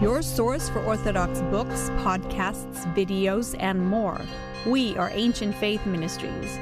your source for Orthodox books, podcasts, videos, and more. We are Ancient Faith Ministries.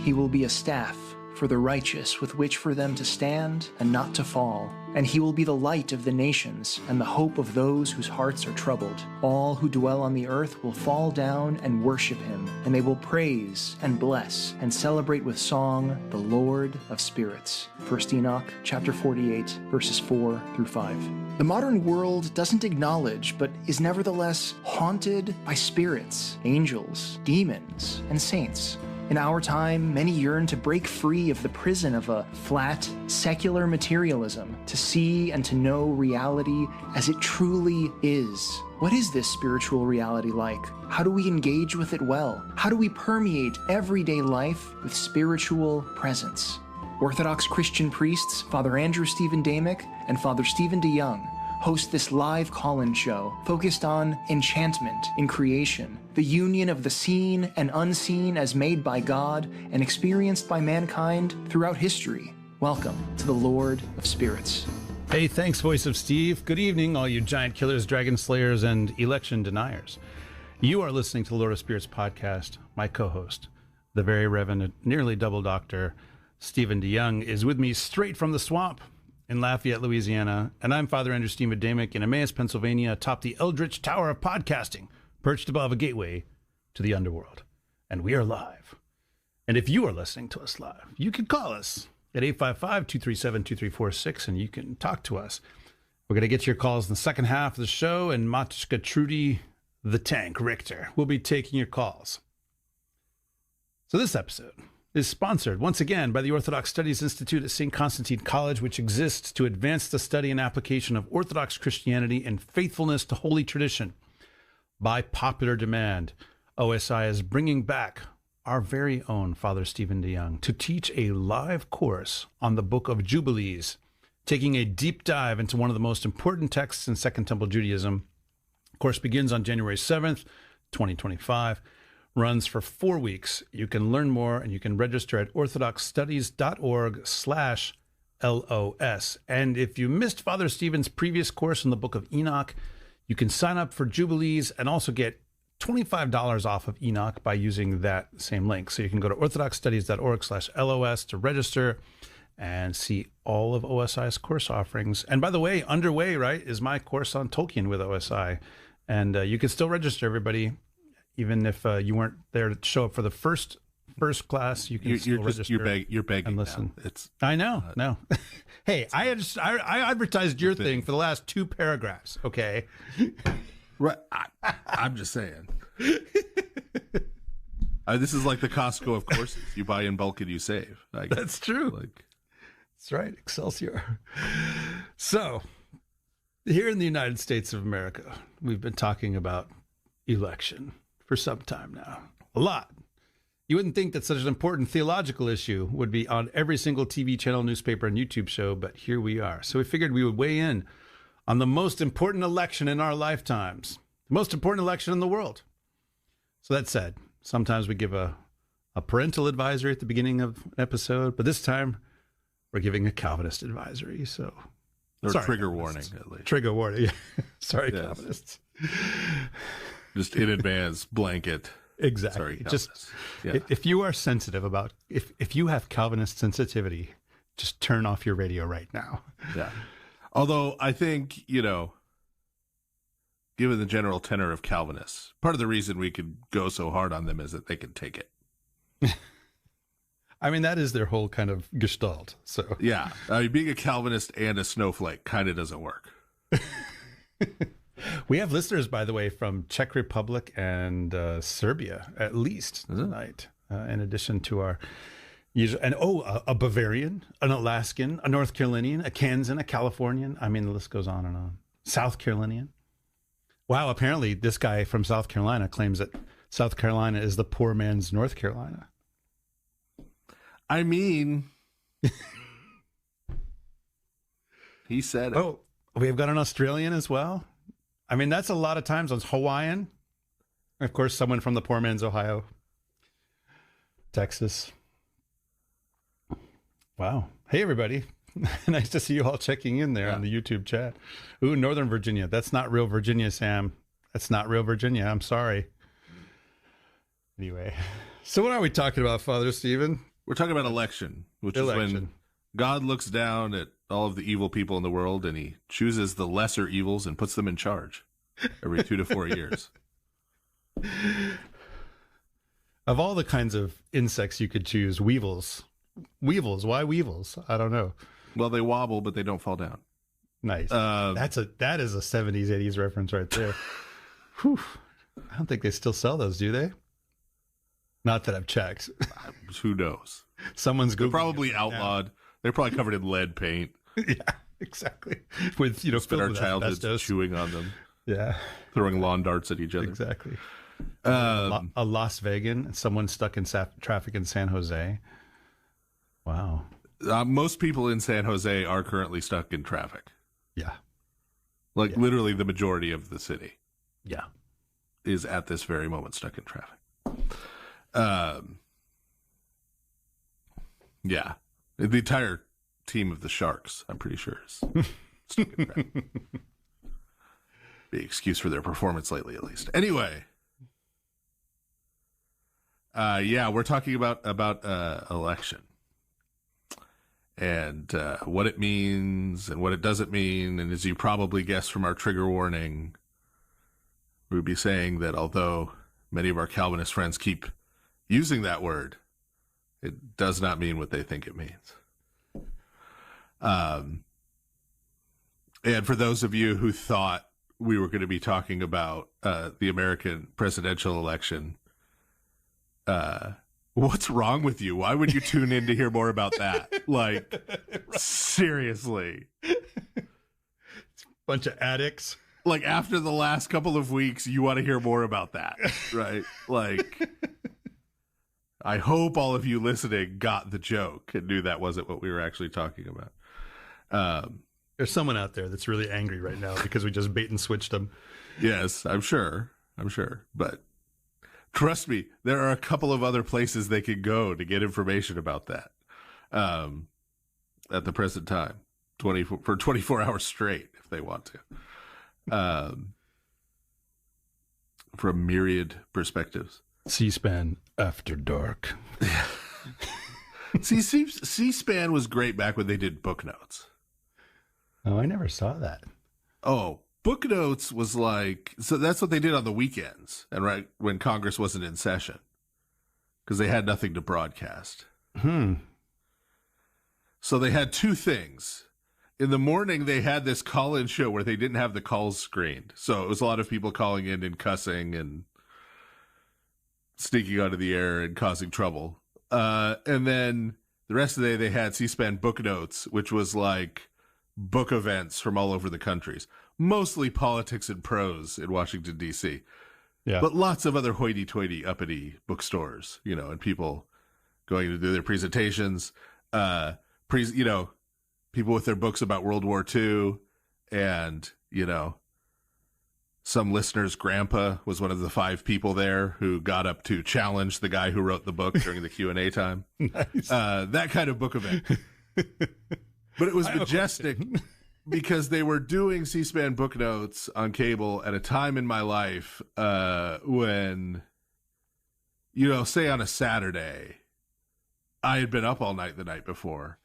He will be a staff for the righteous with which for them to stand and not to fall. And he will be the light of the nations and the hope of those whose hearts are troubled. All who dwell on the earth will fall down and worship him, and they will praise and bless and celebrate with song the Lord of spirits. 1 Enoch chapter 48, verses 4 through 5. The modern world doesn't acknowledge, but is nevertheless haunted by spirits, angels, demons, and saints. In our time, many yearn to break free of the prison of a flat, secular materialism, to see and to know reality as it truly is. What is this spiritual reality like? How do we engage with it well? How do we permeate everyday life with spiritual presence? Orthodox Christian priests, Father Andrew Stephen Damick and Father Stephen DeYoung, host this live call-in show focused on enchantment in creation, the union of the seen and unseen as made by God and experienced by mankind throughout history. Welcome to the Lord of Spirits. Hey, thanks, Voice of Steve. Good evening, all you giant killers, dragon slayers, and election deniers. You are listening to the Lord of Spirits podcast. My co-host, the very Reverend, nearly double doctor, Stephen DeYoung, is with me straight from the swamp in Lafayette, Louisiana, and I'm Father Andrew Stephen Damick in Emmaus, Pennsylvania, atop the Eldritch Tower of Podcasting, perched above a gateway to the underworld. And we are live. And if you are listening to us live, you can call us at 855-237-2346, and you can talk to us. We're going to get your calls in the second half of the show, and Matушka Trudy, the Tank Richter, will be taking your calls. So this episode is sponsored once again by the Orthodox Studies Institute at St. Constantine College, which exists to advance the study and application of Orthodox Christianity and faithfulness to holy tradition. By popular demand, OSI is bringing back our very own Father Stephen DeYoung to teach a live course on the Book of Jubilees, taking a deep dive into one of the most important texts in Second Temple Judaism. The course begins on January 7th, 2025. Runs for 4 weeks. You can learn more and you can register at orthodoxstudies.org/LOS. And if you missed Father Stephen's previous course on the Book of Enoch, you can sign up for Jubilees and also get $25 off of Enoch by using that same link. So you can go to orthodoxstudies.org/LOS to register and see all of OSI's course offerings. And by the way, underway, right, is my course on Tolkien with OSI. And you can still register, everybody. Even if you weren't there to show up for the first class, you can still register. You're begging and listen. Now. I know. No. Hey, I advertised your thing for the last 2 paragraphs. Okay. Right. I'm just saying. This is like the Costco of courses. You buy in bulk and you save. That's true. That's right. Excelsior. So, here in the United States of America, we've been talking about election for some time now. A lot. You wouldn't think that such an important theological issue would be on every single TV channel, newspaper, and YouTube show, but here we are. So we figured we would weigh in on the most important election in our lifetimes, the most important election in the world. So that said, sometimes we give a parental advisory at the beginning of an episode, but this time we're giving a Calvinist advisory. So, sorry, trigger warning, at least. Trigger warning. Sorry, yes. Calvinists. Just in advance, blanket. Exactly. Sorry, just if you are sensitive about, if you have Calvinist sensitivity, just turn off your radio right now. Yeah. Although I think, given the general tenor of Calvinists, part of the reason we could go so hard on them is that they can take it. I mean, that is their whole kind of gestalt. So yeah, being a Calvinist and a snowflake kind of doesn't work. We have listeners, by the way, from Czech Republic and Serbia, at least tonight, in addition to our usual. And a Bavarian, an Alaskan, a North Carolinian, a Kansan, a Californian. I mean, the list goes on and on. South Carolinian. Wow, apparently this guy from South Carolina claims that South Carolina is the poor man's North Carolina. I mean, he said it. Oh, we've got an Australian as well. I mean, that's a lot of times on Hawaiian. Of course, someone from the poor man's Ohio. Texas. Wow. Hey, everybody. Nice to see you all checking in there on the YouTube chat. Ooh, Northern Virginia. That's not real Virginia, Sam. That's not real Virginia. I'm sorry. Anyway, so what are we talking about, Father Stephen? We're talking about election, which is when God looks down at all of the evil people in the world and he chooses the lesser evils and puts them in charge every 2 to 4 years. Of all the kinds of insects you could choose, weevils. Weevils, why weevils? I don't know. Well, they wobble, but they don't fall down. Nice. That is a 70s, 80s reference right there. Whew. I don't think they still sell those, do they? Not that I've checked. Who knows? Someone's They're probably outlawed. Now. They're probably covered in lead paint. Yeah, exactly. With spent our childhoods chewing on them. Yeah, throwing lawn darts at each other. Exactly. A Las Vegan. Someone stuck in traffic in San Jose. Wow. Most people in San Jose are currently stuck in traffic. Yeah. Literally the majority of the city. Yeah. Is at this very moment stuck in traffic. Yeah. The entire team of the Sharks, I'm pretty sure, is stuck in traffic. The excuse for their performance lately, at least. Anyway. We're talking about election. And what it means and what it doesn't mean. And as you probably guessed from our trigger warning, we would be saying that although many of our Calvinist friends keep using that word, it does not mean what they think it means. And for those of you who thought we were going to be talking about the American presidential election, what's wrong with you? Why would you tune in to hear more about that? Like, seriously. It's a bunch of addicts. Like, after the last couple of weeks, you want to hear more about that, right? Like, I hope all of you listening got the joke and knew that wasn't what we were actually talking about. There's someone out there that's really angry right now because we just bait and switched them. Yes, I'm sure. But trust me, there are a couple of other places they could go to get information about that at the present time, for 24 hours straight if they want to. From myriad perspectives. C-SPAN after dark. See, C-SPAN was great back when they did book notes. Oh, I never saw that. Oh, book notes was so that's what they did on the weekends and right when Congress wasn't in session because they had nothing to broadcast. So they had two things. In the morning, they had this call-in show where they didn't have the calls screened. So it was a lot of people calling in and cussing and sneaking onto the air and causing trouble. And then the rest of the day, they had C-SPAN book notes, which was like book events from all over the countries. Mostly politics and prose in Washington, D.C. Yeah. But lots of other hoity-toity, uppity bookstores, and people going to do their presentations. People with their books about World War II, and, some listener's grandpa was one of the 5 people there who got up to challenge the guy who wrote the book during the Q&A time. Nice. That kind of book event. But it was majestic because they were doing C-SPAN book notes on cable at a time in my life when, say on a Saturday, I had been up all night the night before.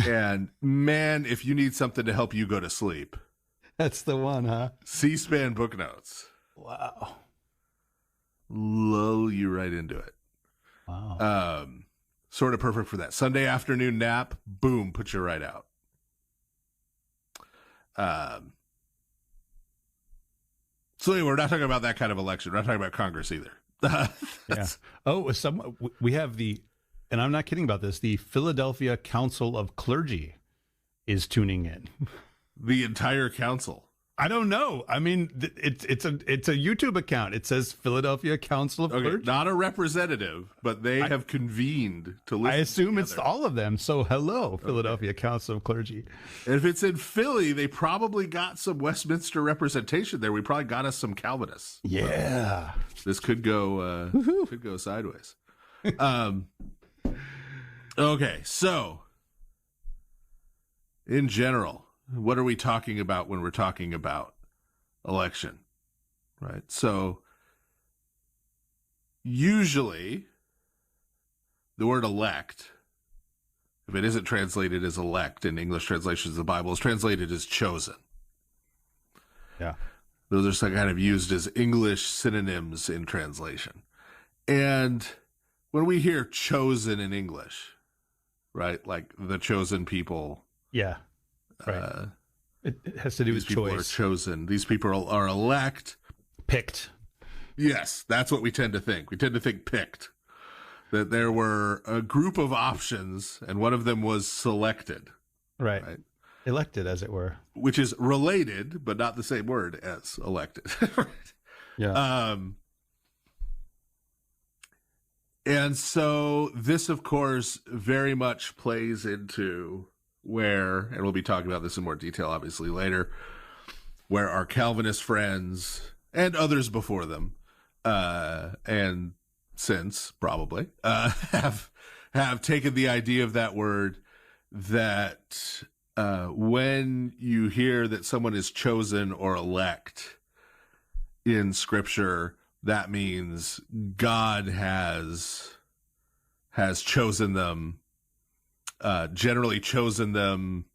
And man, if you need something to help you go to sleep, that's the one, huh? C-SPAN book notes. Wow. Lull you right into it. Wow. Sort of perfect for that. Sunday afternoon nap, boom, put you right out. So anyway, we're not talking about that kind of election. We're not talking about Congress either. Yeah. Oh, we have and I'm not kidding about this, the Philadelphia Council of Clergy is tuning in. The entire council. I don't know. I mean, it's a YouTube account. It says Philadelphia Council of Clergy. Not a representative, but they have convened to listen. I assume together. It's all of them. So hello, Philadelphia Council of Clergy. And if it's in Philly, they probably got some Westminster representation there. We probably got us some Calvinists. Yeah. This could go sideways. Okay, so in general, what are we talking about when we're talking about election, right? So usually the word elect, if it isn't translated as elect in English translations of the Bible, is translated as chosen. Yeah. Those are kind of used as English synonyms in translation. And when we hear chosen in English, right, like the chosen people. Yeah. Right. It has to do with choice. These people are chosen. These people are elect. Picked. Yes, that's what we tend to think. We tend to think picked. That there were a group of options, and one of them was selected. Right. Elected, as it were. Which is related, but not the same word as elected. Right? Yeah. And so this, of course, very much plays into where, and we'll be talking about this in more detail, obviously, later, where our Calvinist friends and others before them, and since probably, have taken the idea of that word that when you hear that someone is chosen or elect in Scripture, that means God has chosen them, generally chosen them,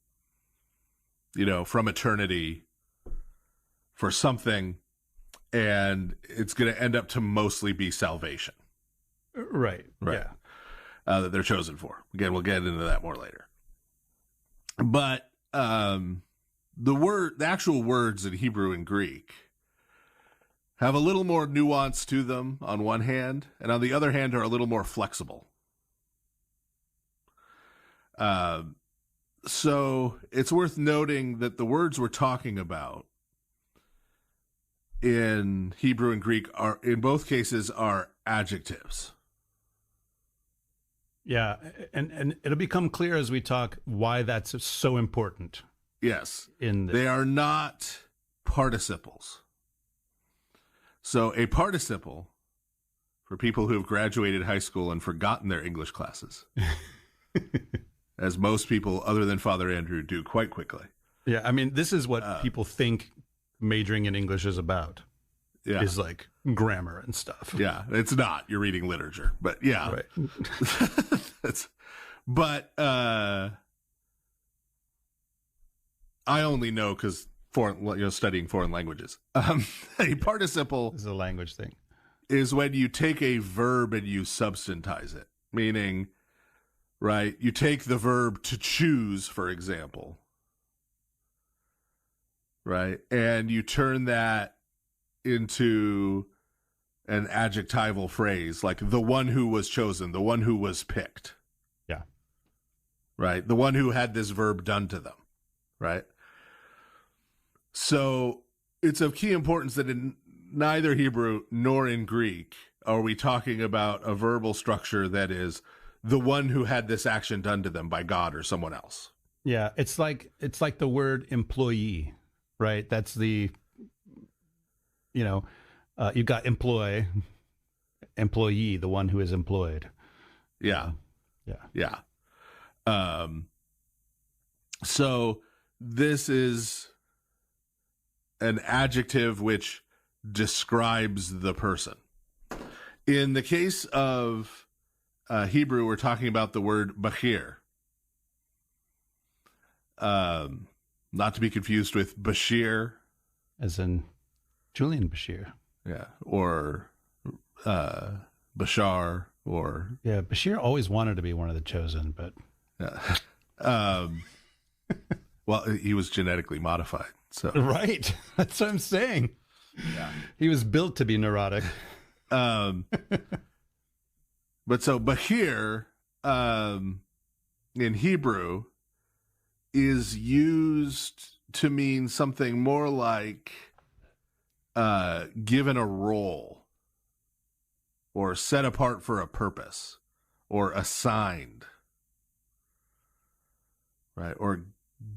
from eternity for something, and it's going to end up to mostly be salvation. Right. Yeah. That they're chosen for. Again, we'll get into that more later. But the actual words in Hebrew and Greek have a little more nuance to them on one hand, and on the other hand are a little more flexible. So it's worth noting that the words we're talking about in Hebrew and Greek are, in both cases, are adjectives. Yeah, and it'll become clear as we talk why that's so important. Yes. They are not participles. So a participle, for people who have graduated high school and forgotten their English classes, as most people other than Father Andrew do quite quickly. Yeah, I mean, this is what people think majoring in English is about. Yeah. Is like grammar and stuff. Yeah, it's not. You're reading literature. But yeah. Right. But I only know because studying foreign languages. A participle is a language thing. Is when you take a verb and you substantize it, meaning, right? You take the verb to choose, for example, right, and you turn that into an adjectival phrase, like the one who was chosen, the one who was picked. Yeah. Right? The one who had this verb done to them. Right? So it's of key importance that in neither Hebrew nor in Greek are we talking about a verbal structure that is the one who had this action done to them by God or someone else. Yeah, it's like the word employee, right? That's the, you've got employee, the one who is employed. Yeah. Yeah. So this is an adjective which describes the person. In the case of Hebrew, we're talking about the word Bashir. Not to be confused with Bashir. As in Julian Bashir. Yeah. Or Bashar or... Yeah, Bashir always wanted to be one of the chosen, but... Yeah. Well, he was genetically modified, so... Right. That's what I'm saying. Yeah. He was built to be neurotic. But so Bashir, in Hebrew, is used to mean something more like given a role, or set apart for a purpose, or assigned, right? Or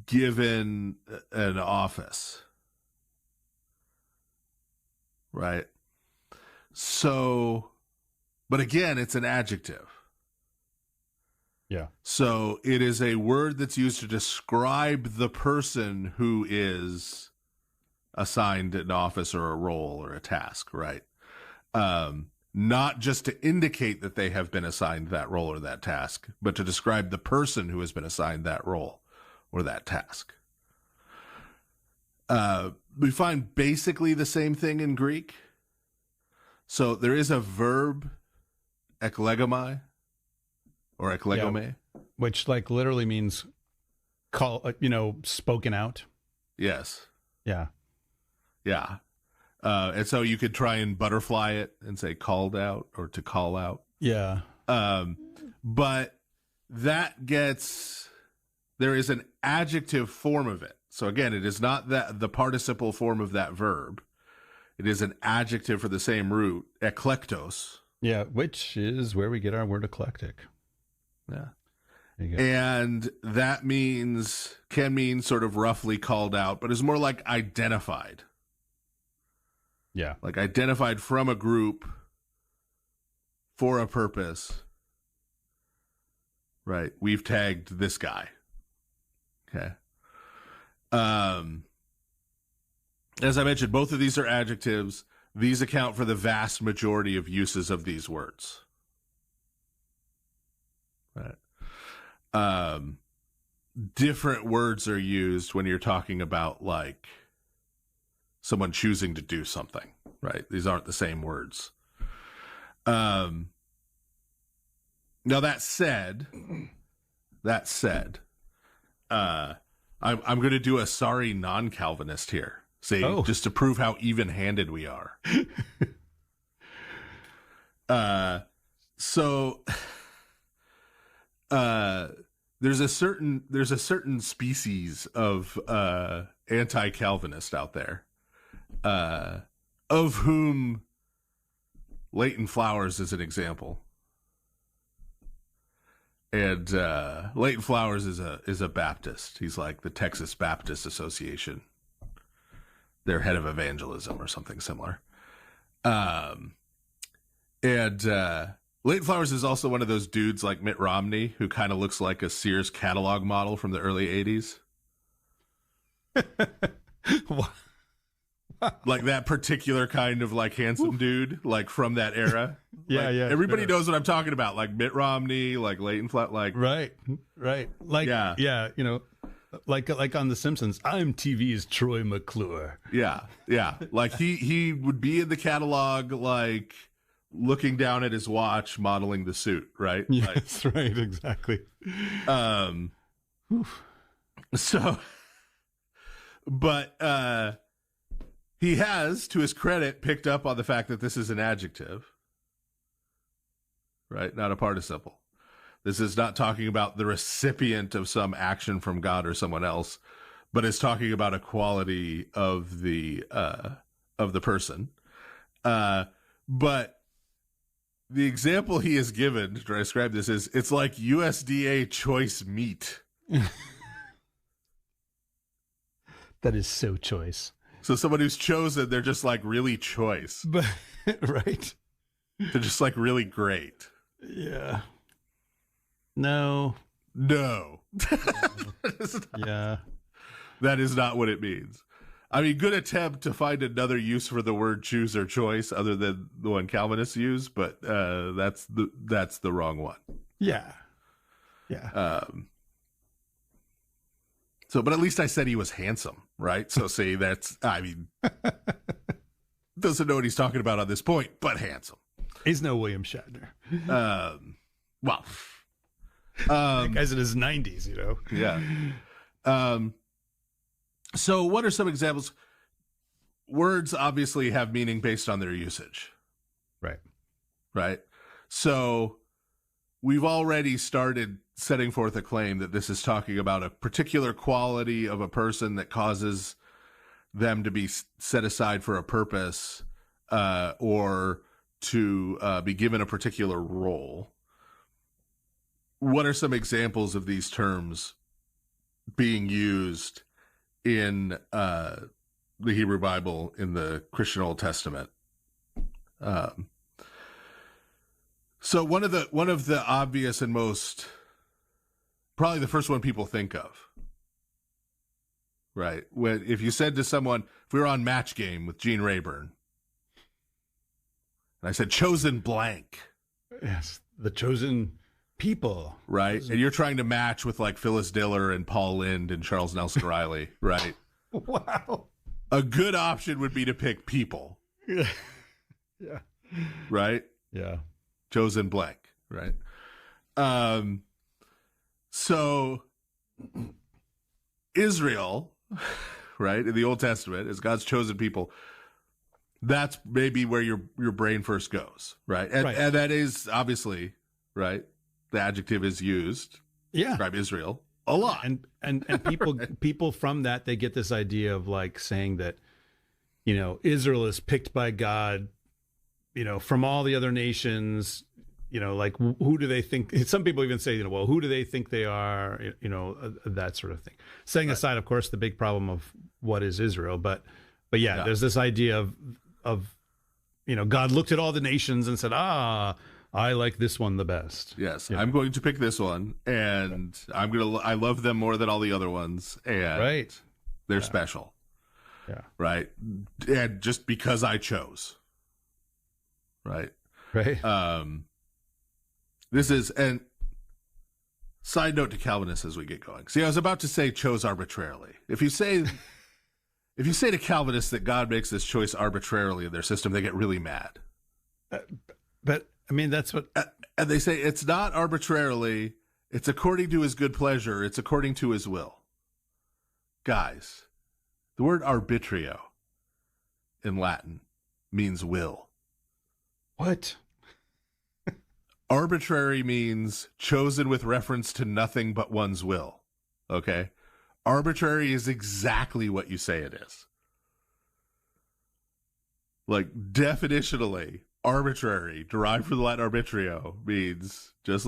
given an office, right? So, but again, it's an adjective. Yeah. So it is a word that's used to describe the person who is assigned an office or a role or a task, right? Not just to indicate that they have been assigned that role or that task, but to describe the person who has been assigned that role or that task. We find basically the same thing in Greek. So there is a verb, eklegomai, or eklegome. Yeah, which like literally means spoken out. Yes. Yeah. Yeah. And so you could try and butterfly it and say called out or to call out. Yeah. But there is an adjective form of it. So again, it is not the participle form of that verb. It is an adjective for the same root, eklektos. Yeah, which is where we get our word eclectic. Yeah. There you go. And that can mean sort of roughly called out, but is more like identified. Yeah. Like identified from a group for a purpose. Right. We've tagged this guy. Okay. As I mentioned, both of these are adjectives. These account for the vast majority of uses of these words. Right. Different words are used when you're talking about like someone choosing to do something, right? These aren't the same words. Now that said, I'm going to do a sorry non-Calvinist here. Just to prove how even-handed we are. There's a certain species of anti-Calvinist out there, of whom Leighton Flowers is an example. And Leighton Flowers is a Baptist. He's like the Texas Baptist Association. They're head of evangelism or something similar. And Leighton Flowers is also one of those dudes like Mitt Romney who kind of looks like a Sears catalog model from the early 80s. Like that particular kind of like handsome dude, like from that era. Yeah, like, yeah. Everybody knows what I'm talking about. Like Mitt Romney, like Leighton Flowers, like right. Like yeah, like on The Simpsons, I'm TV's Troy McClure. Yeah. Like he would be in the catalog, like looking down at his watch, modeling the suit, right? Yes, like, right, exactly. So, but he has, to his credit, picked up on the fact that this is an adjective, right? Not a participle. This is not talking about the recipient of some action from God or someone else, but it's talking about a quality of the person. But the example he has given to describe this is it's like USDA choice meat. That is so choice. So someone who's chosen, they're just like really choice. But right. They're just like really great. Yeah. No. Yeah. That is not what it means. I mean, good attempt to find another use for the word choose or choice other than the one Calvinists use, but that's the wrong one. Yeah. So, but at least I said he was handsome, right? So see, doesn't know what he's talking about on this point, but handsome. He's no William Shatner. Well, that guy's in his 90s, you know? Yeah. So what are some examples? Words obviously have meaning based on their usage. Right. So we've already started setting forth a claim that this is talking about a particular quality of a person that causes them to be set aside for a purpose, or to be given a particular role. What are some examples of these terms being used in the Hebrew Bible in the Christian Old Testament? So one of the obvious and most probably the first one people think of. Right. If you said to someone, if we were on Match Game with Gene Rayburn, and I said, chosen blank. Yes, the chosen people. Right. And you're trying to match with like Phyllis Diller and Paul Lynde and Charles Nelson Riley. Right. Wow. A good option would be to pick people. Yeah. Yeah. Right. Yeah. Chosen blank. Right. So Israel, right, in the Old Testament, as God's chosen people, that's maybe where your brain first goes, right? And that is obviously, right, the adjective is used to describe Israel a lot. And people from that, they get this idea of like saying that, Israel is picked by God, from all the other nations. Like, who do they think? Some people even say, well, who do they think they are? That sort of thing. Setting aside, of course, the big problem of what is Israel, but yeah, there's this idea of God looked at all the nations and said, I like this one the best. Yes, Yeah. I'm going to pick this one, and I love them more than all the other ones, and they're special. Yeah. Right. And just because I chose. Right. Right. This is, and side note to Calvinists as we get going. See, I was about to say chose arbitrarily. If you say to Calvinists that God makes this choice arbitrarily in their system, they get really mad. But I mean, that's what, and they say it's not arbitrarily. It's according to his good pleasure. It's according to his will. Guys, the word arbitrio in Latin means will. What? Arbitrary means chosen with reference to nothing but one's will. Okay? Arbitrary is exactly what you say it is. Like, definitionally, arbitrary, derived from the Latin arbitrio, means just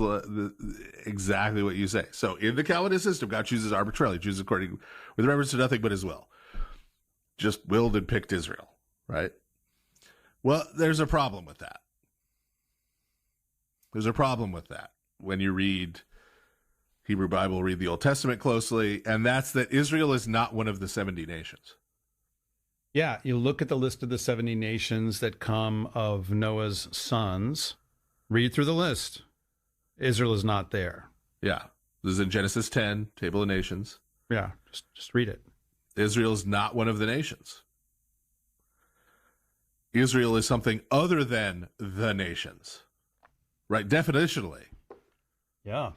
exactly what you say. So, in the Calvinist system, God chooses arbitrarily, chooses according with reference to nothing but his will. Just willed and picked Israel, right? Well, there's a problem with that. There's a problem with that when you read Hebrew Bible, read the Old Testament closely, and that's that Israel is not one of the 70 nations. Yeah, you look at the list of the 70 nations that come of Noah's sons, read through the list. Israel is not there. Yeah, this is in Genesis 10, Table of Nations. Yeah, just read it. Israel is not one of the nations. Israel is something other than the nations. Right, definitionally. Yeah.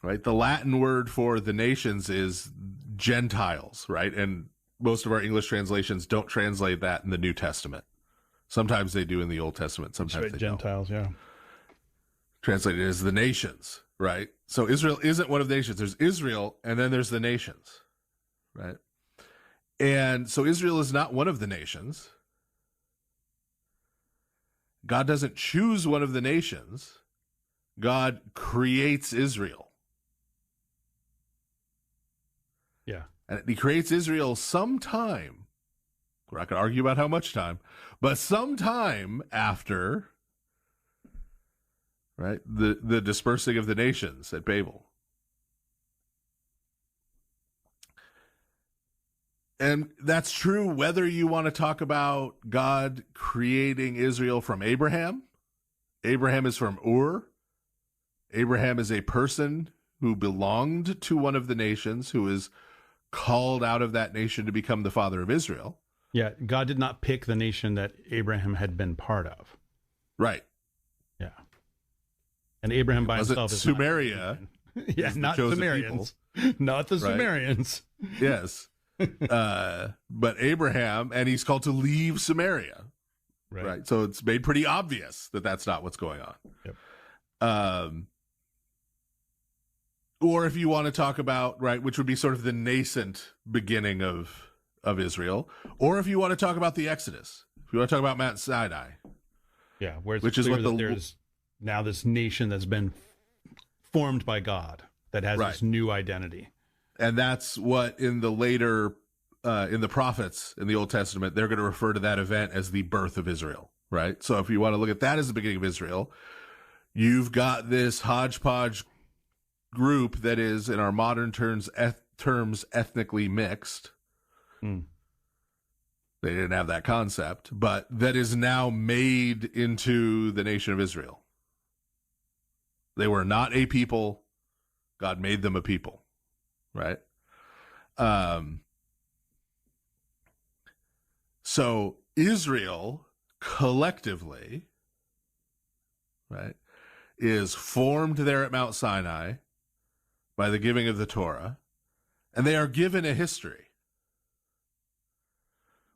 Right, the Latin word for the nations is Gentiles, right? And most of our English translations don't translate that in the New Testament. Sometimes they do in the Old Testament, sometimes they Gentiles, don't. yeah. Translated as the nations, right? So Israel isn't one of the nations. There's Israel, and then there's the nations, right? And so Israel is not one of the nations. God doesn't choose one of the nations. God creates Israel. Yeah. And he creates Israel sometime. We're not going to argue about how much time, but sometime after, right, the dispersing of the nations at Babel. And that's true whether you want to talk about God creating Israel from Abraham. Abraham is from Ur. Abraham is a person who belonged to one of the nations, who is called out of that nation to become the father of Israel. Yeah, God did not pick the nation that Abraham had been part of. Right. Yeah. And Abraham by himself is Sumeria. Yeah, not Sumerians. Not the Sumerians. Yes. But Abraham, and he's called to leave Samaria. Right. So it's made pretty obvious that that's not what's going on. Yep. Or if you want to talk about, right, which would be sort of the nascent beginning of Israel, or if you want to talk about the Exodus, if you want to talk about Mount Sinai. Yeah, where it's which clear is what that there's now this nation that's been formed by God that has this new identity. And that's what in the later, in the prophets in the Old Testament, they're going to refer to that event as the birth of Israel, right? So if you want to look at that as the beginning of Israel, you've got this hodgepodge group that is, in our modern terms, ethnically mixed. Mm. They didn't have that concept, but that is now made into the nation of Israel. They were not a people. God made them a people, right? So Israel collectively, right, is formed there at Mount Sinai by the giving of the Torah, and they are given a history.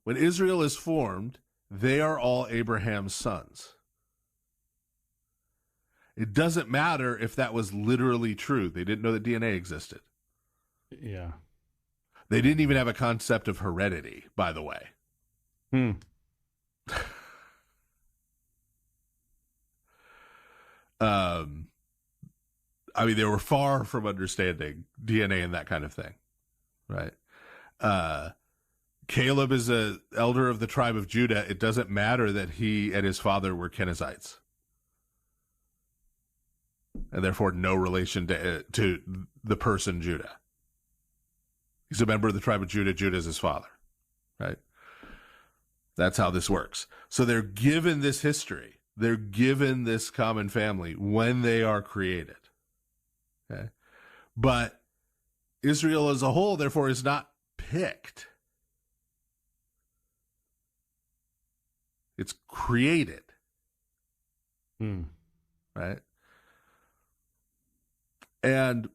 When Israel is formed, they are all Abraham's sons. It doesn't matter if that was literally true. They didn't know that DNA existed. Yeah. They didn't even have a concept of heredity, by the way. I mean, they were far from understanding DNA and that kind of thing, right? Caleb is an elder of the tribe of Judah. It doesn't matter that he and his father were Kenizzites, and therefore no relation to the person Judah. He's a member of the tribe of Judah. Judah is his father, right? That's how this works. So they're given this history. They're given this common family when they are created. Okay? But Israel as a whole, therefore, is not picked. It's created. Right? And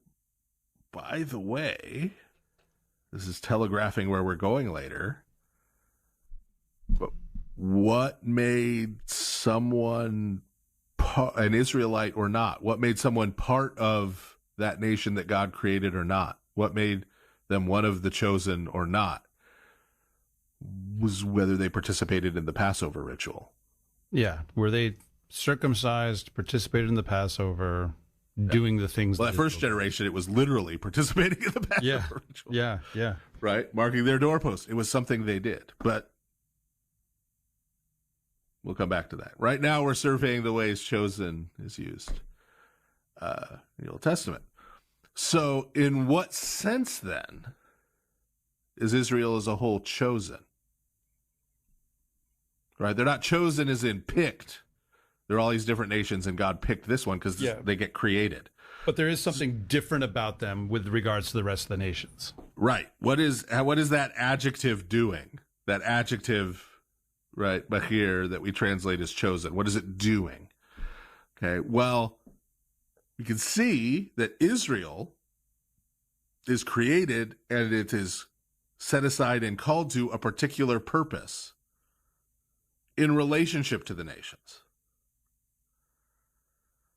by the way, this is telegraphing where we're going later. But what made someone an Israelite or not? What made someone part of that nation that God created or not? What made them one of the chosen or not? Was whether they participated in the Passover ritual. Yeah. Were they circumcised, participated in the Passover, doing the things? Well, that first generation, it was literally participating in the Passover ritual. Yeah. Right? Marking their doorposts. It was something they did. But we'll come back to that. Right now, we're surveying the ways chosen is used in the Old Testament. So, in what sense, then, is Israel as a whole chosen? Right? They're not chosen as in picked. There are all these different nations, and God picked this one because they get created. But there is something different about them with regards to the rest of the nations. Right. What is that adjective doing? That adjective, right, Bahir, that we translate as chosen. What is it doing? Okay, well, we can see that Israel is created and it is set aside and called to a particular purpose in relationship to the nations.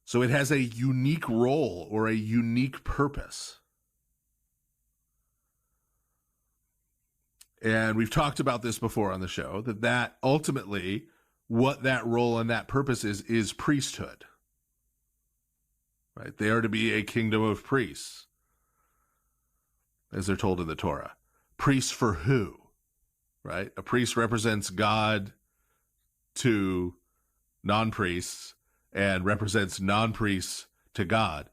So it has a unique role or a unique purpose. And we've talked about this before on the show, that ultimately what that role and that purpose is priesthood. Right? They are to be a kingdom of priests, as they're told in the Torah. Priests for who? Right? A priest represents God to non-priests and represents non-priests to God.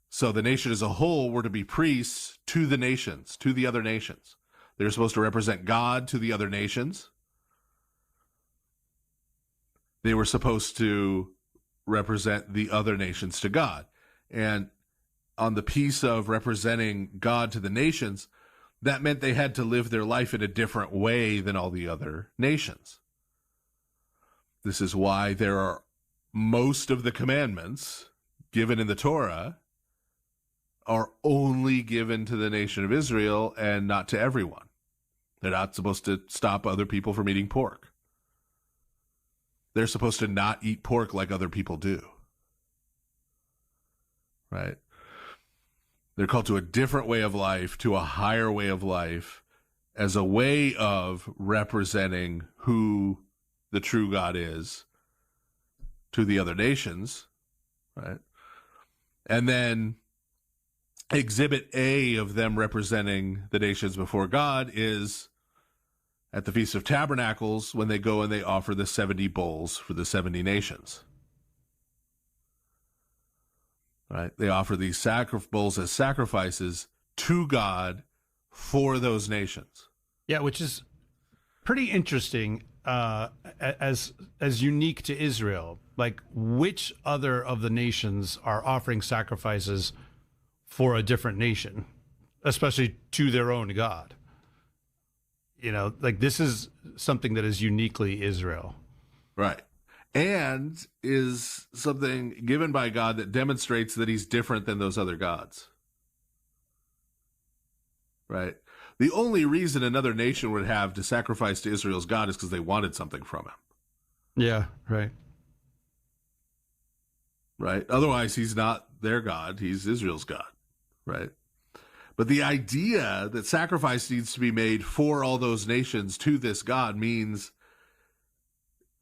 So the nation as a whole were to be priests to the nations, to the other nations. They're supposed to represent God to the other nations. They were supposed to represent the other nations to God. And on the piece of representing God to the nations, that meant they had to live their life in a different way than all the other nations. This is why there are most of the commandments given in the Torah are only given to the nation of Israel and not to everyone. They're not supposed to stop other people from eating pork. They're supposed to not eat pork like other people do. Right? They're called to a different way of life, to a higher way of life, as a way of representing who the true God is to the other nations, right? And then exhibit A of them representing the nations before God is at the Feast of Tabernacles when they go and they offer the 70 bulls for the 70 nations. right? They offer these bulls as sacrifices to God for those nations. Yeah, which is pretty interesting, as unique to Israel. Like, which other of the nations are offering sacrifices for a different nation, especially to their own God? You know, like, this is something that is uniquely Israel. Right. And is something given by God that demonstrates that he's different than those other gods. Right. The only reason another nation would have to sacrifice to Israel's God is because they wanted something from him. Yeah, right. Right. Otherwise, he's not their God. He's Israel's God. Right. But the idea that sacrifice needs to be made for all those nations to this God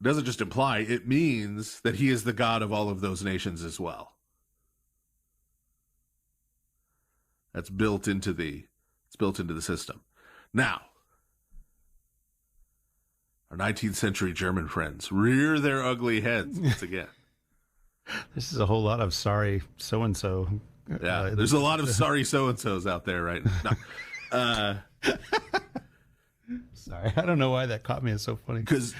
doesn't just imply, it means that he is the God of all of those nations as well. That's built into the system. Now, our 19th century German friends rear their ugly heads once again. This is a whole lot of sorry so-and-so. Yeah, there's a lot of sorry so-and-sos out there right now. Sorry, I don't know why that caught me as so funny. Because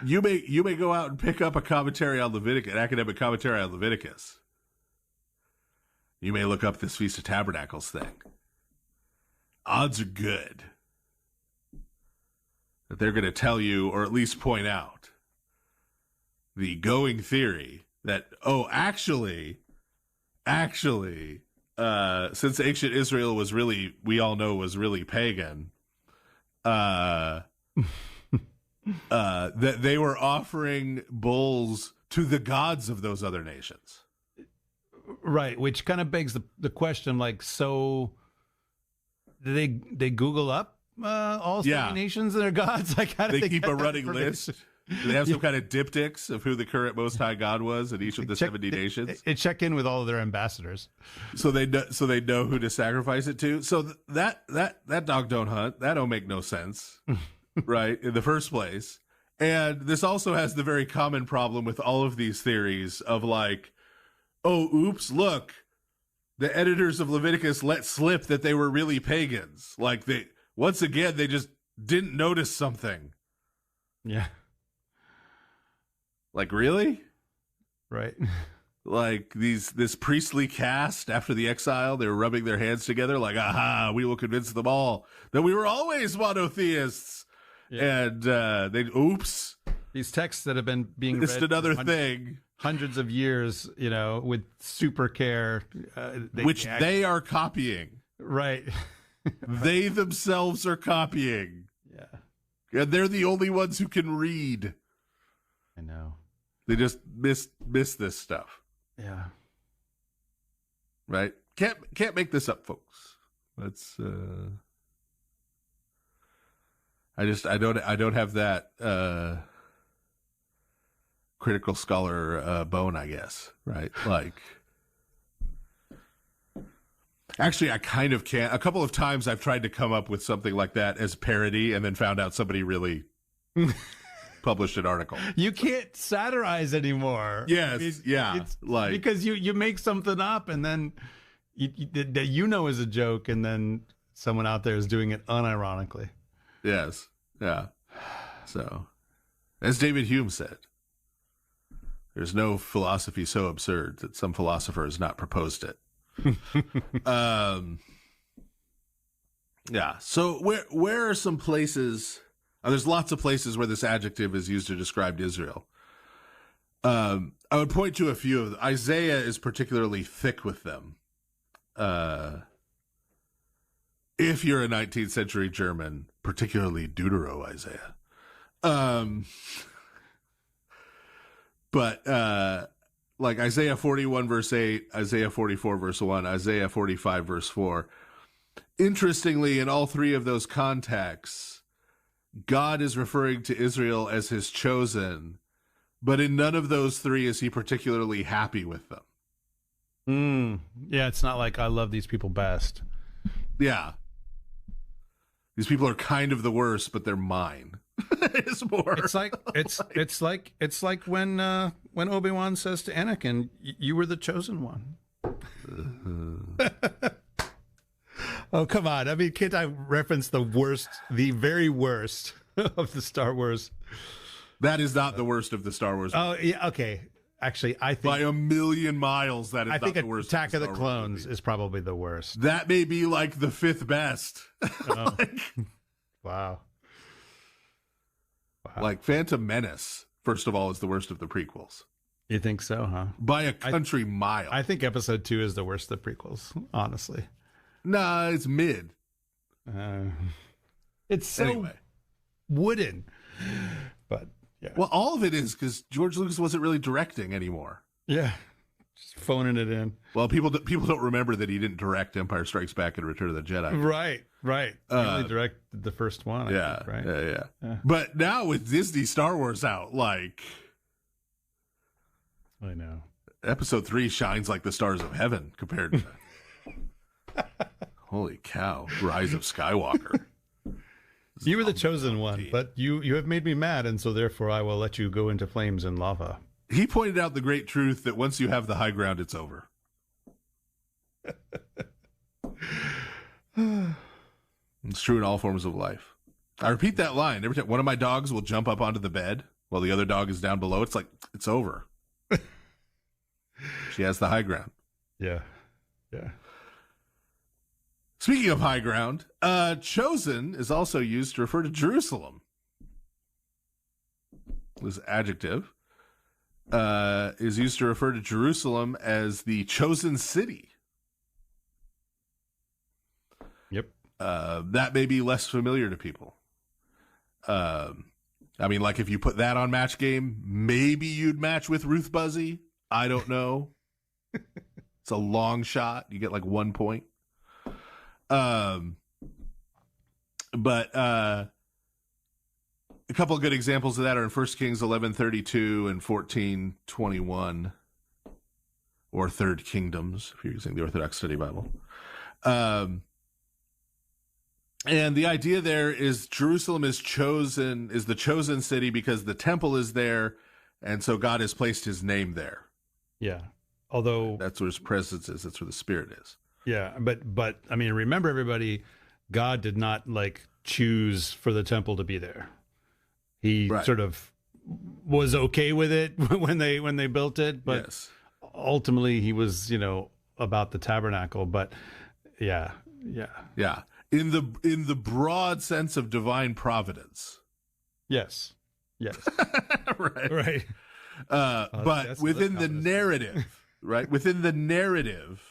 you may go out and pick up a commentary on Leviticus, an academic commentary on Leviticus. You may look up this Feast of Tabernacles thing. Odds are good that they're going to tell you, or at least point out, the going theory that, actually, since ancient Israel was really, we all know, was really pagan, that they were offering bulls to the gods of those other nations. Right, which kind of begs the question, like, so do they Google up all seven nations and their gods? Like, how do they keep a running list? Do they have some kind of diptychs of who the current Most High God was in each of the 70 nations? They check in with all of their ambassadors, so they know who to sacrifice it to. So that dog don't hunt. That don't make no sense, right? In the first place. And this also has the very common problem with all of these theories of like, oh, oops, look, the editors of Leviticus let slip that they were really pagans. Like, they just didn't notice something. Yeah. Like, really? Right. Like this priestly caste after the exile, they were rubbing their hands together like, aha, we will convince them all that we were always monotheists. Yeah. And oops. These texts that have been being read another thing. Hundreds of years, with super care. They are copying. Right. They themselves are copying. Yeah. And they're the only ones who can read. I know. They just miss this stuff. Yeah. Right? Can't make this up, folks. That's I don't have that critical scholar bone, I guess, right? Like, actually, I kind of can't. A couple of times I've tried to come up with something like that as parody and then found out somebody really published an article. You can't satirize anymore. Yes, like, because you make something up and then that is a joke, and then someone out there is doing it unironically. Yes, yeah. So, as David Hume said, there's no philosophy so absurd that some philosopher has not proposed it. Yeah. So where are some places? There's lots of places where this adjective is used to describe Israel. I would point to a few of them. Isaiah is particularly thick with them. If you're a 19th century German, particularly Deutero-Isaiah. But like Isaiah 41 verse 8, Isaiah 44 verse 1, Isaiah 45 verse 4. Interestingly, in all three of those contexts, God is referring to Israel as his chosen, but in none of those three is he particularly happy with them. Yeah, it's not like I love these people best. Yeah. These people are kind of the worst, but they're mine. It's more. It's like when Obi-Wan says to Anakin, "You were the chosen one." Oh, come on. I mean, can't I reference the worst, the very worst of the Star Wars? That is not the worst of the Star Wars. Oh, yeah. Okay. Actually, I think by a million miles, that is I think not the worst. Attack of the Clones is probably the worst. That may be like the 5th best. Oh. Wow. Like Phantom Menace, first of all, is the worst of the prequels. You think so, huh? By a country mile. I think Episode 2 is the worst of the prequels, honestly. Nah, it's mid. It's so wooden. But yeah. Well, all of it is because George Lucas wasn't really directing anymore. Yeah, just phoning it in. Well, people don't remember that he didn't direct Empire Strikes Back and Return of the Jedi. Right. He only directed the first one. I think, right? Yeah. But now with Disney Star Wars out, like, I know Episode 3 shines like the stars of heaven compared to. Holy cow! Rise of Skywalker. You were the chosen one, but you have made me mad, and so therefore I will let you go into flames and lava. He pointed out the great truth that once you have the high ground, it's over. It's true in all forms of life. I repeat that line every time. One of my dogs will jump up onto the bed while the other dog is down below. It's like, it's over. She has the high ground. Yeah. Speaking of high ground, chosen is also used to refer to Jerusalem. This adjective is used to refer to Jerusalem as the chosen city. Yep. That may be less familiar to people. I mean, like if you put that on Match Game, maybe you'd match with Ruth Buzzy. I don't know. It's a long shot. You get like 1 point. But a couple of good examples of that are in 1 Kings 11:32 and 14:21, or Third Kingdoms, if you're using the Orthodox Study Bible. And the idea there is Jerusalem is the chosen city because the temple is there, and so God has placed his name there. Yeah. Although that's where his presence is, that's where the Spirit is. Yeah, but I mean, remember everybody, God did not like choose for the temple to be there. He sort of was okay with it when they built it, but ultimately he was, about the tabernacle. But yeah. In the broad sense of divine providence. Yes. Right. But within the narrative, right? Within the narrative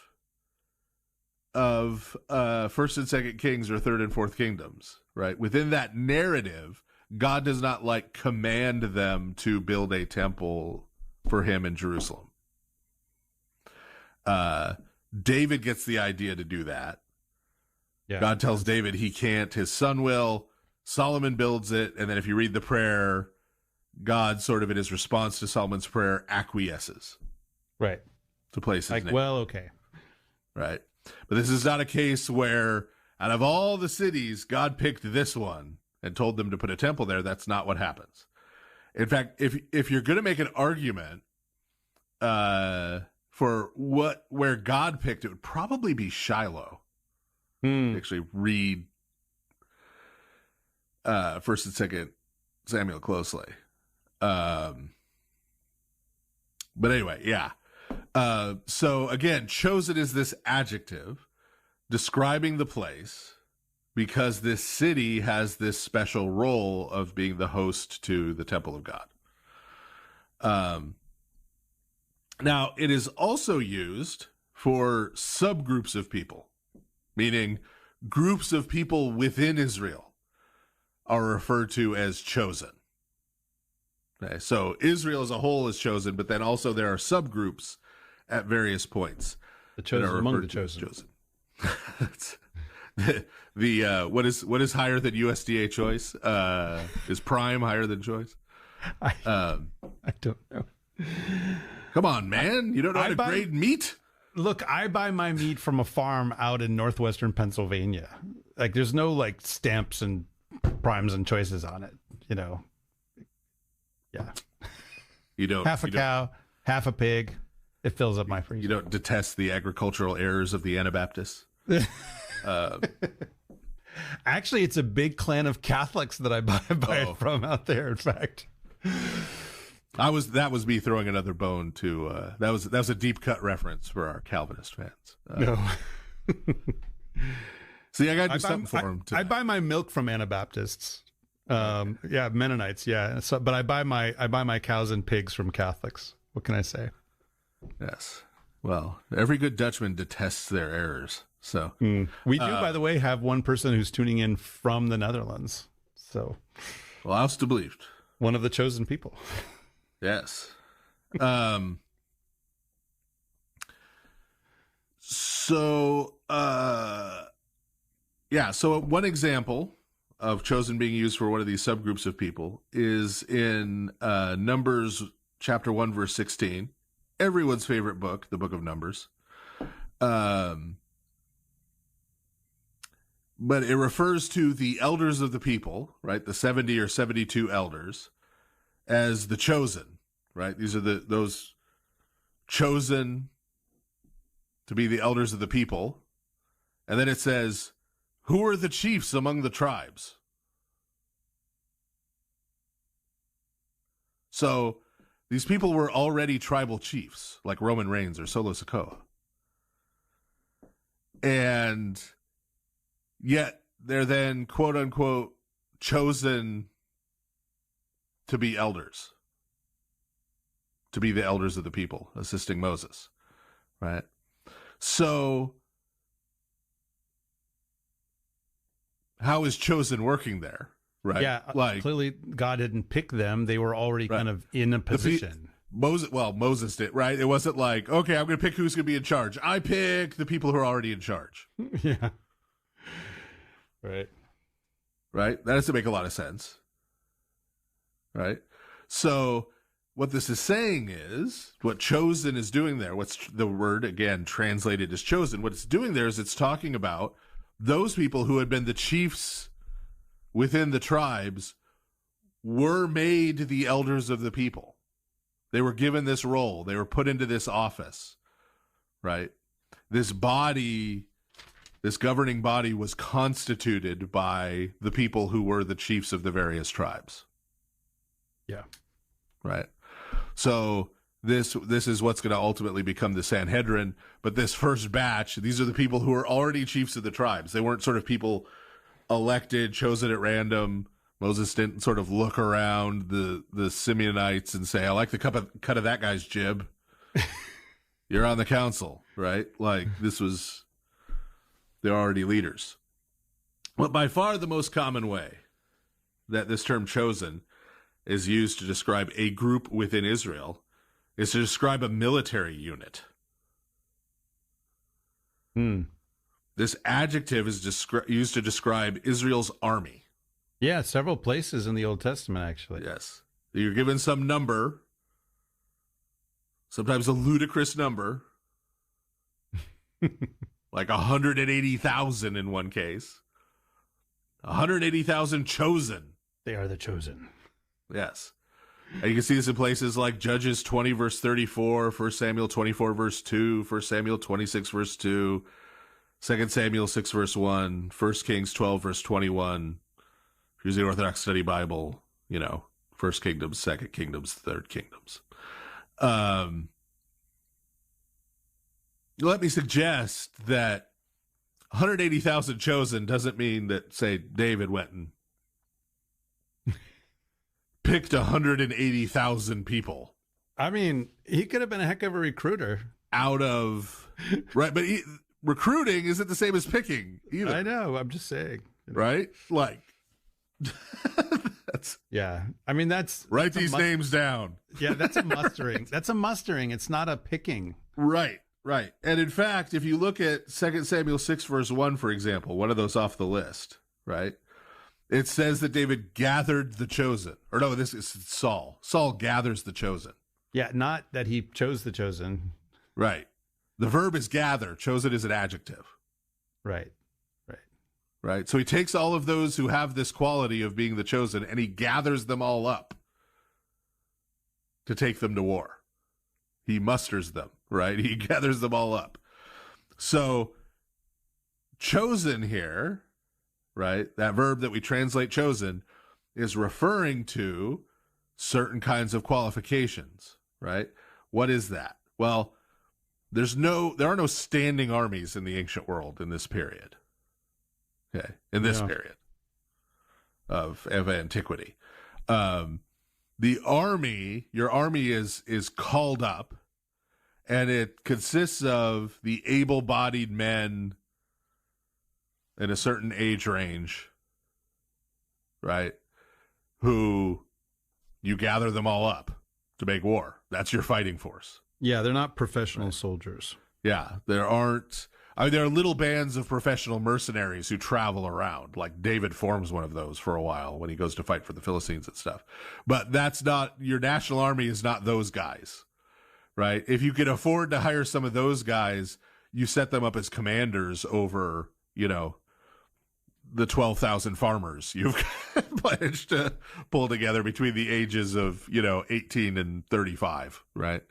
of 1st and 2nd Kings or 3rd and 4th Kingdoms, right? Within that narrative, God does not like command them to build a temple for him in Jerusalem. David gets the idea to do that. Yeah. God tells David he can't, his son will. Solomon builds it, and then if you read the prayer, God sort of in his response to Solomon's prayer acquiesces. Right. To place his name. Well, okay. Right. But this is not a case where out of all the cities, God picked this one and told them to put a temple there. That's not what happens. In fact, if you're going to make an argument for where God picked, it would probably be Shiloh. Actually read 1st and 2nd Samuel closely. But anyway, yeah. So again, chosen is this adjective describing the place because this city has this special role of being the host to the temple of God. Now, it is also used for subgroups of people, meaning groups of people within Israel are referred to as chosen. Okay, so Israel as a whole is chosen, but then also there are subgroups at various points. The chosen among the chosen. What is higher than USDA choice? Is prime higher than choice? I don't know. Come on, man. You don't know how to grade meat? Look, I buy my meat from a farm out in northwestern Pennsylvania. Like, there's no like stamps and primes and choices on it, Yeah. You don't. Half a cow, half a pig. It fills up my freezer. You don't detest the agricultural errors of the Anabaptists? Actually, it's a big clan of Catholics that I buy it from out there, in fact. That was me throwing another bone to that was a deep cut reference for our Calvinist fans. No. See, I got to do something for them. I buy my milk from Anabaptists. Yeah, Mennonites. Yeah. So, but I buy my cows and pigs from Catholics. What can I say? Yes. Well, every good Dutchman detests their errors. So we do, by the way, have one person who's tuning in from the Netherlands. So, well, I was to believed. One of the chosen people. Yes. So one example of chosen being used for one of these subgroups of people is in Numbers chapter 1, verse 16. Everyone's favorite book, the book of Numbers. But it refers to the elders of the people, right? The 70 or 72 elders as the chosen, right? These are those chosen to be the elders of the people. And then it says, who are the chiefs among the tribes? So these people were already tribal chiefs, like Roman Reigns or Solo Sokoa. And yet they're then, quote unquote, chosen to be elders, to be the elders of the people, assisting Moses, right? So how is chosen working there, right? Yeah, like clearly God didn't pick them. They were already kind of in a position. Moses did, right? It wasn't like, okay, I'm going to pick who's going to be in charge. I pick the people who are already in charge. Yeah. Right. Right? That has to make a lot of sense. Right? So what this is saying is, what chosen is doing there, what's the word, again, translated as chosen, what it's doing there is it's talking about those people who had been the chiefs within the tribes were made the elders of the people. They were given this role. They were put into this office, right? This body, this governing body was constituted by the people who were the chiefs of the various tribes. Yeah. Right. So this is what's going to ultimately become the Sanhedrin. But this first batch, these are the people who are already chiefs of the tribes. They weren't sort of people elected, chosen at random. Moses didn't sort of look around the Simeonites and say, I like the cut of that guy's jib. You're on the council, right? Like they're already leaders. But by far the most common way that this term chosen is used to describe a group within Israel is to describe a military unit. This adjective is used to describe Israel's army. Yeah, several places in the Old Testament, actually. Yes. You're given some number, sometimes a ludicrous number, like 180,000 in one case. 180,000 chosen. They are the chosen. Yes. And you can see this in places like Judges 20, verse 34, 1 Samuel 24, verse 2, 1 Samuel 26, verse 2, 2 Samuel 6, verse 1, 1 Kings 12, verse 21. Here's the Orthodox Study Bible, First Kingdoms, Second Kingdoms, Third Kingdoms. Let me suggest that 180,000 chosen doesn't mean that, say, David went and picked 180,000 people. I mean, he could have been a heck of a recruiter. Right, but recruiting isn't the same as picking either. I know, I'm just saying. Right? Like, I mean, write these names down. Yeah, that's a mustering. That's a mustering. It's not a picking. Right. And in fact, if you look at 2 Samuel 6, verse 1, for example, one of those off the list, right? It says that David gathered the chosen. Or no, this is Saul. Saul gathers the chosen. Yeah, not that he chose the chosen. Right. The verb is gather. Chosen is an adjective. Right. Right. So he takes all of those who have this quality of being the chosen and he gathers them all up to take them to war. He musters them, right? He gathers them all up. So chosen here, right? That verb that we translate chosen is referring to certain kinds of qualifications, right? What is that? Well, there are no standing armies in the ancient world in this period. Okay, in this period of antiquity. The army, your army is called up, and it consists of the able-bodied men in a certain age range, right? Who you gather them all up to make war. That's your fighting force. Yeah, they're not professional soldiers. Yeah, there are little bands of professional mercenaries who travel around. Like David forms one of those for a while when he goes to fight for the Philistines and stuff. But that's not, your national army is not those guys, right? If you could afford to hire some of those guys, you set them up as commanders over, the 12,000 farmers you've pledged to pull together between the ages of, 18 and 35, right?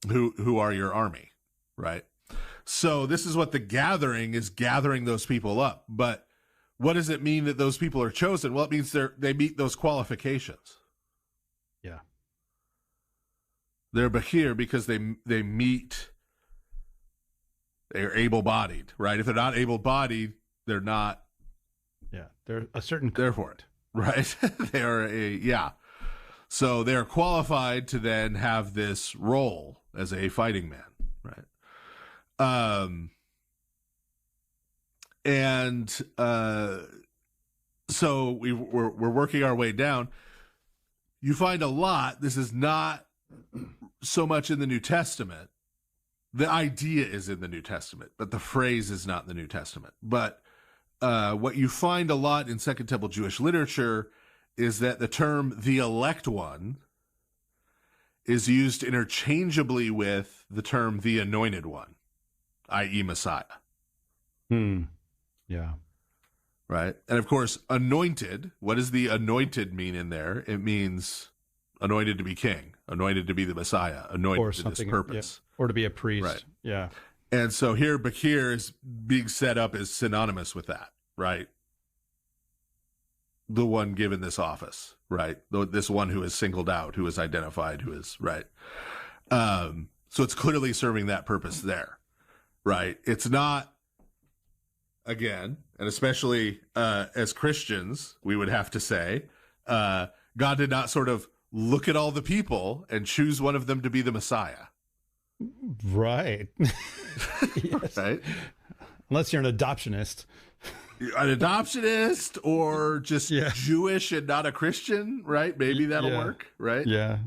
Who are your army, right? So this is what the gathering is, gathering those people up. But what does it mean that those people are chosen? Well, it means they meet those qualifications. Yeah. They're Bahir because they meet, they're able-bodied, right? If they're not able-bodied, they're not. Yeah, they're a certain. They're for it, right? So they're qualified to then have this role as a fighting man, right? So we're working our way down. You find a lot. This is not so much in the New Testament. The idea is in the New Testament, but the phrase is not in the New Testament. But what you find a lot in Second Temple Jewish literature is that the term the elect one is used interchangeably with the term the anointed one, i.e. Messiah. Yeah. Right? And of course, anointed, what does the anointed mean in there? It means anointed to be king, anointed to be the Messiah, anointed to this purpose. Yeah. Or to be a priest. Right. Yeah. And so here, Bakir is being set up as synonymous with that, right? The one given this office, right? This one who is singled out, who is identified, who is, right? So it's clearly serving that purpose there, right? It's not, again, and especially as Christians, we would have to say, God did not sort of look at all the people and choose one of them to be the Messiah. Right. Yes. Right? Unless you're an adoptionist. An adoptionist or just Jewish and not a Christian, right? Maybe that'll work, right? Yeah.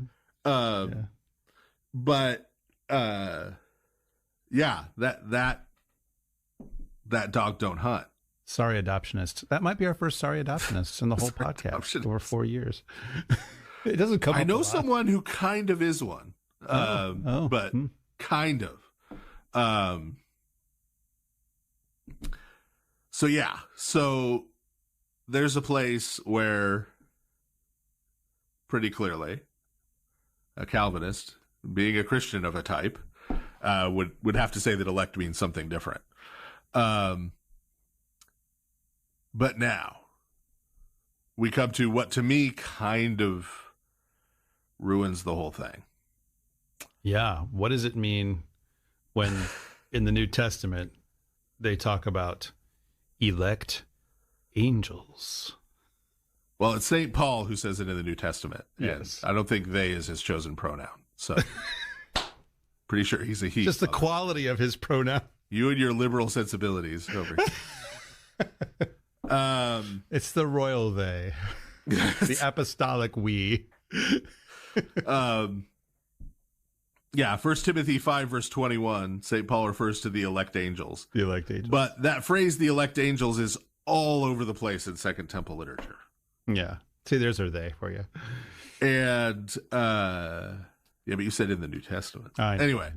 But that dog don't hunt. Sorry, adoptionist. That might be our first sorry adoptionist in the whole podcast over 4 years. It doesn't come. I know someone who kind of is one, but kind of. So there's a place where pretty clearly a Calvinist, being a Christian of a type, would have to say that elect means something different. But now we come to what to me kind of ruins the whole thing. Yeah. What does it mean when in the New Testament they talk about elect angels? Well, it's St. Paul who says it in the New Testament. Yes. I don't think they is his chosen pronoun. So pretty sure he's a he. Just the quality of his pronoun. You and your liberal sensibilities over here. It's the royal they. The apostolic we. 1 Timothy 5 verse 21, St. Paul refers to the elect angels. The elect angels. But that phrase, the elect angels, is all over the place in Second Temple literature. Yeah. See, there's our they for you. And, but you said in the New Testament. Anyway.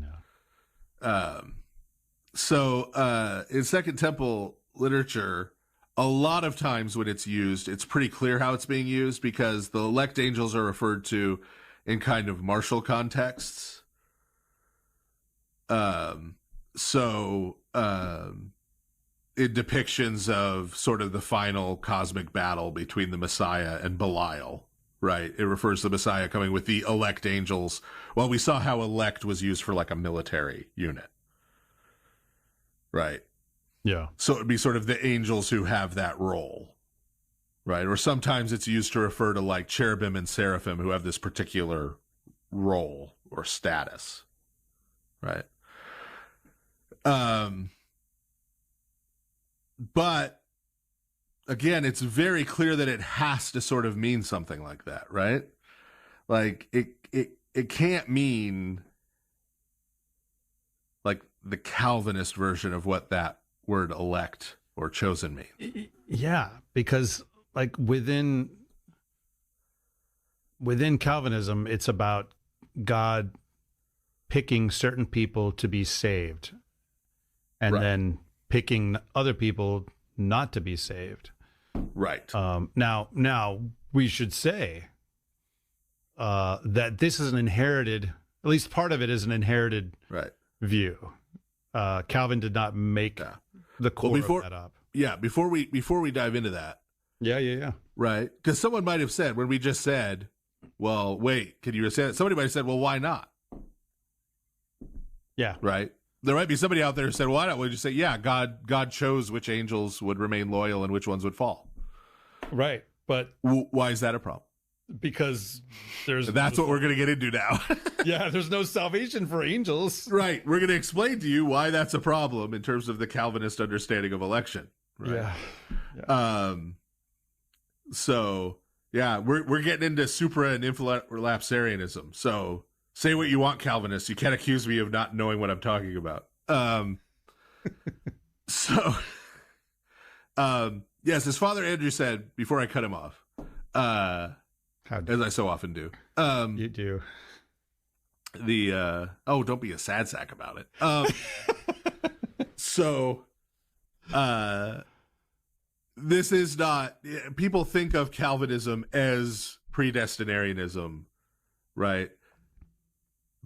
So in Second Temple literature, a lot of times when it's used, it's pretty clear how it's being used because the elect angels are referred to in kind of martial contexts. In depictions of sort of the final cosmic battle between the Messiah and Belial, right? It refers to the Messiah coming with the elect angels. Well, we saw how elect was used for like a military unit, right? Yeah. So it'd be sort of the angels who have that role, right? Or sometimes it's used to refer to like cherubim and seraphim who have this particular role or status, right? But again, it's very clear that it has to sort of mean something like that, right? Like it can't mean like the Calvinist version of what that word elect or chosen means. Yeah, because like within Calvinism, it's about God picking certain people to be saved and then picking other people not to be saved. Right. Now we should say that this is an inherited, at least part of it is an inherited view. Calvin did not make the core of that up. Yeah, before we dive into that. Yeah. Right. Because someone might have said, when we just said, well, wait, can you say that? Somebody might have said, well, why not? Yeah. Right. There might be somebody out there who said, well, why not? Would you say, yeah, God chose which angels would remain loyal and which ones would fall. Right. But why is that a problem? Because that's what we're going to get into now. Yeah, there's no salvation for angels. Right. We're going to explain to you why that's a problem in terms of the Calvinist understanding of election. Right? Yeah. So, yeah, we're getting into supra and infralapsarianism. So say what you want, Calvinists. You can't accuse me of not knowing what I'm talking about. Yes, as Father Andrew said before I cut him off, as I so often do. You do. Don't be a sad sack about it. This is not, people think of Calvinism as predestinarianism, right?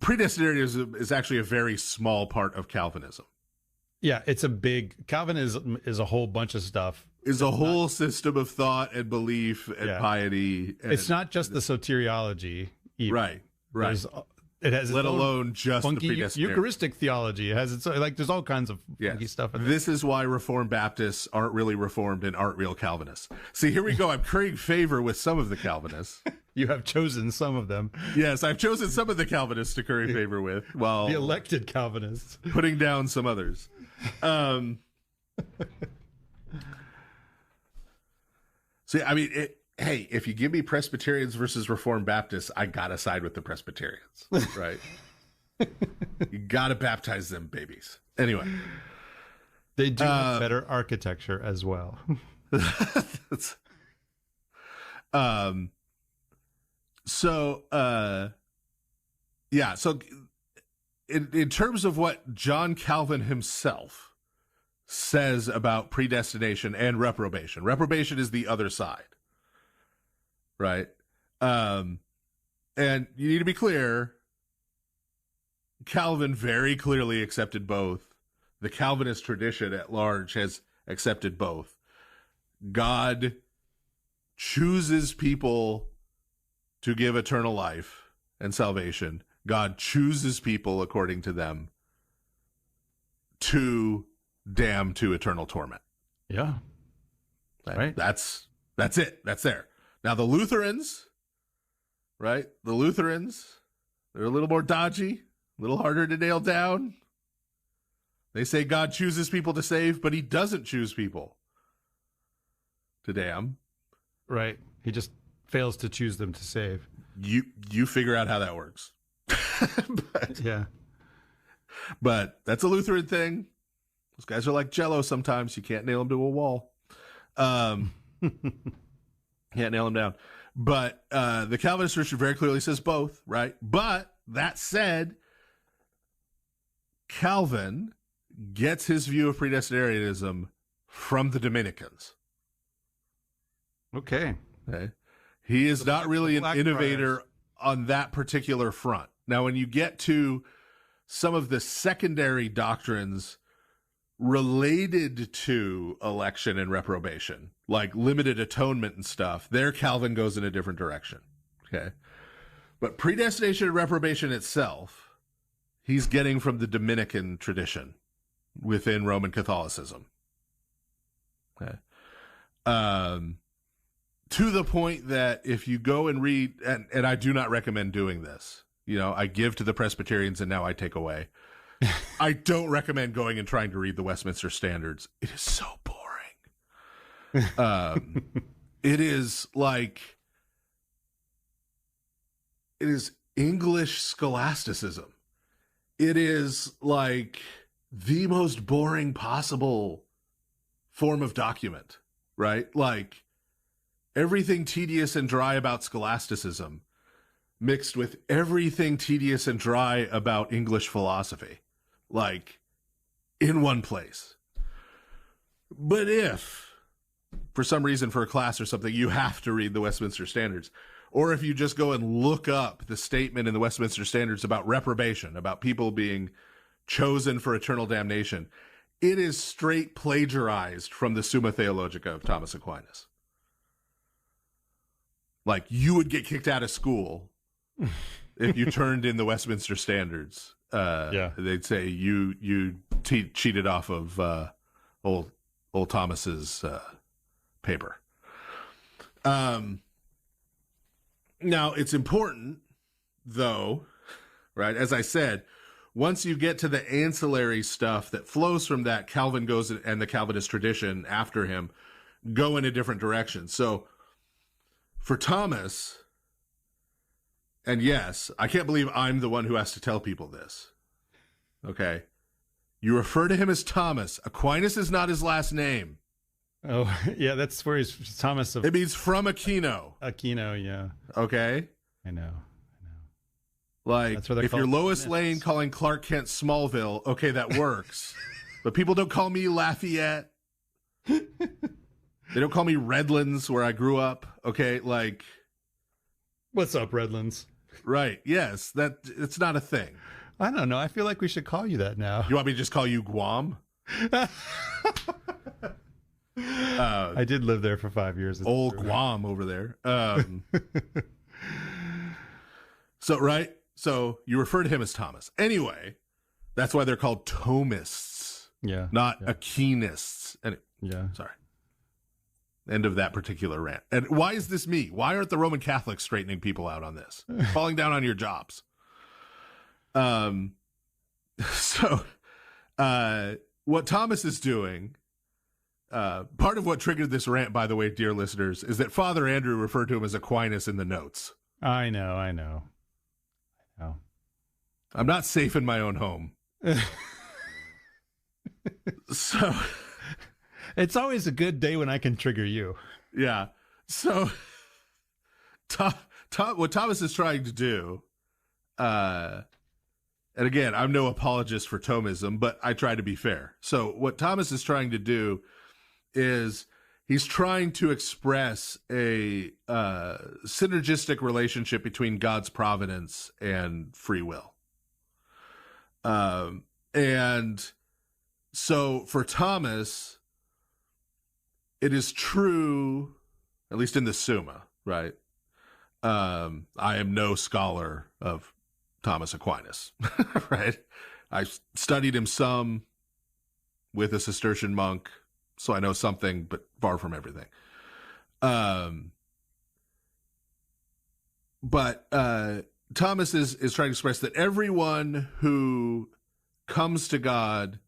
Predestinarianism is actually a very small part of Calvinism. Yeah, Calvinism is a whole bunch of stuff. Is a whole system of thought and belief and piety. And it's not just the soteriology. Even. Right. It has let alone just funky the predestinarian. Eucharistic theology. It has its there's all kinds of funky stuff in there. This is why Reformed Baptists aren't really Reformed and aren't real Calvinists. See, here we go. I'm currying favor with some of the Calvinists. You have chosen some of them. Yes, I've chosen some of the Calvinists to curry favor with, while the elected Calvinists putting down some others. See, I mean, hey, if you give me Presbyterians versus Reformed Baptists, I gotta side with the Presbyterians, right? You gotta baptize them babies. Anyway, they do have better architecture as well. So in terms of what John Calvin himself says about predestination and reprobation. Reprobation is the other side, right? And you need to be clear, Calvin very clearly accepted both. The Calvinist tradition at large has accepted both. God chooses people to give eternal life and salvation. God chooses people, according to them, to damn to eternal torment. Yeah. Right. That's it. That's there. Now the Lutherans, right? The Lutherans, they're a little more dodgy, a little harder to nail down. They say God chooses people to save, but he doesn't choose people to damn. Right. He just fails to choose them to save. You figure out how that works. But that's a Lutheran thing. Those guys are like Jell-O sometimes. You can't nail them to a wall. Can't nail them down. But the Calvinist tradition very clearly says both, right? But that said, Calvin gets his view of predestinarianism from the Dominicans. Okay. He is not really an innovator on that particular front. Now, when you get to some of the secondary doctrines related to election and reprobation, like limited atonement and stuff, there Calvin goes in a different direction. Okay. But predestination and reprobation itself, he's getting from the Dominican tradition within Roman Catholicism. Okay. To the point that if you go and read, and I do not recommend doing this, I give to the Presbyterians and now I take away. I don't recommend going and trying to read the Westminster Standards. It is so boring. It is English scholasticism. It is like the most boring possible form of document, right? Like everything tedious and dry about scholasticism mixed with everything tedious and dry about English philosophy, like in one place. But if, for some reason, for a class or something, you have to read the Westminster Standards, or if you just go and look up the statement in the Westminster Standards about reprobation, about people being chosen for eternal damnation, it is straight plagiarized from the Summa Theologica of Thomas Aquinas. Like, you would get kicked out of school if you turned in the Westminster Standards. They'd say you cheated off of old Thomas's paper. Now, it's important, though, right? As I said, once you get to the ancillary stuff that flows from that, Calvin goes, and the Calvinist tradition after him go in a different direction. So for Thomas, and yes, I can't believe I'm the one who has to tell people this. Okay. You refer to him as Thomas. Aquinas is not his last name. Oh, yeah, that's where he's Thomas of... It means from Aquino. Aquino, yeah. Okay? I know. Like, if you're Lois Lane calling Clark Kent Smallville, okay, that works. But people don't call me Lafayette. They don't call me Redlands, where I grew up. Okay, like... What's up, Redlands? Right, yes, it's not a thing. I don't know. I feel like we should call you that now. You want me to just call you Guam? I did live there for 5 years. Old Guam over there. So you refer to him as Thomas. Anyway, that's why they're called Thomists. Yeah. Not Aquinists. Sorry. End of that particular rant. And why is this me? Why aren't the Roman Catholics straightening people out on this? Falling down on your jobs. So what Thomas is doing, part of what triggered this rant, by the way, dear listeners, is that Father Andrew referred to him as Aquinas in the notes. I know. I'm not safe in my own home. So it's always a good day when I can trigger you. Yeah. So what Thomas is trying to do, and again, I'm no apologist for Thomism, but I try to be fair. So what Thomas is trying to do is he's trying to express a synergistic relationship between God's providence and free will. And so for Thomas, it is true, at least in the Summa, right? I am no scholar of Thomas Aquinas, right? I studied him some with a Cistercian monk, so I know something, but far from everything. But Thomas is trying to express that everyone who comes to God,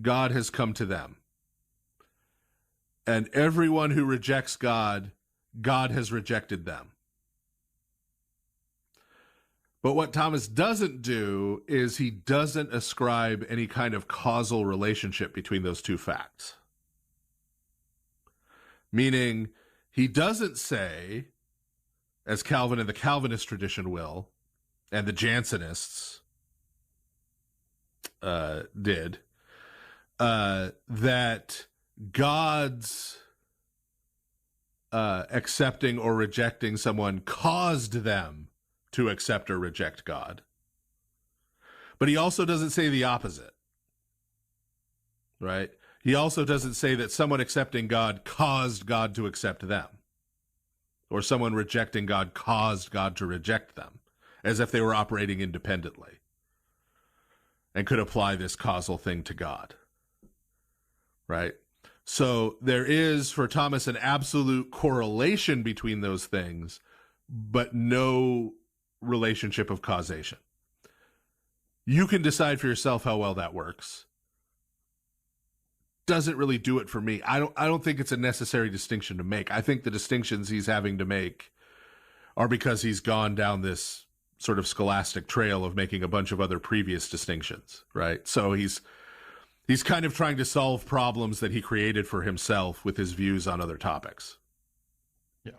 God has come to them. And everyone who rejects God, God has rejected them. But what Thomas doesn't do is he doesn't ascribe any kind of causal relationship between those two facts. Meaning, he doesn't say, as Calvin and the Calvinist tradition will, and the Jansenists did, that God's accepting or rejecting someone caused them to accept or reject God. But he also doesn't say the opposite, right? He also doesn't say that someone accepting God caused God to accept them, or someone rejecting God caused God to reject them, as if they were operating independently and could apply this causal thing to God, right? So there is, for Thomas, an absolute correlation between those things, but no relationship of causation. You can decide for yourself how well that works. Doesn't really do it for me. I don't think it's a necessary distinction to make. I think the distinctions he's having to make are because he's gone down this sort of scholastic trail of making a bunch of other previous distinctions, right? So he's kind of trying to solve problems that he created for himself with his views on other topics. Yeah.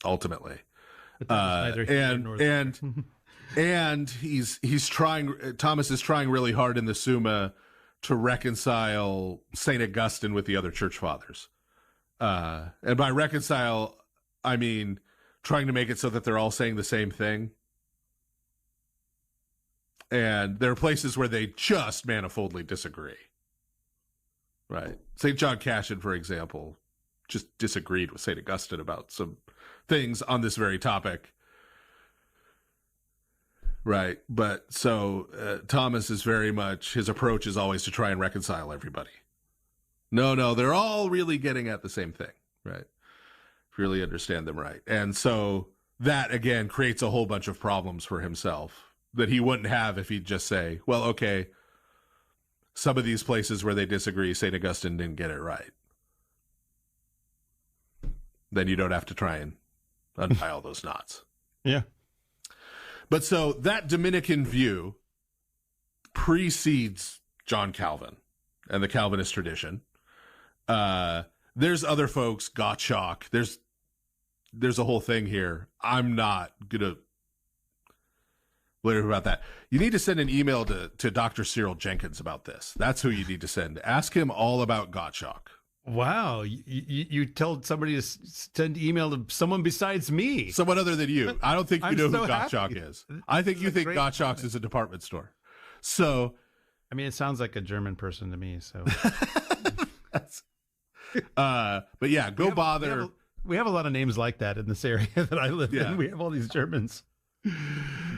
Ultimately. And Thomas is trying really hard in the Summa to reconcile St. Augustine with the other church fathers. And by reconcile, I mean trying to make it so that they're all saying the same thing. And there are places where they just manifoldly disagree. Right. St. John Cassian, for example, just disagreed with St. Augustine about some things on this very topic. Right. But so Thomas is very much, his approach is always to try and reconcile everybody. No, they're all really getting at the same thing. Right. If you really understand them right. And so that, again, creates a whole bunch of problems for himself that he wouldn't have if he'd just say, well, okay, some of these places where they disagree, St. Augustine didn't get it right. Then you don't have to try and untie all those knots. Yeah. But so that Dominican view precedes John Calvin and the Calvinist tradition. There's other folks, Gottschalk. There's a whole thing here. I'm not going to later about that. You need to send an email to Dr. Cyril Jenkins about this. That's who you need to send. Ask him all about Gottschalk. Wow. You told somebody to send email to someone besides me. Someone other than you. I don't think you know who happy. Gottschalk is. I think you think Gottschalk's is a department store. So, I mean, it sounds like a German person to me. So, but yeah, bother. We have a lot of names like that in this area that I live in. We have all these Germans.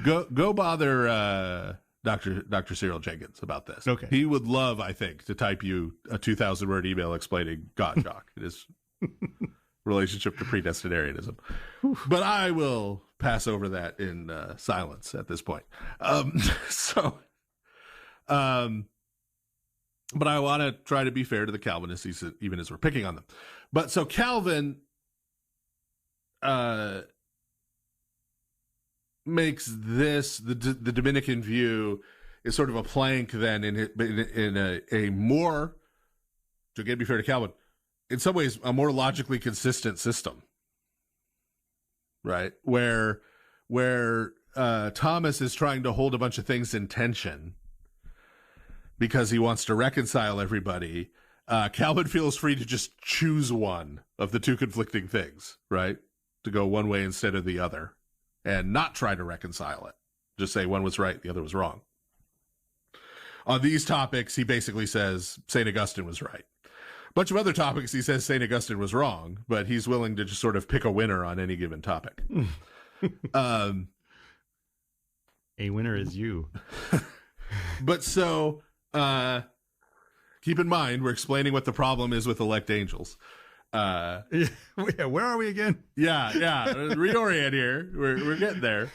Go bother Dr. Cyril Jenkins about this. Okay. He would love, I think, to type you a 2,000-word email explaining Gottschalk and his relationship to predestinarianism. But I will pass over that in silence at this point. But I want to try to be fair to the Calvinists, even as we're picking on them. But so Calvin makes this the Dominican view is sort of a plank then in a more, to again be fair to Calvin, in some ways a more logically consistent system, right? Where Thomas is trying to hold a bunch of things in tension because he wants to reconcile everybody. Calvin feels free to just choose one of the two conflicting things, right? To go one way instead of the other. And not try to reconcile it. Just say one was right, the other was wrong. On these topics, he basically says St. Augustine was right. A bunch of other topics, he says St. Augustine was wrong, but he's willing to just sort of pick a winner on any given topic. A winner is you. But so, keep in mind, we're explaining what the problem is with elect angels. Where are we again? Yeah. Reorient here. We're getting there.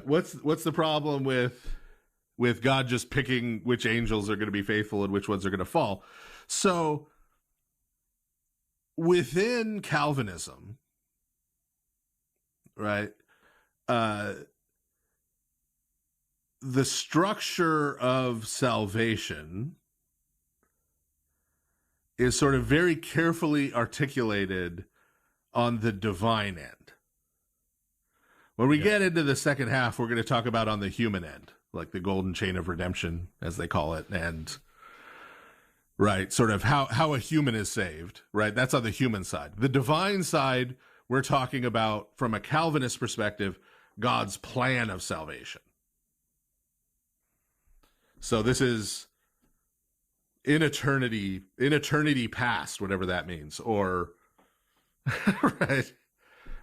What's the problem with God just picking which angels are going to be faithful and which ones are going to fall? So within Calvinism, right, the structure of salvation is sort of very carefully articulated on the divine end. When we get into the second half, we're going to talk about on the human end, like the golden chain of redemption, as they call it, and right, sort of how a human is saved, right? That's on the human side. The divine side, we're talking about from a Calvinist perspective, God's plan of salvation. So this is in eternity past, whatever that means, or right,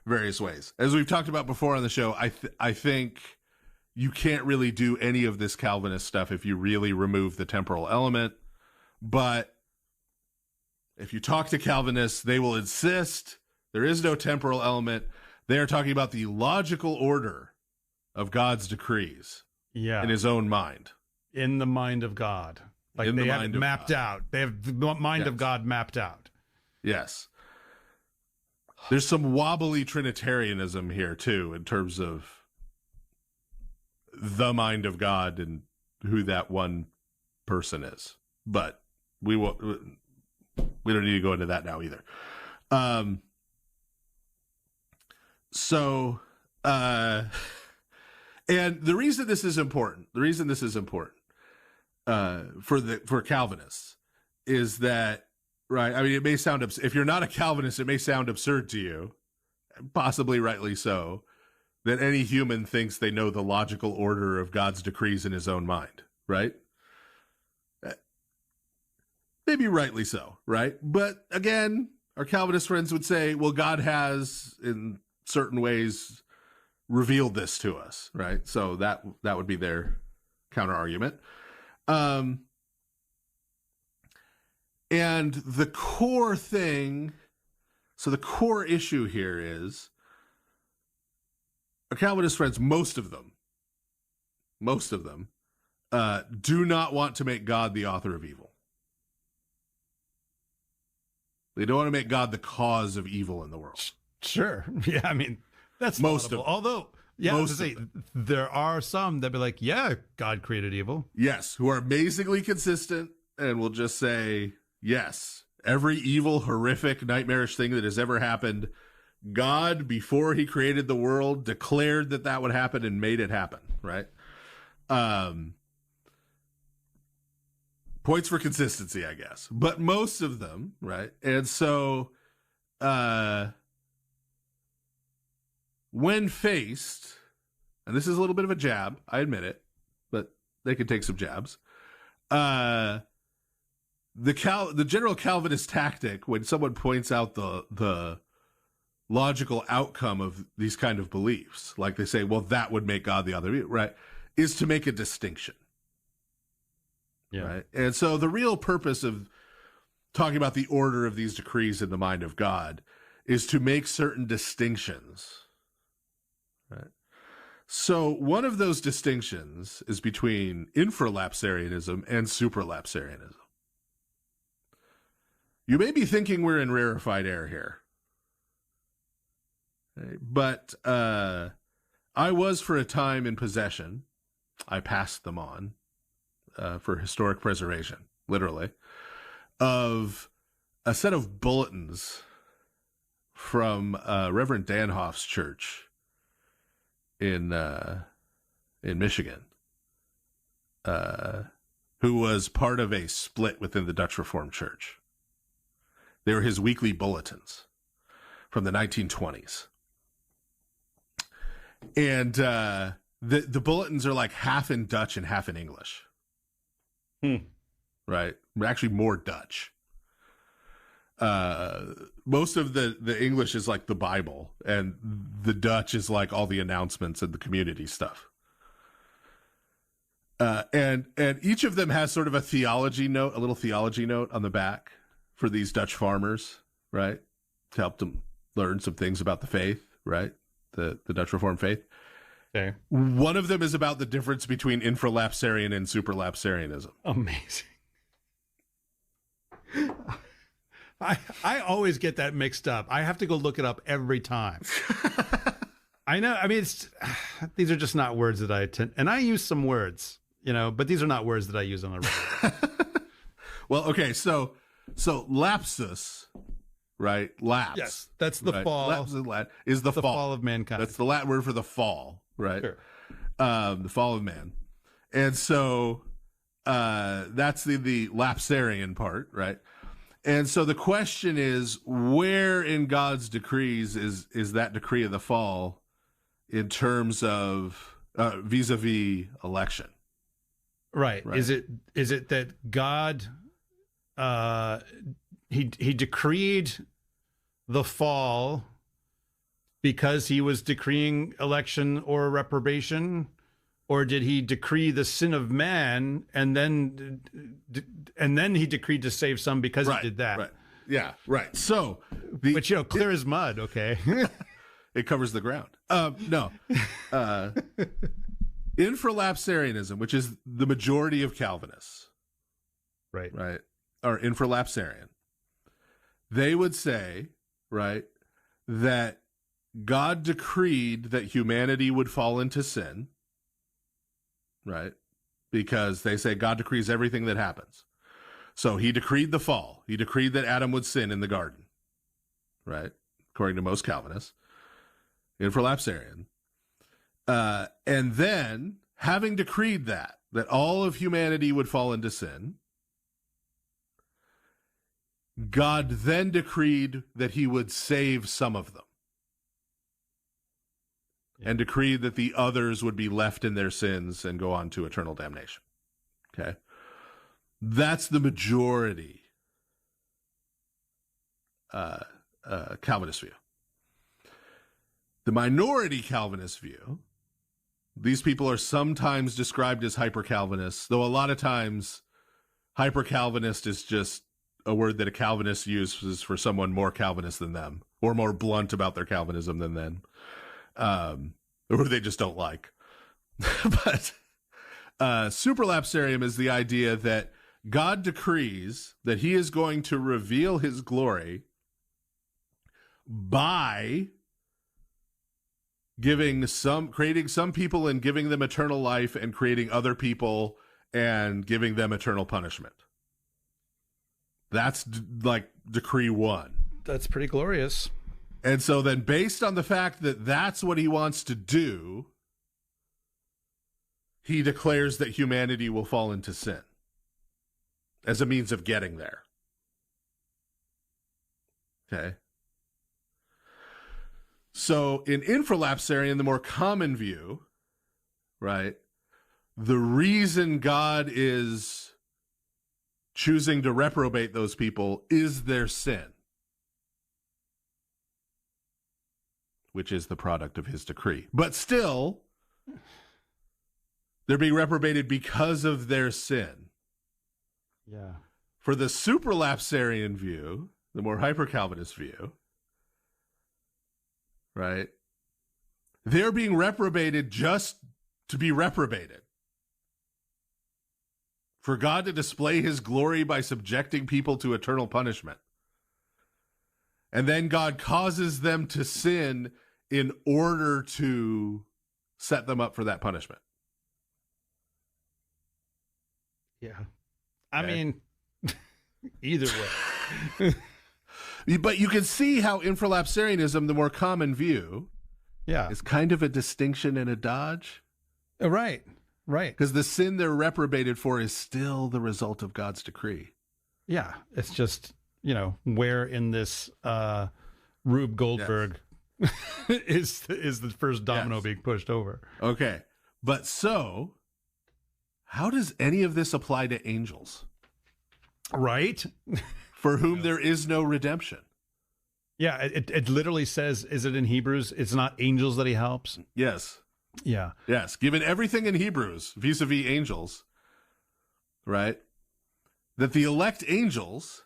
various ways. As we've talked about before on the show, I think you can't really do any of this Calvinist stuff if you really remove the temporal element. But if you talk to Calvinists, they will insist there is no temporal element. They are talking about the logical order of God's decrees in his own mind. In the mind of God. Like they have it mapped out. They have the mind of God mapped out. Yes. There's some wobbly Trinitarianism here, too, in terms of the mind of God and who that one person is. But we don't need to go into that now either. And the reason this is important, for Calvinists is that, right? I mean, it may sound, if you're not a Calvinist, it may sound absurd to you, possibly rightly so, that any human thinks they know the logical order of God's decrees in his own mind, right? Maybe rightly so, right? But again, our Calvinist friends would say, well, God has, in certain ways, revealed this to us, right? So that would be their counter argument. And the core thing, so the core issue here is, our Calvinist friends, most of them, do not want to make God the author of evil. They don't want to make God the cause of evil in the world. Sure. Yeah, I mean, that's most laudable. of them. Although, yeah, I was to say, there are some that be like, yeah, God created evil. Yes, who are amazingly consistent and will just say, yes, every evil, horrific, nightmarish thing that has ever happened, God, before he created the world, declared that would happen and made it happen, right? Points for consistency, I guess. But most of them, right? And so, when faced, and this is a little bit of a jab, I admit it, but they can take some jabs. The general Calvinist tactic, when someone points out the logical outcome of these kind of beliefs, like they say, well, that would make God the other, right, is to make a distinction. Yeah. Right? And so the real purpose of talking about the order of these decrees in the mind of God is to make certain distinctions. Right? So one of those distinctions is between infralapsarianism and supralapsarianism. You may be thinking we're in rarefied air here. Okay? But I was for a time in possession. I passed them on. For historic preservation, literally, of a set of bulletins from Reverend Danhoff's church in Michigan, who was part of a split within the Dutch Reformed Church. They were his weekly bulletins from the 1920s. And the bulletins are like half in Dutch and half in English. Right? Actually, more Dutch. Most of the English is like the Bible, and the Dutch is like all the announcements and the community stuff. And each of them has sort of a little theology note on the back for these Dutch farmers, right? To help them learn some things about the faith, right? The Dutch Reformed faith. Okay. One of them is about the difference between infralapsarian and supralapsarianism. Amazing. I always get that mixed up. I have to go look it up every time. I know. I mean, these are just not words that I tend, and I use some words, but these are not words that I use on the regular. Well, okay. So lapsus, right? Lapse. Yes, that's the fall. Lapse is the fall of mankind. That's the Latin word for the fall. Right. Sure. The fall of man. And so that's the lapsarian part, right? And so the question is, where in God's decrees is that decree of the fall in terms of vis-a-vis election. Right. Is it that God he decreed the fall because he was decreeing election or reprobation, or did he decree the sin of man and then he decreed to save some because he did that? Right. Yeah, right. So, which, clear as mud, okay? It covers the ground. No. Infralapsarianism, which is the majority of Calvinists, right, or infralapsarian, they would say, right, that God decreed that humanity would fall into sin, right, because they say God decrees everything that happens. So he decreed the fall. He decreed that Adam would sin in the garden, right, according to most Calvinists, infralapsarian. And then, having decreed that all of humanity would fall into sin, God then decreed that he would save some of them. And decreed that the others would be left in their sins and go on to eternal damnation. Okay? That's the majority Calvinist view. The minority Calvinist view, these people are sometimes described as hyper-Calvinists, though a lot of times hyper-Calvinist is just a word that a Calvinist uses for someone more Calvinist than them, or more blunt about their Calvinism than them, or they just don't like. But supralapsarian is the idea that God decrees that he is going to reveal his glory by creating some people and giving them eternal life, and creating other people and giving them eternal punishment. That's like decree one. That's pretty glorious. And so then, based on the fact that that's what he wants to do, he declares that humanity will fall into sin as a means of getting there. Okay. So in infralapsarian, the more common view, right, the reason God is choosing to reprobate those people is their sin, which is the product of his decree. But still, they're being reprobated because of their sin. Yeah. For the supralapsarian view, the more hyper-Calvinist view, right, they're being reprobated just to be reprobated. For God to display his glory by subjecting people to eternal punishment. And then God causes them to sin in order to set them up for that punishment. Yeah. I mean, either way. But you can see how infralapsarianism, the more common view, is kind of a distinction and a dodge. Right. Because the sin they're reprobated for is still the result of God's decree. Yeah. It's just, where in this Rube Goldberg is the first domino being pushed over. Okay. But so, how does any of this apply to angels? Right? For whom there is no redemption. Yeah, it literally says, is it in Hebrews? It's not angels that he helps? Yes. Yeah. Yes. Given everything in Hebrews, vis-a-vis angels, right? That the elect angels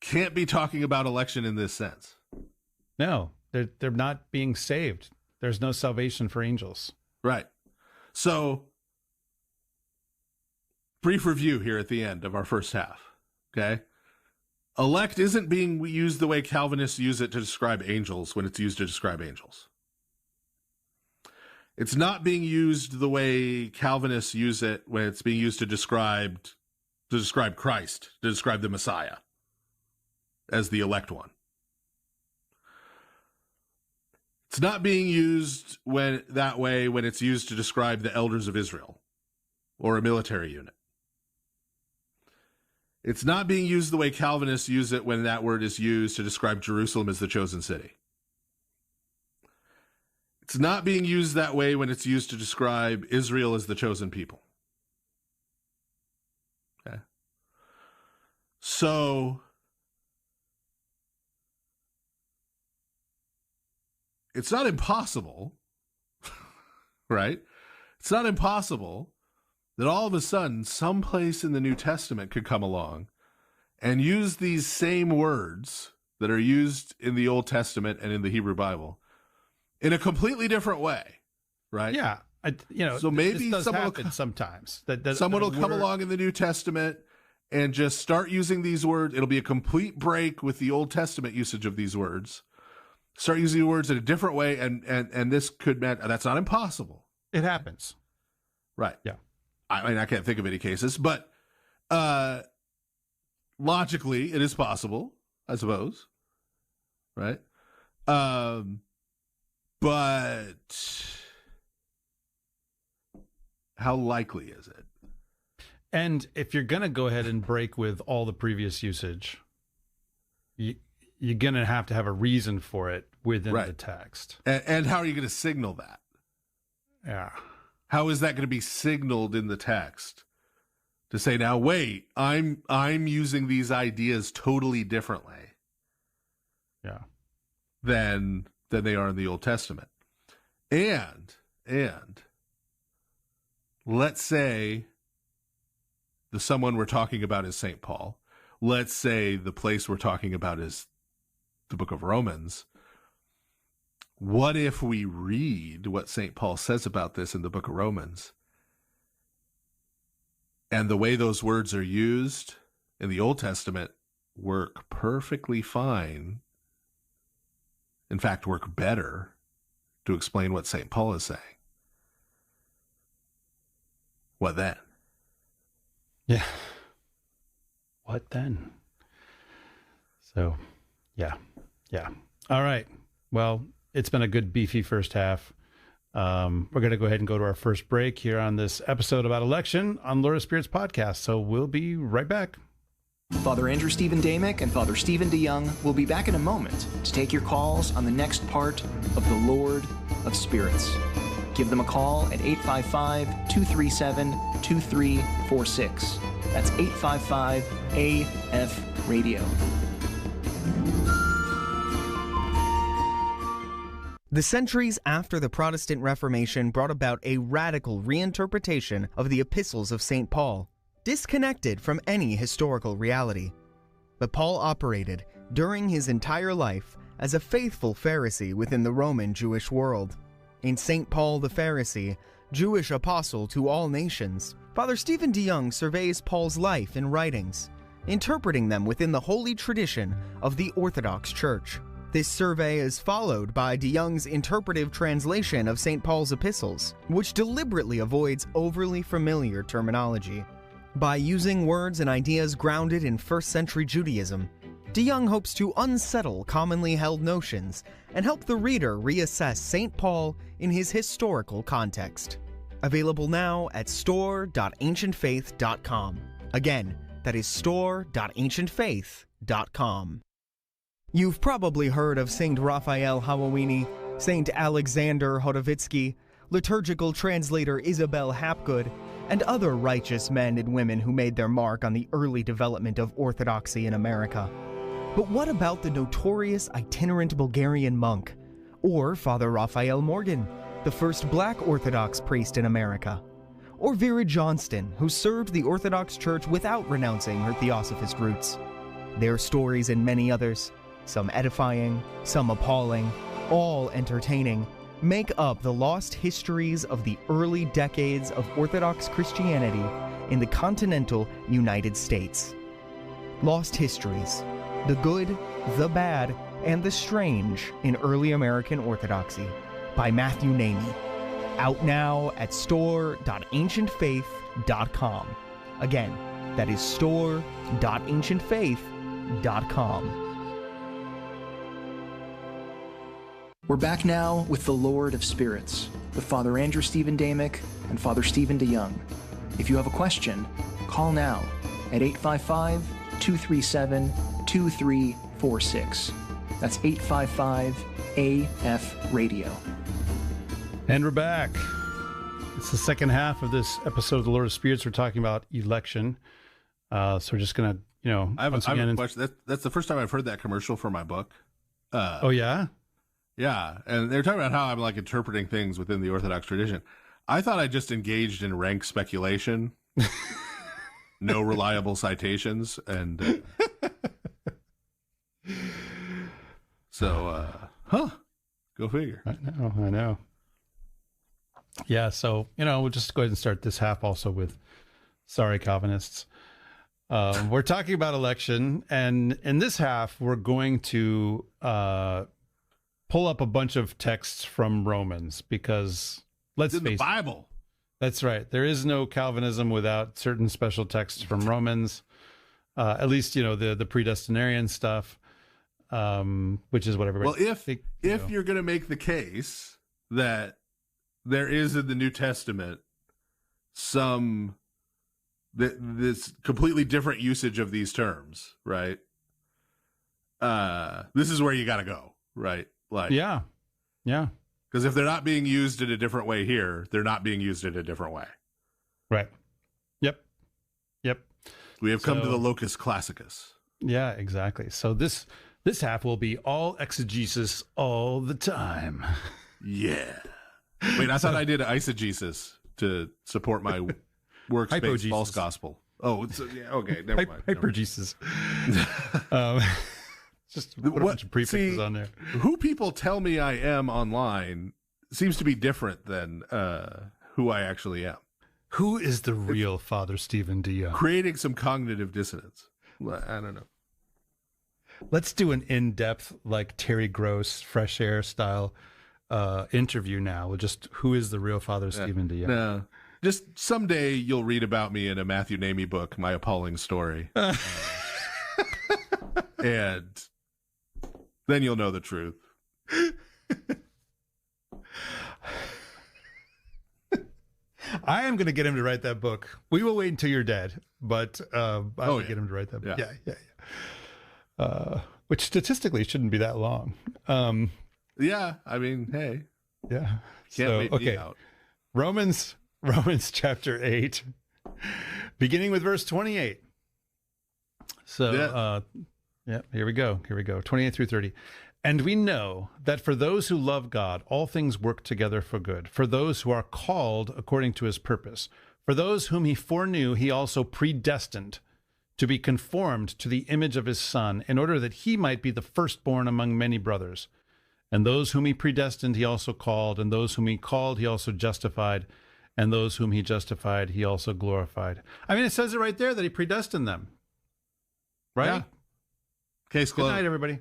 can't be talking about election in this sense. No, they're not being saved. There's no salvation for angels. Right. So, brief review here at the end of our first half. Okay? Elect isn't being used the way Calvinists use it to describe angels when it's used to describe angels. It's not being used the way Calvinists use it when it's being used to describe Christ, to describe the Messiah as the elect one. It's not being used when it's used to describe the elders of Israel or a military unit. It's not being used the way Calvinists use it when that word is used to describe Jerusalem as the chosen city. It's not being used that way when it's used to describe Israel as the chosen people. Okay. So it's not impossible, right? It's not impossible that all of a sudden someplace in the New Testament could come along and use these same words that are used in the Old Testament and in the Hebrew Bible in a completely different way, right? Yeah. So maybe this does someone happen sometimes. Someone will come along in the New Testament and just start using these words. It'll be a complete break with the Old Testament usage of these words. Start using the words in a different way, and this could mean that's not impossible. It happens. Right. Yeah. I mean, I can't think of any cases, but logically, it is possible, I suppose. Right? But how likely is it? And if you're going to go ahead and break with all the previous usage, you're going to have a reason for it within the text. And how are you going to signal that? Yeah. How is that going to be signaled in the text? To say, now, wait, I'm using these ideas totally differently. Yeah. Than they are in the Old Testament. And let's say the someone we're talking about is St. Paul. Let's say the place we're talking about is the book of Romans. What if we read what St. Paul says about this in the book of Romans, and the way those words are used in the Old Testament work perfectly fine, in fact, work better to explain what St. Paul is saying? What then? Yeah. What then? So, yeah. All right. Well, it's been a good beefy first half. We're going to go ahead and go to our first break here on this episode about election on Lord of Spirits podcast. So we'll be right back. Father Andrew Stephen Damick and Father Stephen DeYoung will be back in a moment to take your calls on the next part of the Lord of Spirits. Give them a call at 855-237-2346. That's 855-AF-RADIO. The centuries after the Protestant Reformation brought about a radical reinterpretation of the epistles of St. Paul, disconnected from any historical reality. But Paul operated during his entire life as a faithful Pharisee within the Roman Jewish world. In St. Paul the Pharisee, Jewish apostle to all nations, Father Stephen DeYoung surveys Paul's life and writings, interpreting them within the holy tradition of the Orthodox Church. This survey is followed by DeYoung's interpretive translation of St. Paul's epistles, which deliberately avoids overly familiar terminology. By using words and ideas grounded in first-century Judaism, DeYoung hopes to unsettle commonly held notions and help the reader reassess St. Paul in his historical context. Available now at store.ancientfaith.com. Again, that is store.ancientfaith.com. You've probably heard of Saint Raphael Hawawini, Saint Alexander Hodovitsky, liturgical translator Isabel Hapgood, and other righteous men and women who made their mark on the early development of orthodoxy in America. But what about the notorious itinerant Bulgarian monk, or Father Raphael Morgan, the first black Orthodox priest in America? Or Vera Johnston, who served the Orthodox Church without renouncing her Theosophist roots? Their stories and many others, some edifying, some appalling, all entertaining, make up the lost histories of the early decades of Orthodox Christianity in the continental United States. Lost Histories, the good, the bad, and the strange in early American Orthodoxy, by Matthew Namey. Out now at store.ancientfaith.com. Again, that is store.ancientfaith.com. We're back now with the Lord of Spirits, with Father Andrew Stephen Damick and Father Stephen DeYoung. If you have a question, call now at 855-237-2346. That's 855-AF-RADIO. And we're back. It's the second half of this episode of the Lord of Spirits. We're talking about election. So we're just going to, I have a question. That's the first time I've heard that commercial for my book. Oh, yeah? Yeah. And they're talking about how I'm like interpreting things within the Orthodox tradition. I thought I just engaged in rank speculation, no reliable citations. And so, go figure. I know. Yeah, so, we'll just go ahead and start this half also with sorry, Calvinists. We're talking about election, and in this half, we're going to pull up a bunch of texts from Romans, because let's face it. The Bible. That's right. There is no Calvinism without certain special texts from Romans, at least, the predestinarian stuff, which is what everybody... Well, if you're going to make the case that there is in the New Testament this completely different usage of these terms, right? This is where you got to go, right? Like, yeah. Because if they're not being used in a different way here, they're not being used in a different way. Right. Yep. We have come to the locus classicus. Yeah, exactly. So this half will be all exegesis all the time. Yeah. Wait, I thought I did eisegesis to support my works-based false gospel. Oh, okay. Never mind. Hypergesis. Just put a bunch of prefixes on there. Who people tell me I am online seems to be different than who I actually am. Who is the real Father Stephen DeYoung? Creating some cognitive dissonance. I don't know. Let's do an in-depth, like Terry Gross, Fresh Air style interview now with just who is the real Father Stephen DeYoung. No. Just someday you'll read about me in a Matthew Namey book, My Appalling Story. And then you'll know the truth. I am going to get him to write that book. We will wait until you're dead, but I will get him to write that book. Yeah. Which statistically shouldn't be that long. Yeah, I mean, hey. Yeah. Can't wait me out. Romans chapter 8, beginning with verse 28. So, here we go. 28 through 30. And we know that for those who love God, all things work together for good, for those who are called according to his purpose. For those whom he foreknew, he also predestined to be conformed to the image of his Son, in order that he might be the firstborn among many brothers. And those whom he predestined, he also called, and those whom he called, he also justified, and those whom he justified, he also glorified. I mean, it says it right there that he predestined them. Right? Yeah. Case closed. Good night, everybody.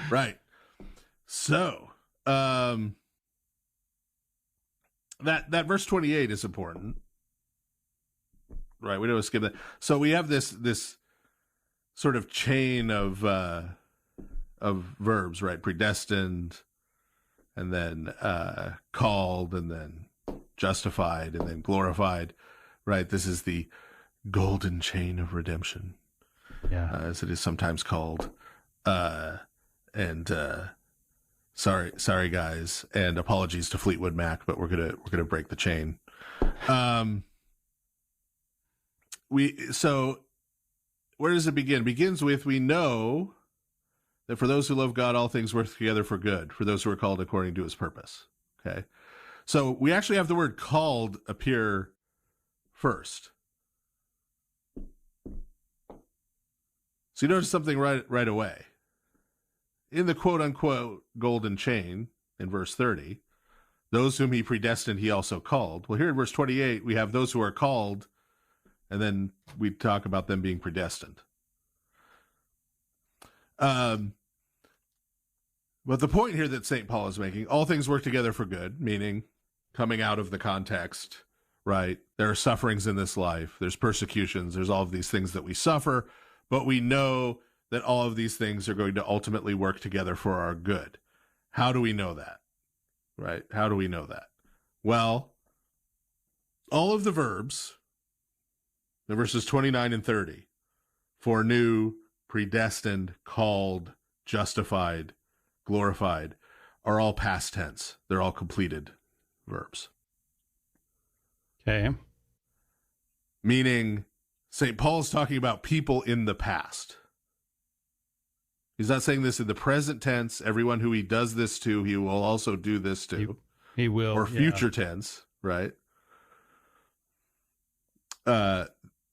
Right. So, that verse 28 is important. Right. We don't skip that. So we have this sort of chain of verbs, right? Predestined, and then called, and then justified, and then glorified, right? This is the golden chain of redemption, as it is sometimes called. Sorry guys, and apologies to Fleetwood Mac, but we're gonna break the chain. So where does it begin? It begins with, we know that for those who love God, all things work together for good, for those who are called according to his purpose. Okay. So we actually have the word called appear first. So you notice something right away. In the quote unquote golden chain in verse 30, those whom he predestined, he also called. Well, here in verse 28, we have those who are called, and then we talk about them being predestined. But the point here that St. Paul is making, all things work together for good, meaning coming out of the context, right? There are sufferings in this life. There's persecutions. There's all of these things that we suffer, but we know that all of these things are going to ultimately work together for our good. How do we know that? Right? How do we know that? Well, all of the verbs, the verses 29 and 30, foreknew, predestined, called, justified, glorified, are all past tense. They're all completed verbs. Okay. Meaning St. Paul's talking about people in the past. He's not saying this in the present tense. Everyone who he does this to, he will also do this to. He will. Or future tense, right?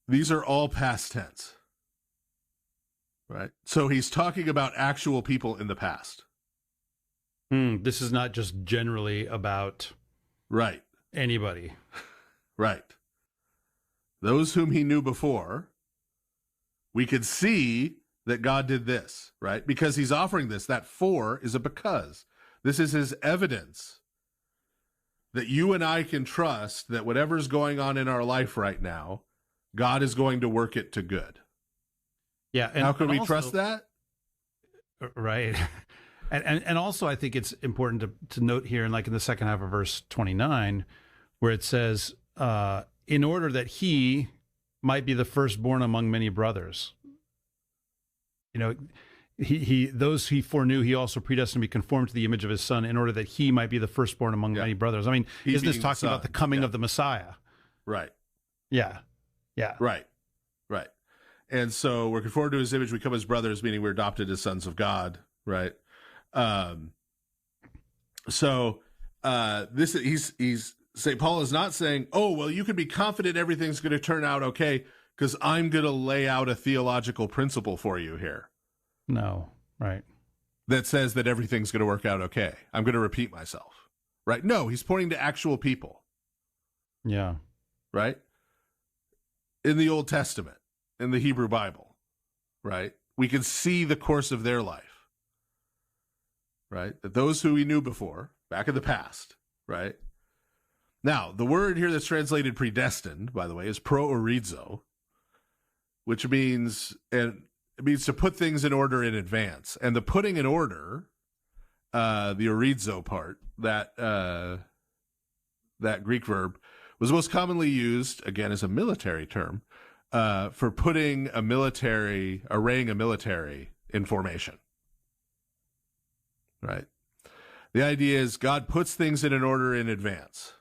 These are all past tense, right? So he's talking about actual people in the past. This is not just generally about right anybody. Right. Those whom he knew before, we could see that God did this, right? Because he's offering this. That for is a because. This is his evidence that you and I can trust that whatever's going on in our life right now, God is going to work it to good. Yeah. How can we trust that? Right. And also, I think it's important to note here, in the second half of verse 29, where it says, in order that he might be the firstborn among many brothers. He those he foreknew, he also predestined to be conformed to the image of his son, in order that he might be the firstborn among many brothers. I mean, isn't this talking about the coming of the Messiah? Right. Yeah. Yeah. Right. Right. And so we're conformed to his image, we become his brothers, meaning we're adopted as sons of God. Right. He's St. Paul is not saying, oh, well, you can be confident everything's going to turn out okay because I'm going to lay out a theological principle for you here. No, right. That says that everything's going to work out okay. I'm going to repeat myself, right? No, he's pointing to actual people. Yeah. Right? In the Old Testament, in the Hebrew Bible, right? We can see the course of their life, right? That those who we knew before, back in the past, right? Now, the word here that's translated predestined, by the way, is proorizo, which means, and it means to put things in order in advance. And the putting in order, the orizo part, that Greek verb, was most commonly used, again, as a military term, for arraying a military in formation. Right? The idea is God puts things in an order in advance.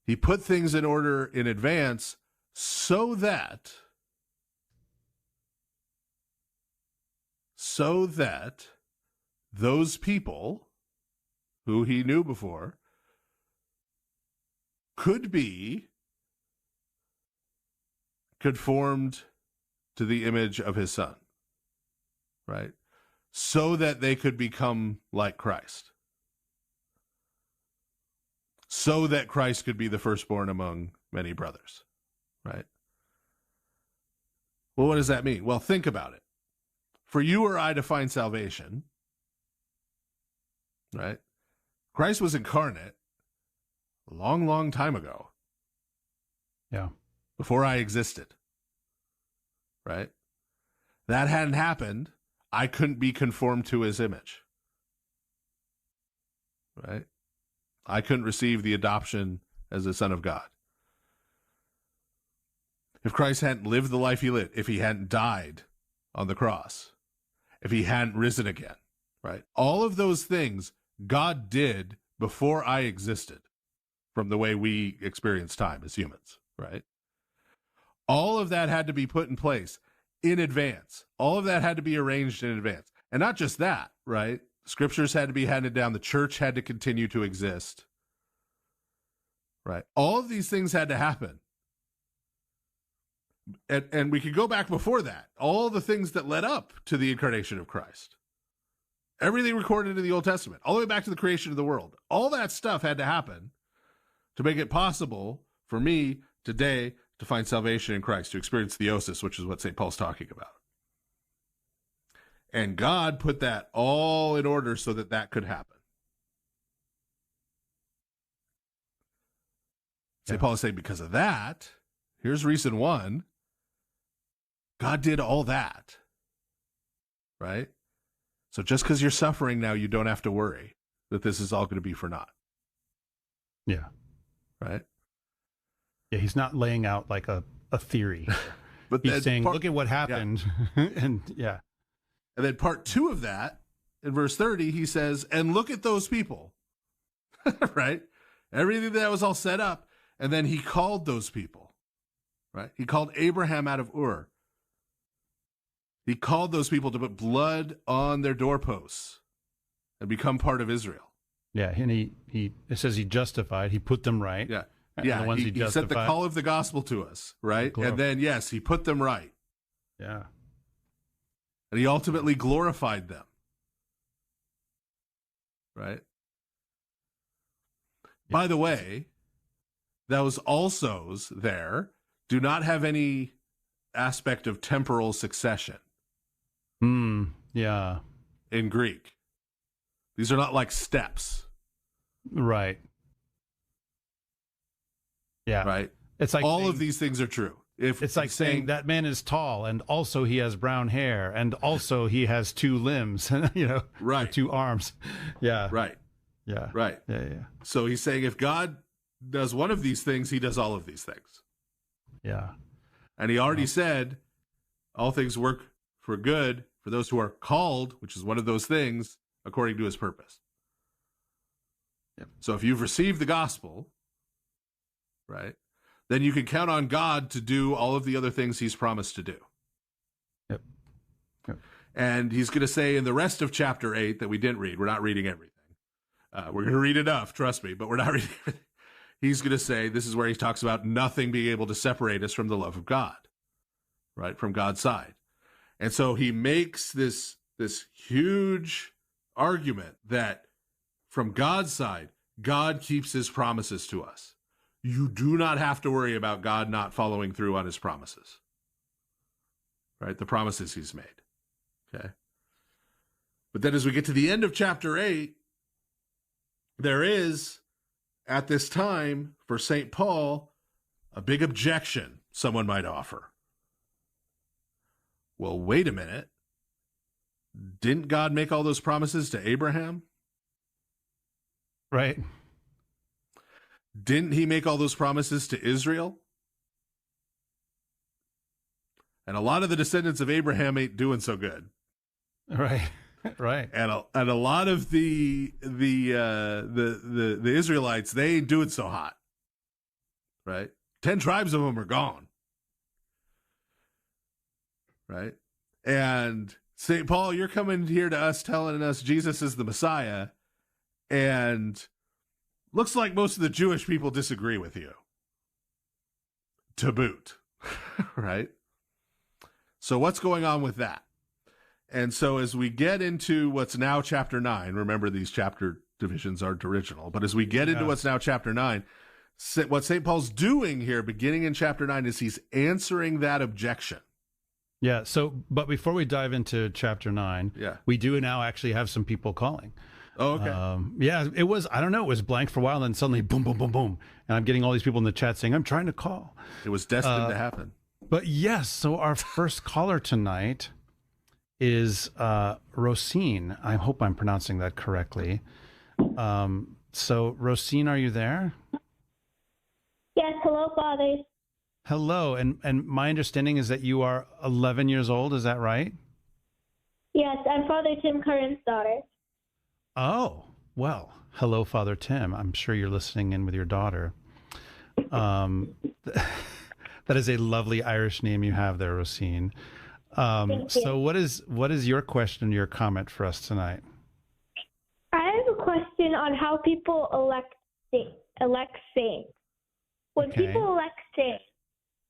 He put things in order in advance so that those people who he knew before could be conformed to the image of his son, right? So that they could become like Christ. So that Christ could be the firstborn among many brothers, right? Well, what does that mean? Well, think about it. For you or I to find salvation, right? Christ was incarnate a long, long time ago. Yeah. Before I existed, right? That hadn't happened. I couldn't be conformed to his image, right? I couldn't receive the adoption as a son of God. If Christ hadn't lived the life he lived, if he hadn't died on the cross, if he hadn't risen again, right? All of those things God did before I existed, from the way we experience time as humans, right? All of that had to be put in place in advance. All of that had to be arranged in advance. And not just that, right? Scriptures had to be handed down. The church had to continue to exist, right? All of these things had to happen. And we could go back before that. All the things that led up to the incarnation of Christ. Everything recorded in the Old Testament, all the way back to the creation of the world. All that stuff had to happen to make it possible for me today to find salvation in Christ, to experience theosis, which is what St. Paul's talking about. And God put that all in order so that that could happen. St. Paul is saying because of that, here's reason one, God did all that, right? So just because you're suffering now, you don't have to worry that this is all going to be for naught. Yeah. Right? Yeah, he's not laying out like a theory. But he's saying, look at what happened. Yeah. And yeah. And then part two of that in verse 30, he says, and look at those people, right? Everything that was all set up. And then he called those people, right? He called Abraham out of Ur. He called those people to put blood on their doorposts and become part of Israel. Yeah, and it says he justified, he put them right. Yeah. And Yeah, the ones he sent the call of the gospel to us, right? And then, yes, he put them right. Yeah. And he ultimately glorified them, right? Yeah. By the way, those alsos there do not have any aspect of temporal succession. Yeah. In Greek. These are not like steps. Right. Yeah. Right? It's like all of these things are true. If it's like saying that man is tall and also he has brown hair and also he has 2 limbs, right. or 2 arms. Yeah. Right. Yeah. Right. Yeah. So he's saying if God does one of these things, he does all of these things. Yeah. And he already said all things work for good for those who are called, which is one of those things, according to his purpose. Yep. So if you've received the gospel, right, then you can count on God to do all of the other things he's promised to do. Yep. And he's going to say in the rest of chapter 8 that we didn't read, we're not reading everything. We're going to read enough, trust me, but we're not reading everything. He's going to say, this is where he talks about nothing being able to separate us from the love of God, right, from God's side. And so he makes this huge argument that from God's side, God keeps his promises to us. You do not have to worry about God not following through on his promises, right? The promises he's made, okay? But then as we get to the end of chapter 8, there is, at this time, for St. Paul, a big objection someone might offer. Well, wait a minute. Didn't God make all those promises to Abraham? Right. Didn't he make all those promises to Israel? And a lot of the descendants of Abraham ain't doing so good. Right. Right. And a lot of the Israelites, they ain't doing so hot. Right? 10 tribes of them are gone. Right? And St. Paul, you're coming here to us telling us Jesus is the Messiah, and looks like most of the Jewish people disagree with you. To boot. Right? So what's going on with that? And so as we get into what's now chapter 9, remember these chapter divisions aren't original, but as we get into what's now chapter 9, what St. Paul's doing here, beginning in chapter 9, is he's answering that objection. Yeah. So, but before we dive into chapter 9, we do now actually have some people calling. Oh, okay. Yeah, it was, I don't know, it was blank for a while, and then suddenly boom, boom, boom, boom. And I'm getting all these people in the chat saying, I'm trying to call. It was destined to happen. But yes, so our first caller tonight is Rosine. I hope I'm pronouncing that correctly. So, Rosine, are you there? Yes, hello, Father. Hello, and my understanding is that you are 11 years old, is that right? Yes, I'm Father Tim Curran's daughter. Oh, well, hello, Father Tim. I'm sure you're listening in with your daughter. That is a lovely Irish name you have there, Rosine. So what is your question, your comment for us tonight? I have a question on how people elect saints. When people elect saints,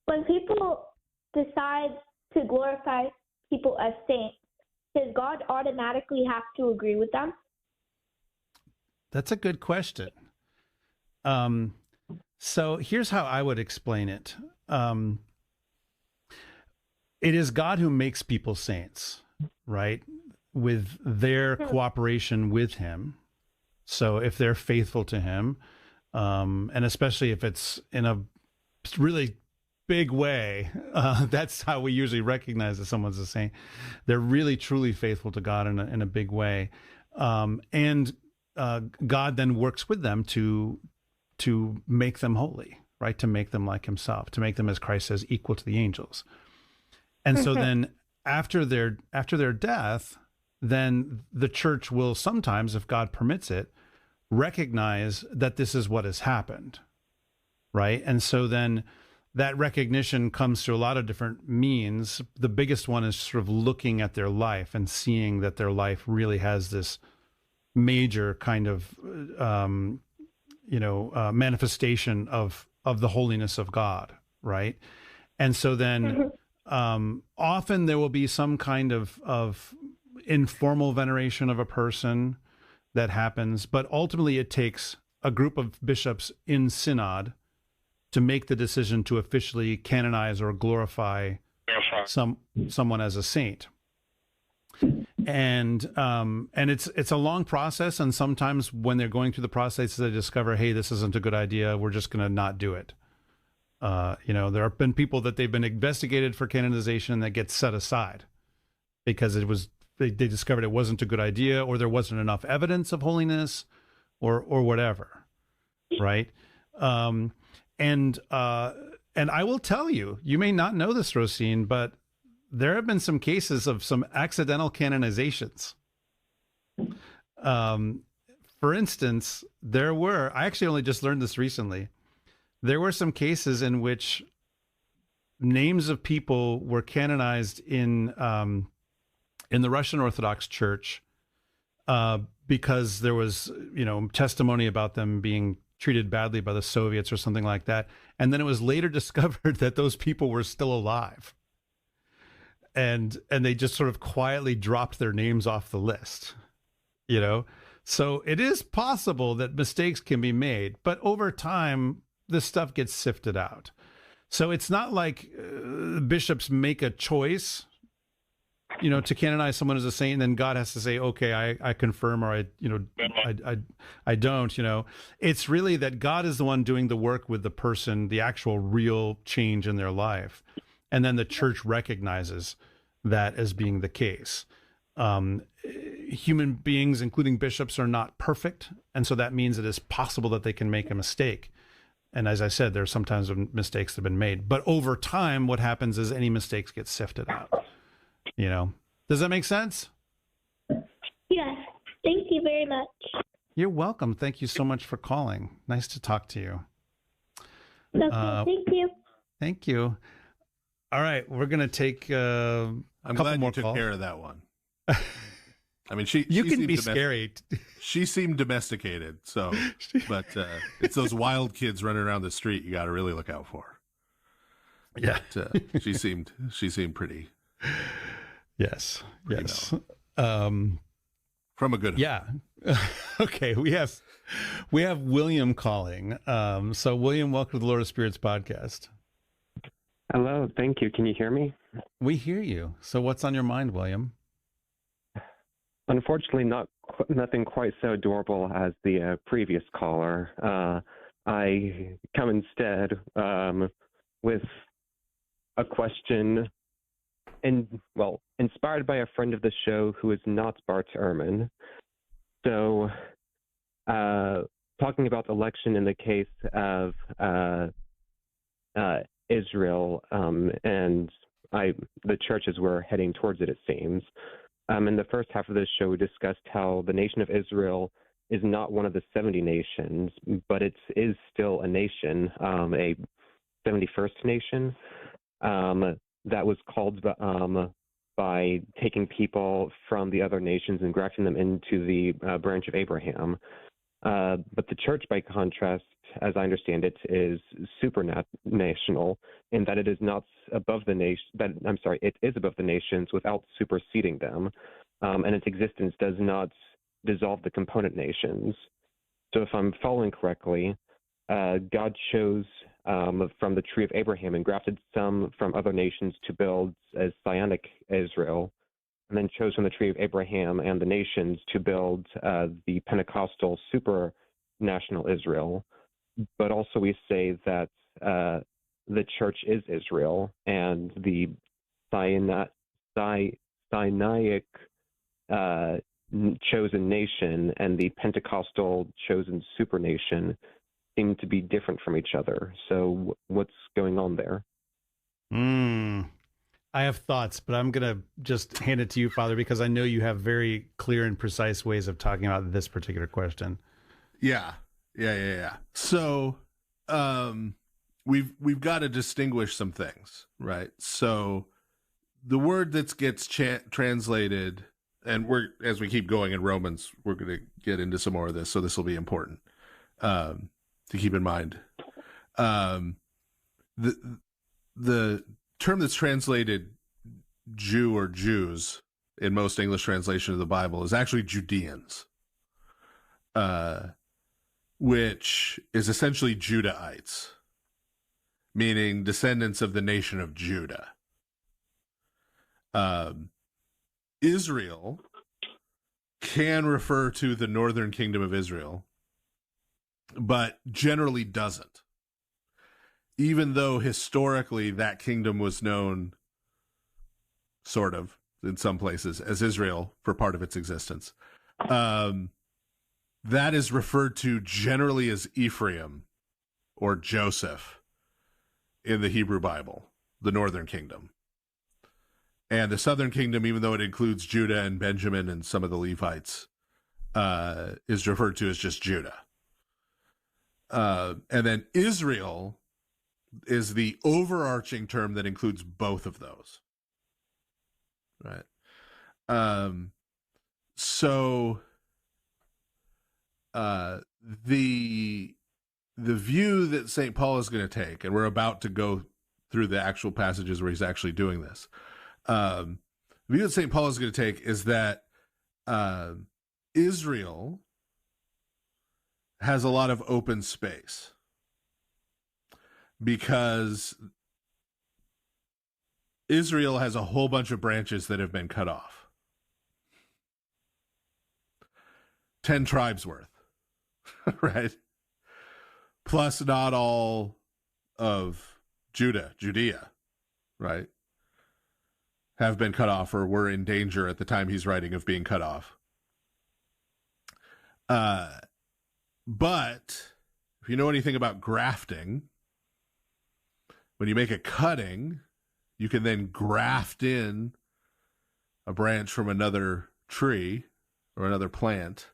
when people decide to glorify people as saints, does God automatically have to agree with them? That's a good question. So here's how I would explain it. It is God who makes people saints, right? With their cooperation with him. So if they're faithful to him, and especially if it's in a really big way, that's how we usually recognize that someone's a saint. They're really, truly faithful to God in a big way. And God then works with them to make them holy, right? To make them like himself, to make them, as Christ says, equal to the angels. And so then after their death, then the church will sometimes, if God permits it, recognize that this is what has happened, right? And so then that recognition comes through a lot of different means. The biggest one is sort of looking at their life and seeing that their life really has this major kind of, manifestation of the holiness of God, right? And so then often there will be some kind of informal veneration of a person that happens, but ultimately it takes a group of bishops in synod to make the decision to officially canonize or glorify someone as a saint. And it's a long process, and sometimes when they're going through the process, they discover, hey, this isn't a good idea. We're just going to not do it. There have been people that they've been investigated for canonization that get set aside because they discovered it wasn't a good idea, or there wasn't enough evidence of holiness, or whatever, right? And I will tell you, you may not know this, Rosine, but there have been some cases of some accidental canonizations. For instance, I actually only just learned this recently. There were some cases in which names of people were canonized in the Russian Orthodox Church because there was, testimony about them being treated badly by the Soviets or something like that. And then it was later discovered that those people were still alive. And they just sort of quietly dropped their names off the list, So it is possible that mistakes can be made, but over time, this stuff gets sifted out. So it's not like bishops make a choice, to canonize someone as a saint, and then God has to say, okay, I confirm, or I don't, It's really that God is the one doing the work with the person, the actual real change in their life. And then the church recognizes that as being the case. Human beings, including bishops, are not perfect. And so that means it is possible that they can make a mistake. And as I said, there are sometimes mistakes that have been made. But over time, what happens is any mistakes get sifted out. Does that make sense? Yes. Thank you very much. You're welcome. Thank you so much for calling. Nice to talk to you. Okay, thank you. Thank you. All right, we're going to take I'm glad more you took calls. Care of that one. I mean, you can be scary. She seemed domesticated, but it's those wild kids running around the street you got to really look out for. Yeah, but, she seemed pretty. Yes. From a good. Yeah. Okay, we have William calling. So William, welcome to the Lord of Spirits podcast. Hello, thank you. Can you hear me? We hear you. So what's on your mind, William? Unfortunately, nothing quite so adorable as the previous caller. I come instead with a question, inspired by a friend of the show who is not Bart Ehrman. So, talking about the election in the case of Israel, and the churches were heading towards it seems. In the first half of this show, we discussed how the nation of Israel is not one of the 70 nations, but it is still a nation, a 71st nation that was called by taking people from the other nations and grafting them into the branch of Abraham. But the church, by contrast, as I understand it, is supranational in that it is not above the nation. It is above the nations without superseding them, and its existence does not dissolve the component nations. So, if I'm following correctly, God chose from the tree of Abraham and grafted some from other nations to build a Zionic Israel, and then chose from the tree of Abraham and the nations to build the Pentecostal supranational Israel. But also we say that the church is Israel, and the Sinaitic chosen nation and the Pentecostal chosen supernation seem to be different from each other. So what's going on there? I have thoughts, but I'm going to just hand it to you, Father, because I know you have very clear and precise ways of talking about this particular question. Yeah. So, we've got to distinguish some things, right? So the word that gets translated, and as we keep going in Romans, we're going to get into some more of this. So this will be important, to keep in mind. The term that's translated Jew or Jews in most English translation of the Bible is actually Judeans, which is essentially Judahites, meaning descendants of the nation of Judah. Israel can refer to the northern kingdom of Israel, but generally doesn't. Even though historically that kingdom was known, sort of, in some places, as Israel for part of its existence. That is referred to generally as Ephraim or Joseph in the Hebrew Bible, the northern kingdom. And the southern kingdom, even though it includes Judah and Benjamin and some of the Levites, is referred to as just Judah. And then Israel is the overarching term that includes both of those. Right. So the view that St. Paul is going to take, and we're about to go through the actual passages where he's actually doing this. The view that St. Paul is going to take is that Israel has a lot of open space, because Israel has a whole bunch of branches that have been cut off. 10 tribes worth, right? Plus not all of Judea, right, have been cut off or were in danger at the time he's writing of being cut off. But if you know anything about grafting, when you make a cutting, you can then graft in a branch from another tree or another plant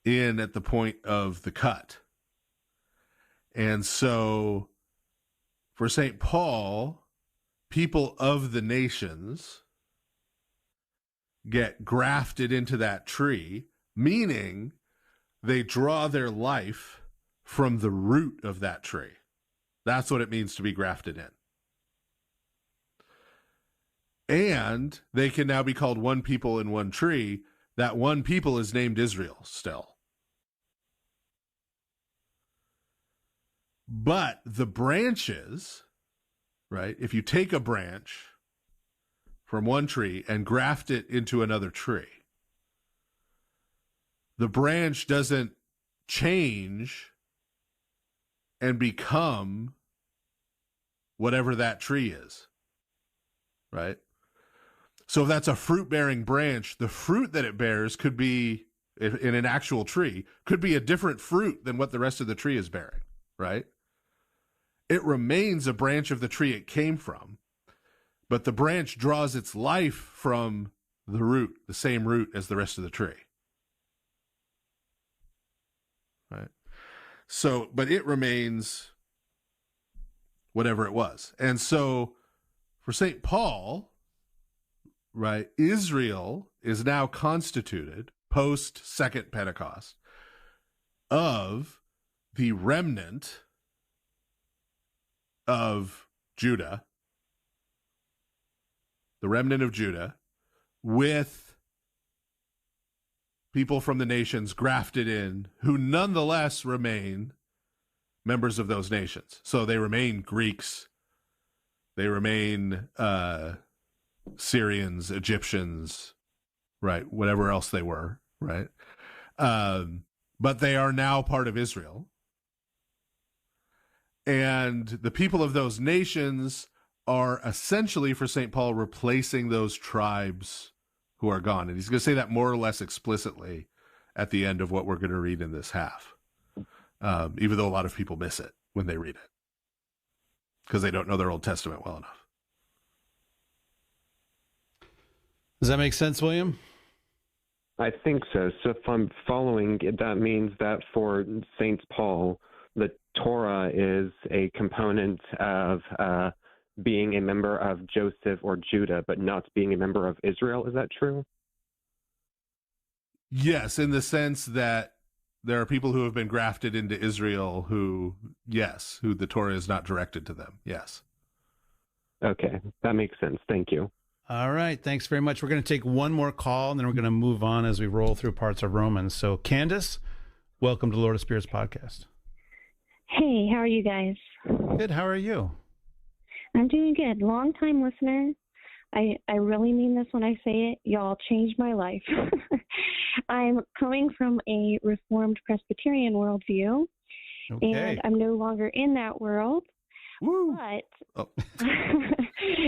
in at the point of the cut. And so for St. Paul, people of the nations get grafted into that tree, meaning they draw their life from the root of that tree. That's what it means to be grafted in. And they can now be called one people in one tree. That one people is named Israel still. But the branches, right? If you take a branch from one tree and graft it into another tree, the branch doesn't change and become whatever that tree is, right? So if that's a fruit-bearing branch, the fruit that it bears could be, in an actual tree, could be a different fruit than what the rest of the tree is bearing, right? It remains a branch of the tree it came from, but the branch draws its life from the root, the same root as the rest of the tree, right? So, but it remains whatever it was. And so for St. Paul, right, Israel is now constituted post-Second Pentecost of the remnant of Judah, with people from the nations grafted in, who nonetheless remain members of those nations. So they remain Greeks, they remain Syrians, Egyptians, right, whatever else they were, right? But they are now part of Israel. And the people of those nations are essentially, for St. Paul, replacing those tribes who are gone. And he's going to say that more or less explicitly at the end of what we're going to read in this half, even though a lot of people miss it when they read it because they don't know their Old Testament well enough. Does that make sense, William? I think so. So if I'm following, that means that for St. Paul, the Torah is a component of being a member of Joseph or Judah, but not being a member of Israel. Is that true? Yes, in the sense that there are people who have been grafted into Israel who the Torah is not directed to them. Yes. Okay, that makes sense. Thank you. All right. Thanks very much. We're going to take one more call, and then we're going to move on as we roll through parts of Romans. So, Candace, welcome to Lord of Spirits podcast. Hey, how are you guys? Good. How are you? I'm doing good. Long-time listener. I really mean this when I say it. Y'all changed my life. I'm coming from a Reformed Presbyterian worldview, and I'm no longer in that world. Woo. But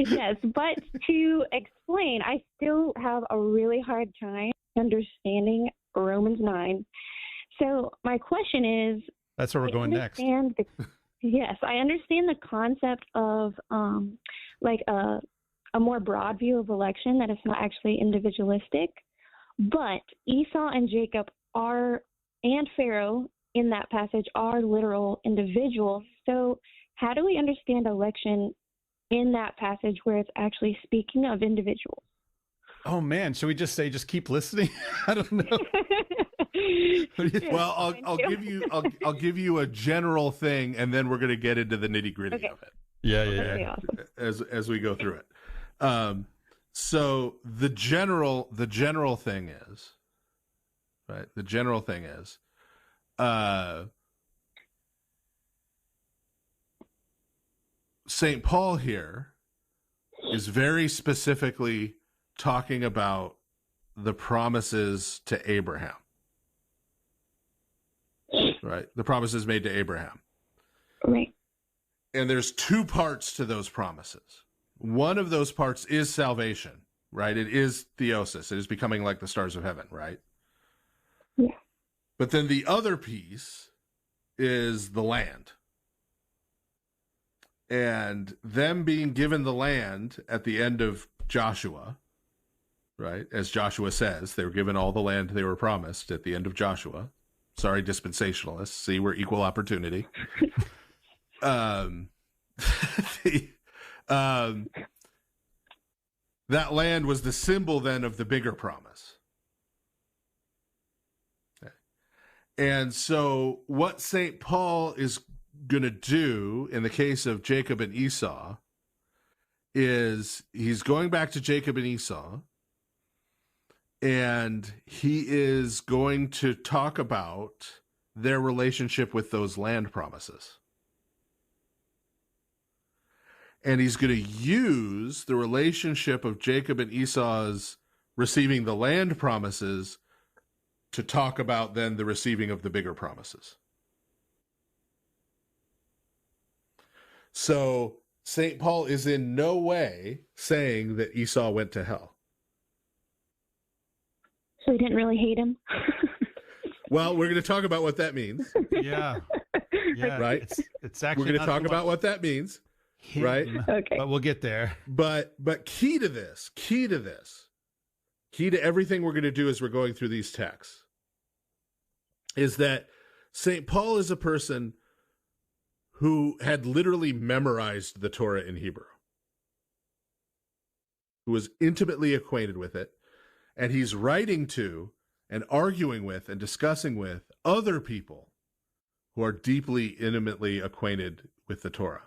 yes, but to explain, I still have a really hard time understanding Romans 9. So my question is, that's where we're going next. Yes, I understand the concept of like a more broad view of election, that it's not actually individualistic, but Esau and Jacob and Pharaoh in that passage are literal individuals. So how do we understand election in that passage where it's actually speaking of individuals? Oh man, should we just say just keep listening? I don't know. Well, I'll give you a general thing, and then we're going to get into the nitty gritty of it. Yeah. Awesome. As we go through it. So the general thing is, right? The general thing is, St. Paul here is very specifically talking about the promises to Abraham, right? The promises made to Abraham. Right. And there's two parts to those promises. One of those parts is salvation, right? It is theosis. It is becoming like the stars of heaven, right? Yeah. But then the other piece is the land. And them being given the land at the end of Joshua, right? As Joshua says, they were given all the land they were promised at the end of Joshua. Sorry, dispensationalists. See, we're equal opportunity. That land was the symbol then of the bigger promise. Okay. And so what St. Paul is going to do in the case of Jacob and Esau is he's going back to Jacob and Esau, and he is going to talk about their relationship with those land promises. And he's going to use the relationship of Jacob and Esau's receiving the land promises to talk about then the receiving of the bigger promises. So St. Paul is in no way saying that Esau went to hell. So he didn't really hate him? Well, we're going to talk about what that means. Yeah. Right? It's actually we're going to talk about what that means. Right? Okay. But we'll get there. But key to everything we're going to do as we're going through these texts is that St. Paul is a person who had literally memorized the Torah in Hebrew, who was intimately acquainted with it, and he's writing to and arguing with and discussing with other people who are deeply, intimately acquainted with the Torah.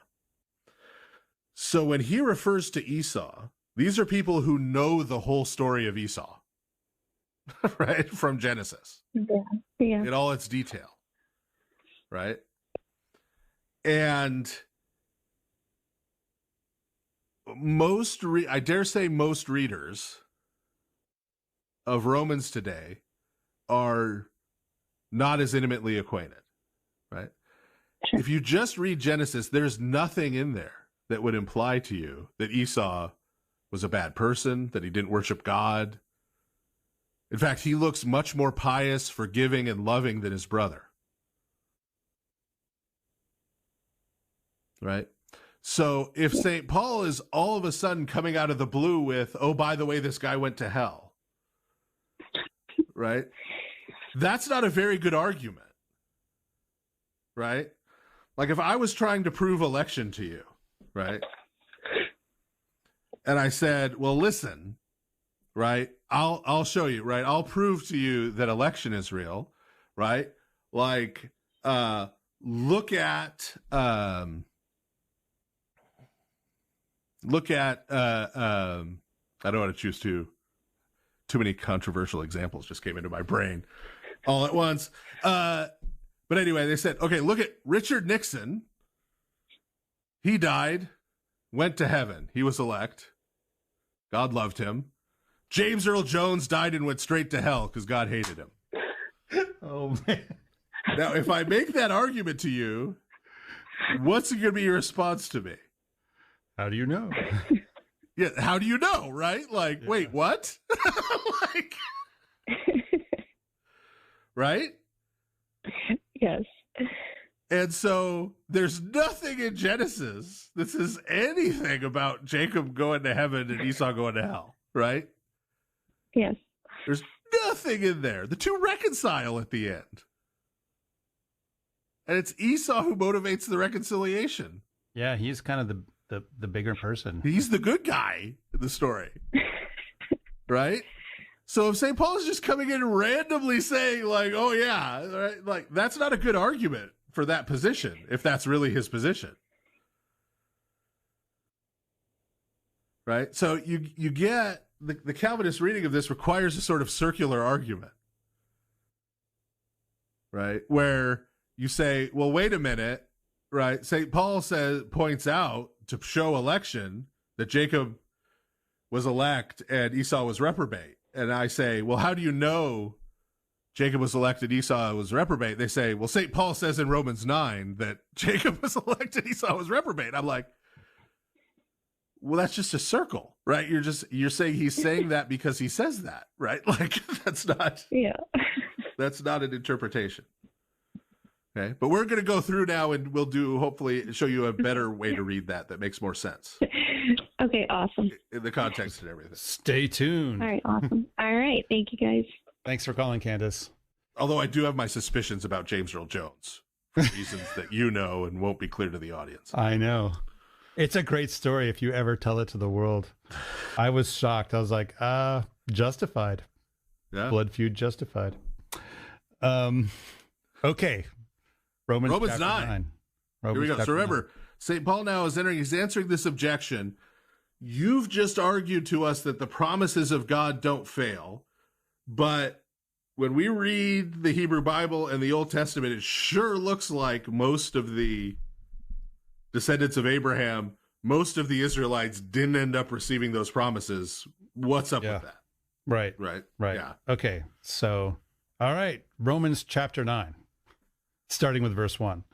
So when he refers to Esau, these are people who know the whole story of Esau, right? From Genesis. Yeah. In all its detail, right? And I dare say most readers of Romans today are not as intimately acquainted, right? Sure. If you just read Genesis, there's nothing in there that would imply to you that Esau was a bad person, that he didn't worship God. In fact, he looks much more pious, forgiving, and loving than his brother. Right? So if St. Paul is all of a sudden coming out of the blue with, oh, by the way, this guy went to hell, right? That's not a very good argument, right? Like if I was trying to prove election to you, right? And I said, well, listen, right? I'll show you, right? I'll prove to you that election is real, right? Like, look at I don't want to choose too many controversial examples just came into my brain all at once. But anyway, they said, okay, look at Richard Nixon. He died, went to heaven. He was elect. God loved him. James Earl Jones died and went straight to hell because God hated him. Oh, man. Now, if I make that argument to you, what's going to be your response to me? How do you know? Yeah, how do you know, right? Like, yeah. Wait, what? Like, right? Yes. And so there's nothing in Genesis that says anything about Jacob going to heaven and Esau going to hell, right? Yes. There's nothing in there. The two reconcile at the end. And it's Esau who motivates the reconciliation. Yeah, he's kind of the bigger person. He's the good guy in the story. Right? So if St. Paul is just coming in randomly saying, like, oh, yeah, right, like, that's not a good argument for that position, if that's really his position. Right? So you get the Calvinist reading of this requires a sort of circular argument. Right? Where you say, well, wait a minute, right? St. Paul points out to show election that Jacob was elect and Esau was reprobate. And I say, well, how do you know Jacob was elected, Esau was reprobate? They say, well, St. Paul says in Romans 9 that Jacob was elected, Esau was reprobate. I'm like, well, that's just a circle, right? You're saying he's saying that because he says that, right? Like that's not an interpretation. Okay. But we're going to go through now and we'll hopefully show you a better way to read that makes more sense. Okay. Awesome. In the context and everything. Stay tuned. All right. Awesome. All right. Thank you guys. Thanks for calling, Candace. Although I do have my suspicions about James Earl Jones for reasons that you know and won't be clear to the audience. I know. It's a great story if you ever tell it to the world. I was shocked. I was like, justified. Yeah. Blood feud justified. Okay. Romans 9. Here we go. So remember, St. Paul now is he's answering this objection. You've just argued to us that the promises of God don't fail. But when we read the Hebrew Bible and the Old Testament, it sure looks like most of the descendants of Abraham, most of the Israelites didn't end up receiving those promises. What's up with that? Right. Yeah. Okay. So, all right. Romans chapter 9, starting with verse 1.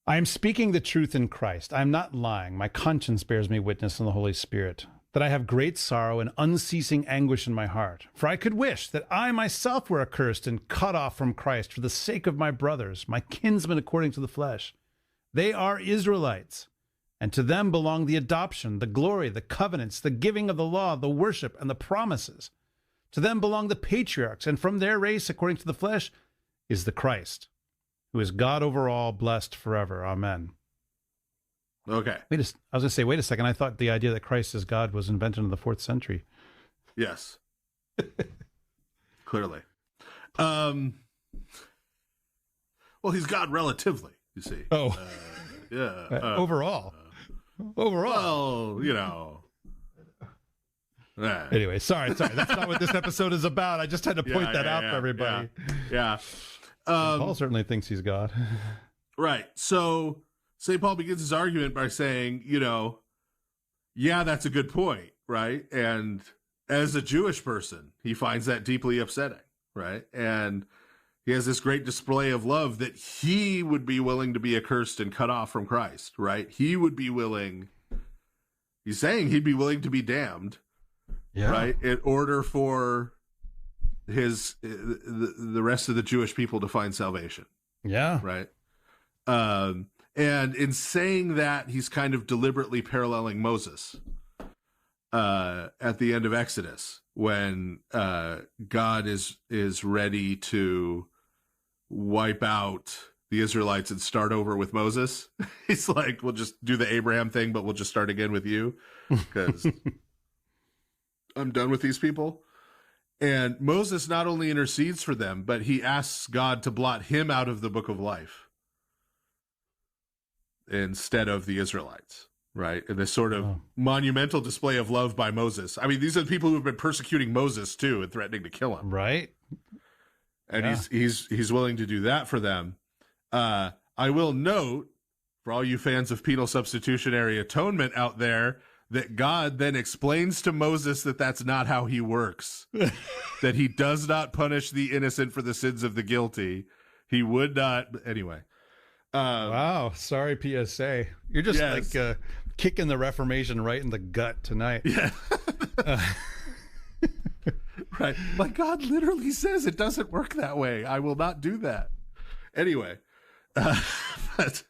I am speaking the truth in Christ. I am not lying. My conscience bears me witness in the Holy Spirit that I have great sorrow and unceasing anguish in my heart. For I could wish that I myself were accursed and cut off from Christ for the sake of my brothers, my kinsmen according to the flesh. They are Israelites, and to them belong the adoption, the glory, the covenants, the giving of the law, the worship, and the promises. To them belong the patriarchs, and from their race, according to the flesh, is the Christ, who is God over all, blessed forever. Amen. Okay. I was going to say, wait a second. I thought the idea that Christ is God was invented in the 4th century. Yes. Clearly. Well, he's God relatively, you see. Oh. Yeah. Overall. Well, you know. Anyway, sorry. That's not what this episode is about. I just had to point that out for everybody. Yeah. Paul certainly thinks he's God. Right. So St. Paul begins his argument by saying, yeah, that's a good point, right? And as a Jewish person, he finds that deeply upsetting, right? And he has this great display of love that he would be willing to be accursed and cut off from Christ, right? He would be willing, he's saying he'd be willing to be damned, right? In order for the rest of the Jewish people to find salvation. Yeah. Right. And in saying that, he's kind of deliberately paralleling Moses at the end of Exodus, when God is ready to wipe out the Israelites and start over with Moses. He's like, we'll just do the Abraham thing, but we'll just start again with you, because I'm done with these people. And Moses not only intercedes for them, but he asks God to blot him out of the book of life instead of the Israelites, right? And this sort of monumental display of love by Moses. I mean, these are the people who have been persecuting Moses too and threatening to kill him. Right. And he's willing to do that for them. I will note, for all you fans of penal substitutionary atonement out there, that God then explains to Moses that that's not how he works, that he does not punish the innocent for the sins of the guilty. He would not. Anyway. Wow. Sorry, PSA. You're just like kicking the Reformation right in the gut tonight. Yeah. Right. Like, God literally says it doesn't work that way. I will not do that. Anyway. But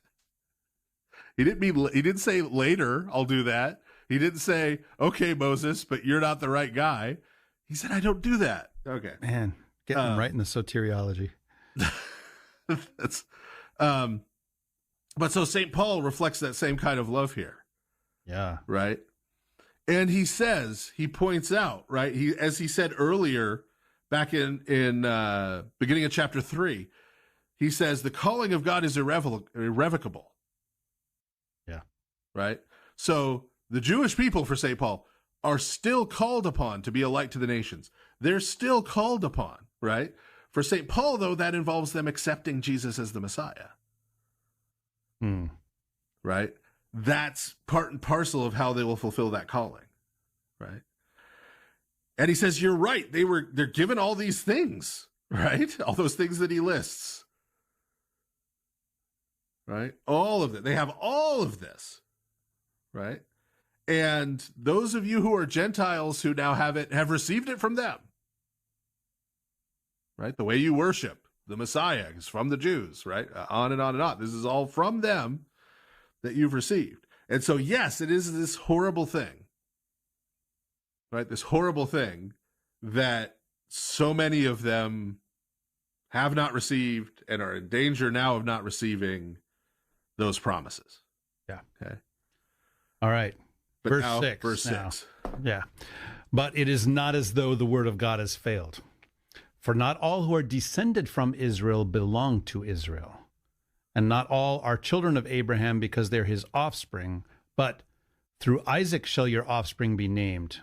he didn't say later, I'll do that. He didn't say, okay, Moses, but you're not the right guy. He said, I don't do that. Okay. Man, getting right in the soteriology. That's, but so St. Paul reflects that same kind of love here. Yeah. Right. And he points out, right. As he said earlier, back in beginning of chapter 3, he says the calling of God is irrevocable. Yeah. Right. So the Jewish people, for St. Paul, are still called upon to be a light to the nations. They're still called upon, right? For St. Paul, though, that involves them accepting Jesus as the Messiah. Right? That's part and parcel of how they will fulfill that calling, right? And he says, you're right. They're given all these things, right? All those things that he lists, right? All of it. They have all of this, right? And those of you who are Gentiles who now have received it from them, right? The way you worship the Messiah is from the Jews, right? On and on and on. This is all from them that you've received. And so, yes, it is this horrible thing, right? This horrible thing that so many of them have not received and are in danger now of not receiving those promises. Yeah. Okay. All right. But Verse now, 6. Verse now. 6. Yeah. But it is not as though the word of God has failed. For not all who are descended from Israel belong to Israel. And not all are children of Abraham because they're his offspring. But through Isaac shall your offspring be named.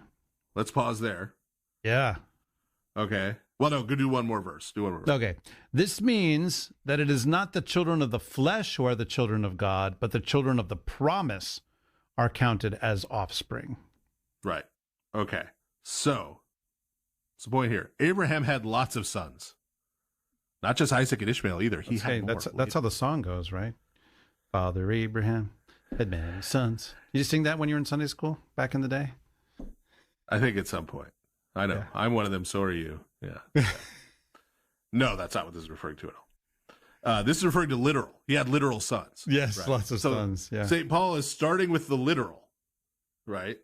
Let's pause there. Yeah. Okay. Well, no, go do one more verse. Okay. This means that it is not the children of the flesh who are the children of God, but the children of the promise are counted as offspring. Right. Okay. So, what's the point here? Abraham had lots of sons. Not just Isaac and Ishmael either. He had more. That's how the song goes, right? Father Abraham had many sons. Did you sing that when you were in Sunday school back in the day? I think at some point. I know. Yeah. I'm one of them. So are you. Yeah. No, that's not what this is referring to at all. This is referring to literal. He had literal sons. Yes, right? lots of sons. Yeah. St. Paul is starting with the literal, right?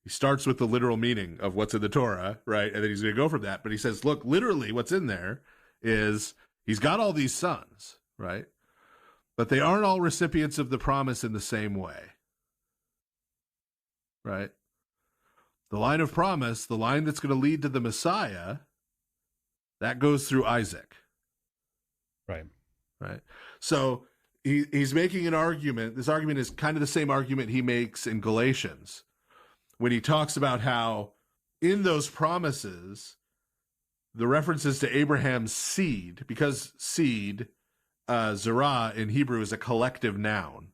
He starts with the literal meaning of what's in the Torah, right? And then he's going to go from that. But he says, look, literally what's in there is he's got all these sons, right? But they aren't all recipients of the promise in the same way, right? The line of promise, the line that's going to lead to the Messiah, that goes through Isaac. Right. Right. So he's making an argument. This argument is kind of the same argument he makes in Galatians when he talks about how in those promises, the references to Abraham's seed, because seed, zerah in Hebrew is a collective noun.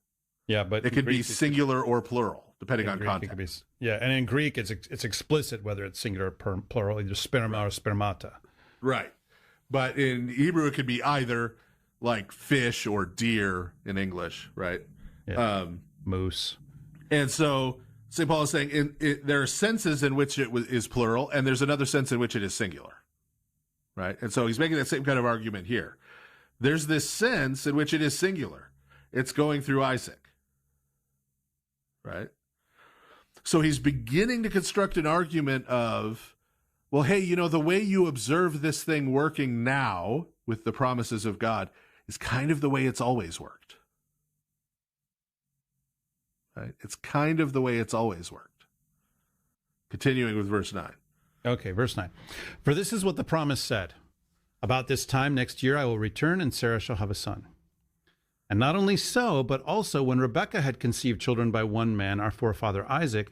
Yeah, but it could be singular or plural, depending on context. And in Greek, it's explicit whether it's singular or plural, either sperma or spermata. Right. But in Hebrew, it could be either like fish or deer in English, right? Yeah. Moose. And so St. Paul is saying there are senses in which it is plural, and there's another sense in which it is singular, right? And so he's making that same kind of argument here. There's this sense in which it is singular. it's going through Isaac. Right? So he's beginning to construct an argument of, well, hey, you know, the way you observe this thing working now with the promises of God is kind of the way it's always worked. Right? It's kind of the way it's always worked. Continuing with verse 9. Okay, verse 9. For this is what the promise said. About this time next year I will return, and Sarah shall have a son. And not only so, but also when Rebekah had conceived children by one man, our forefather Isaac,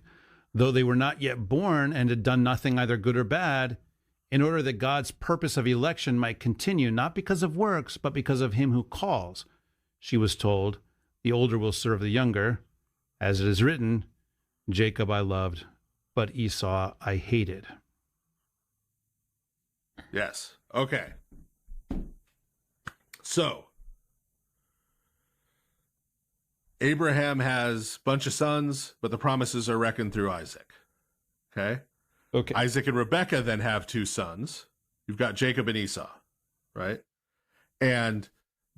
though they were not yet born and had done nothing either good or bad, in order that God's purpose of election might continue, not because of works, but because of him who calls, she was told, the older will serve the younger. As it is written, Jacob I loved, but Esau I hated. Yes. Okay. So, Abraham has a bunch of sons, but the promises are reckoned through Isaac. Okay? Okay. Isaac and Rebekah then have 2 sons. You've got Jacob and Esau, right? And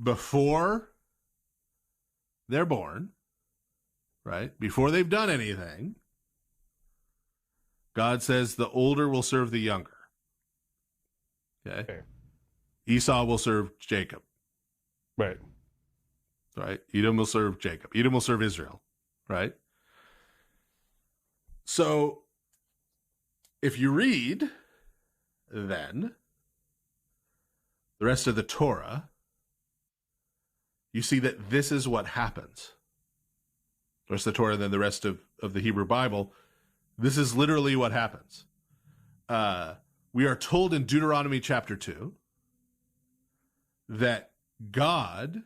before they're born, right, before they've done anything, God says the older will serve the younger. Okay? Fair. Esau will serve Jacob. Right. Right? Edom will serve Jacob. Edom will serve Israel. Right? So, if you read, then, the rest of the Torah, you see that this is what happens. The rest of the Torah, and then the rest of the Hebrew Bible, this is literally what happens. We are told in Deuteronomy chapter 2 that God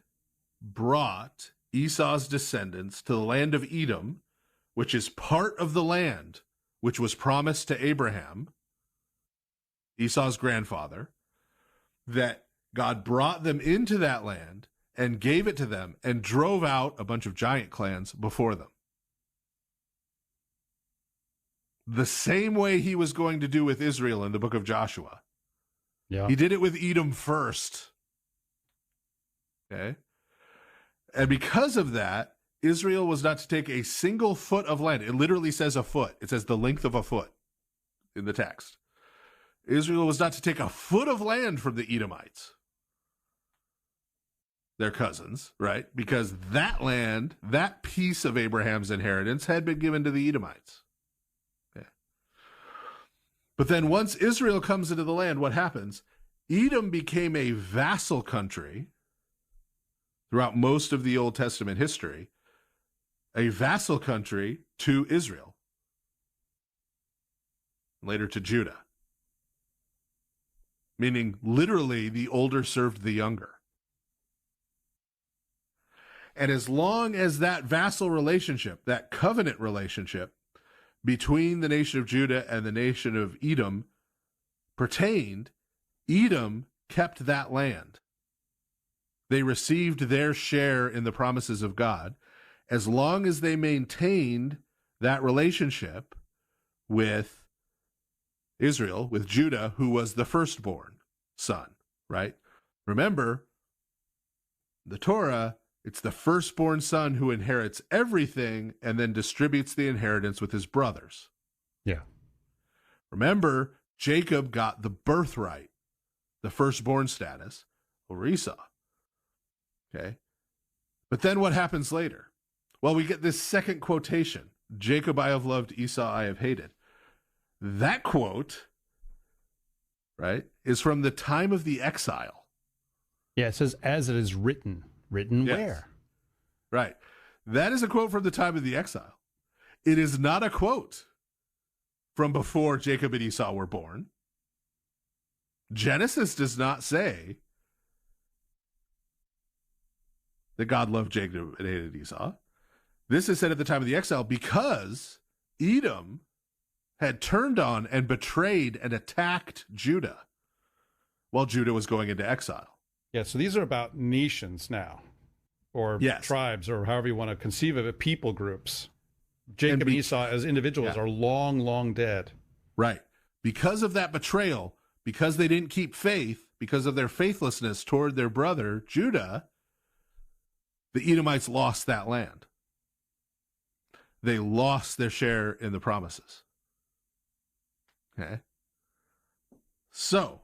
brought Esau's descendants to the land of Edom, which is part of the land which was promised to Abraham, Esau's grandfather, that God brought them into that land and gave it to them and drove out a bunch of giant clans before them. The same way he was going to do with Israel in the book of Joshua. Yeah. He did it with Edom first. Okay? And because of that, Israel was not to take a single foot of land. It literally says a foot. It says the length of a foot in the text. Israel was not to take a foot of land from the Edomites, their cousins, right? Because that land, that piece of Abraham's inheritance had been given to the Edomites. Okay. But then once Israel comes into the land, what happens? Edom became a vassal country throughout most of the Old Testament history, a vassal country to Israel, later to Judah, meaning literally the older served the younger. And as long as that vassal relationship, that covenant relationship between the nation of Judah and the nation of Edom pertained, Edom kept that land. They received their share in the promises of God as long as they maintained that relationship with Israel, with Judah, who was the firstborn son, right? Remember, the Torah, it's the firstborn son who inherits everything and then distributes the inheritance with his brothers. Yeah. Remember, Jacob got the birthright, the firstborn status, over Esau. Okay? But then what happens later? Well, we get this second quotation, Jacob I have loved, Esau I have hated. That quote, right, is from the time of the exile. Yeah, it says, as it is written. Written Yes. where? Right. That is a quote from the time of the exile. It is not a quote from before Jacob and Esau were born. Genesis does not say that God loved Jacob and hated Esau. This is said at the time of the exile because Edom had turned on and betrayed and attacked Judah while Judah was going into exile. Yeah, so these are about nations now, or Yes. tribes, or however you want to conceive of it, people groups. Jacob and Esau as individuals are long, long dead. Right. Because of that betrayal, because they didn't keep faith, because of their faithlessness toward their brother, Judah, the Edomites lost that land. They lost their share in the promises. Okay? So,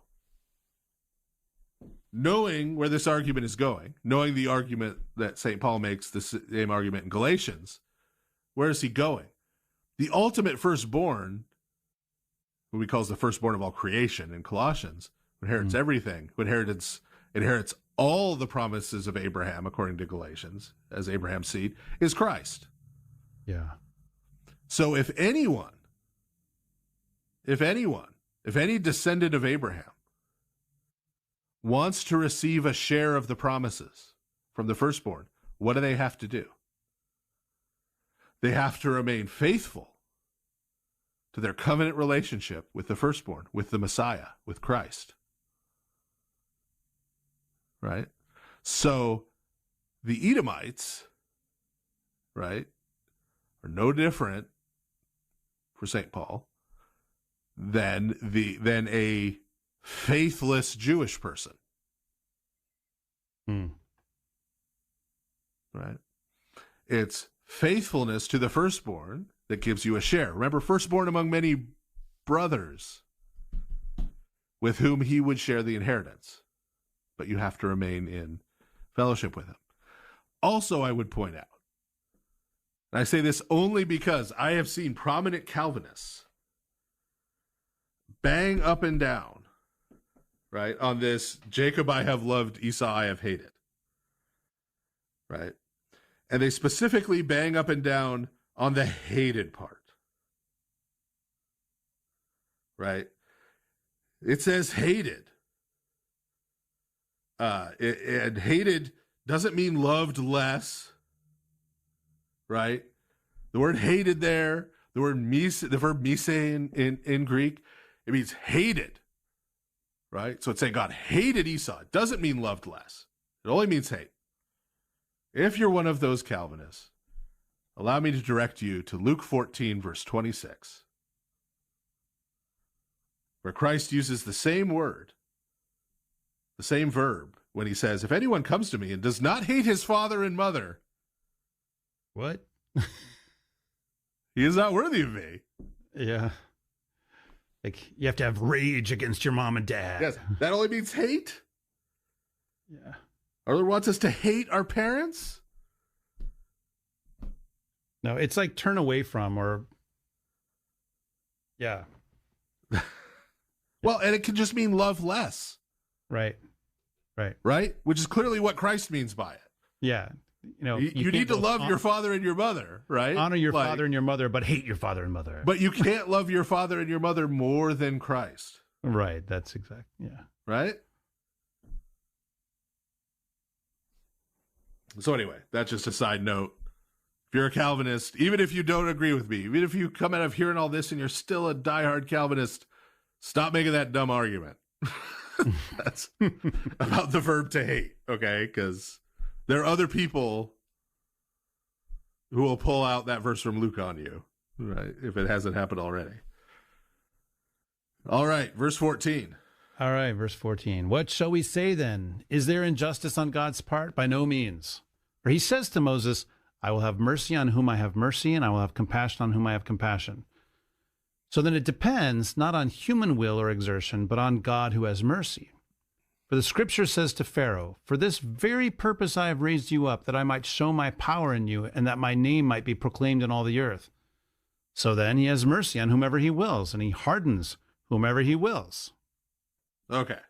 knowing where this argument is going, knowing the argument that St. Paul makes, the same argument in Galatians, where is he going? The ultimate firstborn, who he calls the firstborn of all creation in Colossians, who inherits everything, who inherits all the promises of Abraham, according to Galatians, as Abraham's seed, is Christ. Yeah. So if any descendant of Abraham wants to receive a share of the promises from the firstborn, what do they have to do? They have to remain faithful to their covenant relationship with the firstborn, with the Messiah, with Christ. Right? So the Edomites, right, are no different for St. Paul than a faithless Jewish person. Right? It's faithfulness to the firstborn that gives you a share. Remember, firstborn among many brothers with whom he would share the inheritance. But you have to remain in fellowship with him. Also, I would point out, and I say this only because I have seen prominent Calvinists bang up and down, right, on this Jacob I have loved, Esau I have hated. Right? And they specifically bang up and down on the hated part. Right? It says hated. And hated doesn't mean loved less. Right? The word hated there, the verb mise in Greek, it means hated. Right? So it's saying God hated Esau. It doesn't mean loved less. It only means hate. If you're one of those Calvinists, allow me to direct you to Luke 14, verse 26, where Christ uses the same word, the same verb, when he says, if anyone comes to me and does not hate his father and mother, what? He is not worthy of me. Yeah. Like, you have to have rage against your mom and dad. Yes, that only means hate. Yeah. Our Lord wants us to hate our parents? No, it's like turn away from or, yeah. Well, and it can just mean love less. Right. Right? Which is clearly what Christ means by it. Yeah. You need to love your father and your mother, right? Honor your father and your mother, but hate your father and mother. But you can't love your father and your mother more than Christ. Right. That's exact. Yeah. Right? So anyway, that's just a side note. If you're a Calvinist, even if you don't agree with me, even if you come out of hearing all this and you're still a diehard Calvinist, stop making that dumb argument. That's about the verb to hate, okay? Because there are other people who will pull out that verse from Luke on you, right? If it hasn't happened already. All right, verse 14. All right, verse 14. What shall we say then? Is there injustice on God's part? By no means. For he says to Moses, I will have mercy on whom I have mercy, and I will have compassion on whom I have compassion. So then it depends not on human will or exertion, but on God who has mercy. For the scripture says to Pharaoh, for this very purpose I have raised you up, that I might show my power in you, and that my name might be proclaimed in all the earth. So then he has mercy on whomever he wills, and he hardens whomever he wills. Okay.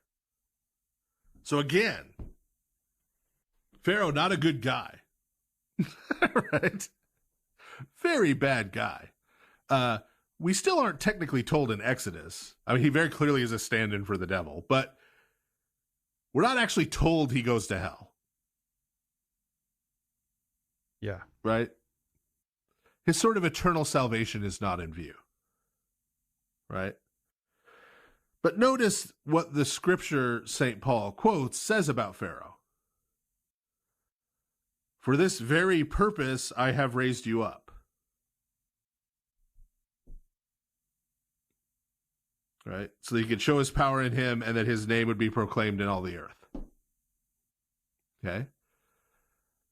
So again, Pharaoh, not a good guy. Right? Very bad guy. We still aren't technically told in Exodus. I mean, he very clearly is a stand-in for the devil, but we're not actually told he goes to hell. Yeah. Right? His sort of eternal salvation is not in view. Right? But notice what the scripture St. Paul quotes says about Pharaoh. For this very purpose I have raised you up. Right? So that he could show his power in him and that his name would be proclaimed in all the earth. Okay?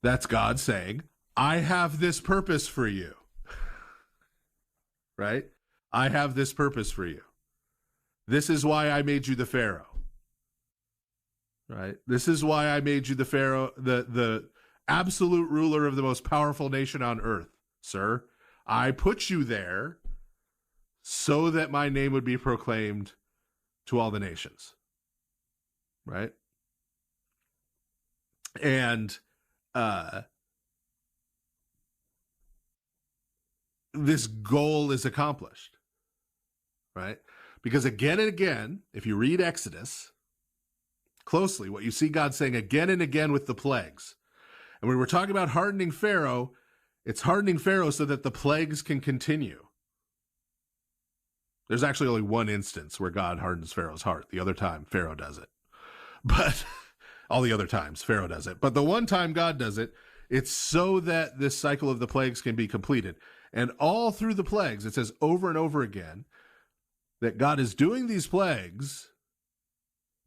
That's God saying, I have this purpose for you. Right? I have this purpose for you. This is why I made you the Pharaoh. Right? This is why I made you the Pharaoh, the absolute ruler of the most powerful nation on earth, sir. I put you there so that my name would be proclaimed to all the nations. Right? And this goal is accomplished, right? Because again and again, if you read Exodus closely, what you see God saying again and again with the plagues, and when we're talking about hardening Pharaoh, it's hardening Pharaoh so that the plagues can continue. There's actually only one instance where God hardens Pharaoh's heart. The other time, Pharaoh does it. But all the other times, Pharaoh does it. But the one time God does it, it's so that this cycle of the plagues can be completed. And all through the plagues, it says over and over again that God is doing these plagues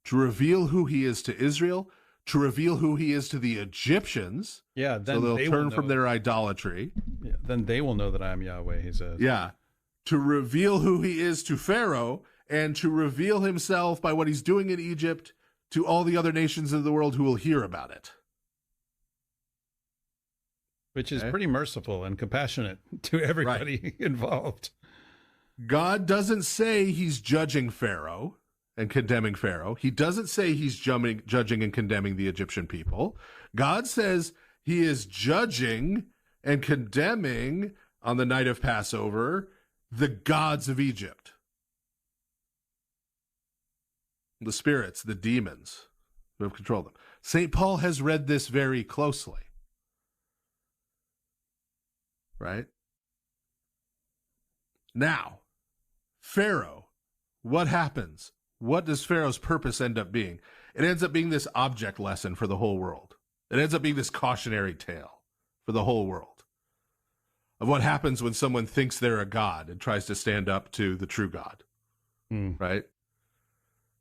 to reveal who he is to Israel, to reveal who he is to the Egyptians. Yeah, then so they'll turn from their idolatry. Yeah, then they will know that I am Yahweh, he says. Yeah, to reveal who he is to Pharaoh and to reveal himself by what he's doing in Egypt to all the other nations of the world who will hear about it. Which is pretty merciful and compassionate to everybody involved. God doesn't say he's judging Pharaoh and condemning Pharaoh. He doesn't say he's judging and condemning the Egyptian people. God says he is judging and condemning on the night of Passover the gods of Egypt. The spirits, the demons who have controlled them. St. Paul has read this very closely. Right? Now, Pharaoh, what happens? What does Pharaoh's purpose end up being? It ends up being this object lesson for the whole world. It ends up being this cautionary tale for the whole world of what happens when someone thinks they're a god and tries to stand up to the true God. Right?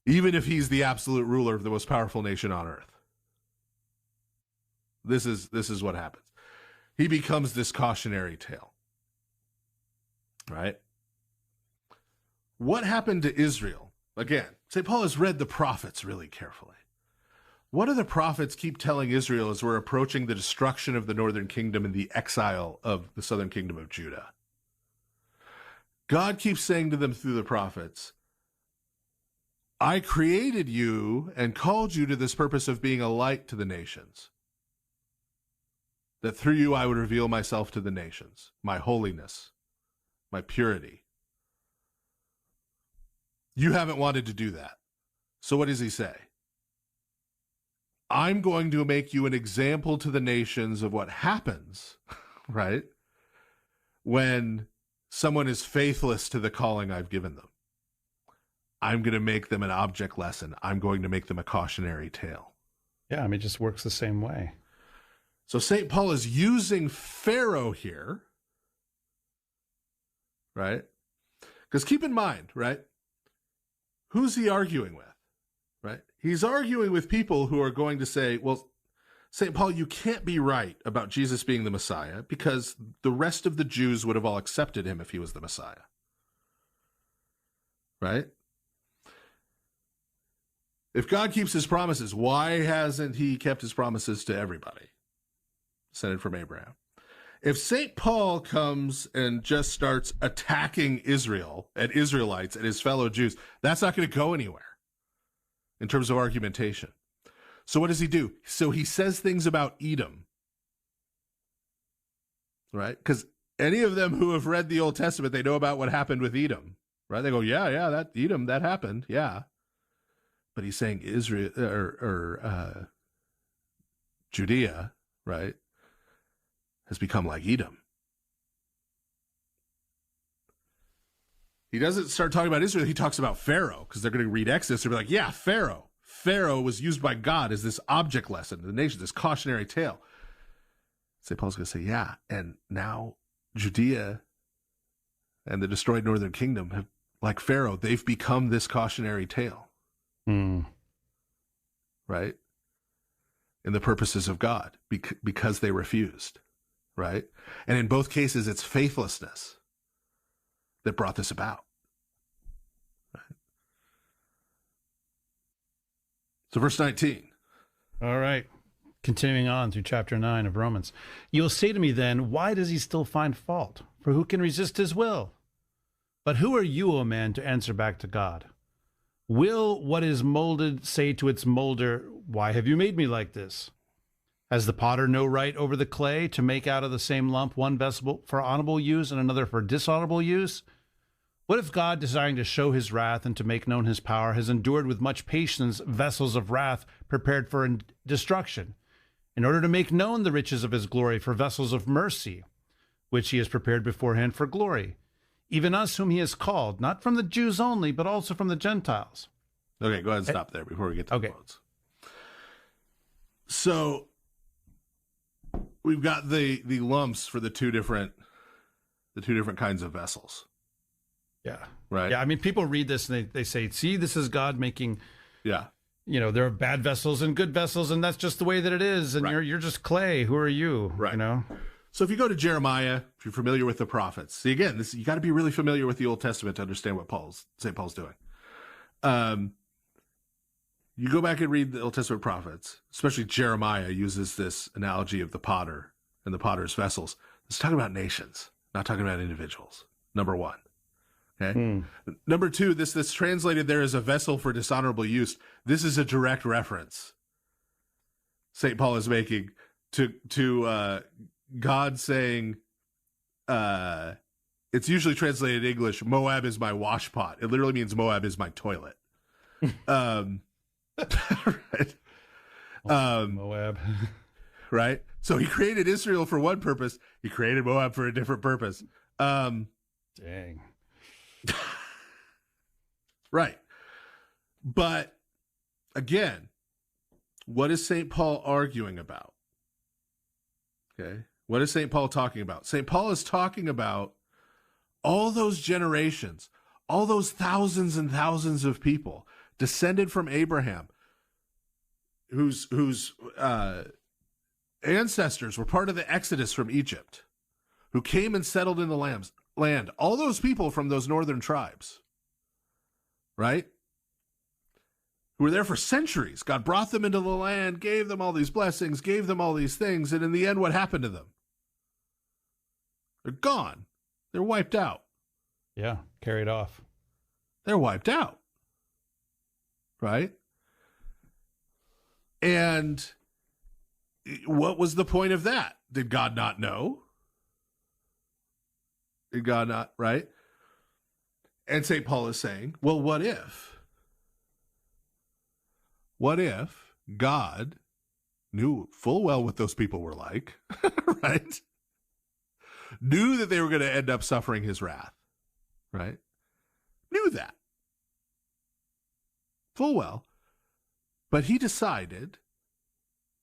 Even if he's the absolute ruler of the most powerful nation on earth. This is what happens. He becomes this cautionary tale. Right? What happened to Israel? Again, St. Paul has read the prophets really carefully. What do the prophets keep telling Israel as we're approaching the destruction of the northern kingdom and the exile of the southern kingdom of Judah? God keeps saying to them through the prophets, I created you and called you to this purpose of being a light to the nations. That through you I would reveal myself to the nations, my holiness, my purity. You haven't wanted to do that. So what does he say? I'm going to make you an example to the nations of what happens, right? When someone is faithless to the calling I've given them. I'm going to make them an object lesson. I'm going to make them a cautionary tale. Yeah, I mean, it just works the same way. So St. Paul is using Pharaoh here, right? Because keep in mind, right? Who's he arguing with, right? He's arguing with people who are going to say, well, St. Paul, you can't be right about Jesus being the Messiah because the rest of the Jews would have all accepted him if he was the Messiah, right? If God keeps his promises, why hasn't he kept his promises to everybody? Descended from Abraham. If St. Paul comes and just starts attacking Israel and Israelites and his fellow Jews, that's not going to go anywhere in terms of argumentation. So what does he do? So he says things about Edom, right? Because any of them who have read the Old Testament, they know about what happened with Edom, right? They go, yeah, that Edom, that happened, yeah. But he's saying Israel or Judea, right, has become like Edom. He doesn't start talking about Israel. He talks about Pharaoh because they're going to read Exodus and be like, yeah, Pharaoh. Pharaoh was used by God as this object lesson to the nation, this cautionary tale. St. Paul's going to say, yeah, and now Judea and the destroyed northern kingdom have, like Pharaoh, they've become this cautionary tale. Right? in the purposes of God because they refused, right? And in both cases, it's faithlessness that brought this about. Right? So verse 19. All right. Continuing on through chapter 9 of Romans. You will say to me then, why does he still find fault? For who can resist his will? But who are you, O man, to answer back to God? Will what is molded say to its molder, why have you made me like this? Has the potter no right over the clay to make out of the same lump one vessel for honorable use and another for dishonorable use? What if God, desiring to show his wrath and to make known his power, has endured with much patience vessels of wrath prepared for destruction, in order to make known the riches of his glory for vessels of mercy, which he has prepared beforehand for glory, even us whom he has called, not from the Jews only, but also from the Gentiles? Okay, go ahead and stop there before we get to the quotes. So we've got the lumps for the two different kinds of vessels. Yeah. Right. Yeah, I mean, people read this and they say, see, this is God making, there are bad vessels and good vessels, and that's just the way that it is, and you're just clay. Who are you? Right. You know? So if you go to Jeremiah, if you're familiar with the prophets, see, again, you got to be really familiar with the Old Testament to understand what St. Paul's doing. You go back and read the Old Testament prophets, especially Jeremiah uses this analogy of the potter and the potter's vessels. It's talking about nations, not talking about individuals, number one. Okay. Number two, this translated there as a vessel for dishonorable use. This is a direct reference St. Paul is making to God saying, it's usually translated in English, Moab is my washpot. It literally means Moab is my toilet. Right. Moab. Right. So he created Israel for one purpose. He created Moab for a different purpose. Dang. Right. But again, what is St. Paul arguing about? Okay. What is St. Paul talking about? St. Paul is talking about all those generations, all those thousands and thousands of people descended from Abraham, whose ancestors were part of the Exodus from Egypt, who came and settled in the land. All those people from those northern tribes, right? Who were there for centuries. God brought them into the land, gave them all these blessings, gave them all these things, and in the end, what happened to them? They're gone. They're wiped out. Yeah, carried off. They're wiped out. Right? And what was the point of that? Did God not know? Did God not, right? And St. Paul is saying, well, what if? What if God knew full well what those people were like, right? Knew that they were going to end up suffering his wrath, right? Knew that. Full well. But he decided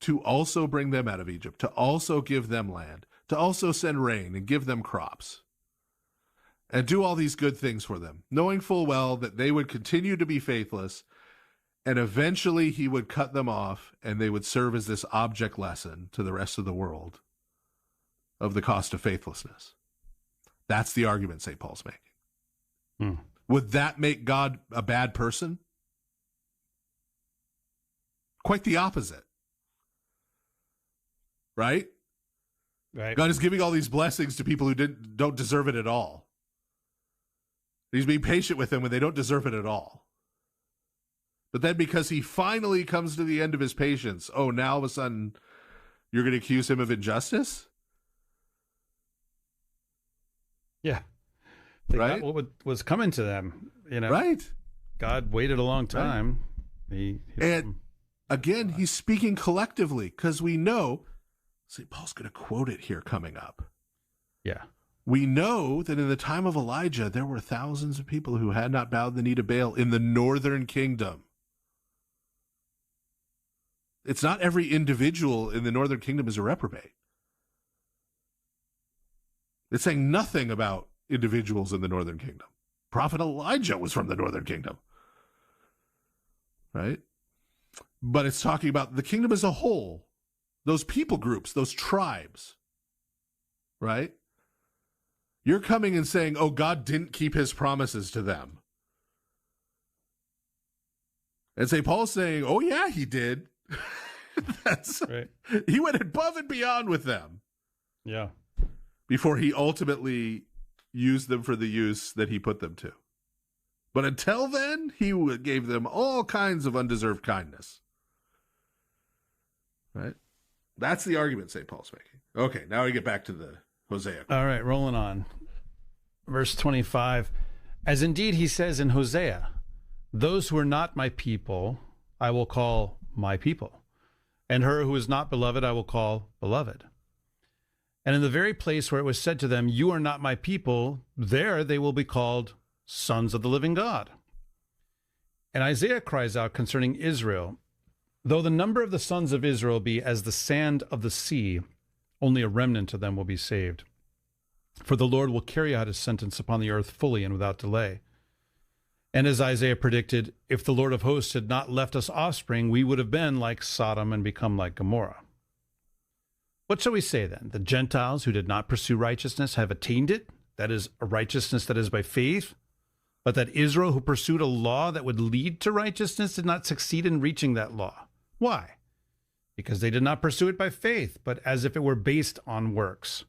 to also bring them out of Egypt, to also give them land, to also send rain and give them crops, and do all these good things for them, knowing full well that they would continue to be faithless, and eventually he would cut them off, and they would serve as this object lesson to the rest of the world of the cost of faithlessness. That's the argument St. Paul's making. Would that make God a bad person? Quite the opposite. Right? Right. God is giving all these blessings to people who don't deserve it at all. He's being patient with them when they don't deserve it at all. But then because he finally comes to the end of his patience, oh, now all of a sudden you're going to accuse him of injustice? Yeah. They right? got what was coming to them, Right. God waited a long time. Right. And again, he's speaking collectively because we know, St. Paul's going to quote it here coming up. Yeah. We know that in the time of Elijah, there were thousands of people who had not bowed the knee to Baal in the northern kingdom. It's not every individual in the northern kingdom is a reprobate. It's saying nothing about individuals in the northern kingdom. Prophet Elijah was from the northern kingdom. Right? But it's talking about the kingdom as a whole. those people groups, those tribes, right? You're coming and saying, oh, God didn't keep his promises to them. And St. Paul's saying, oh, yeah, he did. That's right. He went above and beyond with them. Yeah. Before he ultimately used them for the use that he put them to. But until then, he gave them all kinds of undeserved kindness. Right? That's the argument St. Paul's making. Okay, now we get back to the Hosea. All right, rolling on. Verse 25. As indeed he says in Hosea, those who are not my people, I will call my people. And her who is not beloved, I will call beloved. And in the very place where it was said to them, you are not my people, there they will be called sons of the living God. And Isaiah cries out concerning Israel, though the number of the sons of Israel be as the sand of the sea, only a remnant of them will be saved. For the Lord will carry out his sentence upon the earth fully and without delay. And as Isaiah predicted, if the Lord of hosts had not left us offspring, we would have been like Sodom and become like Gomorrah. What shall we say then? The Gentiles who did not pursue righteousness have attained it, that is, a righteousness that is by faith, but that Israel who pursued a law that would lead to righteousness did not succeed in reaching that law. Why? Because they did not pursue it by faith, but as if it were based on works.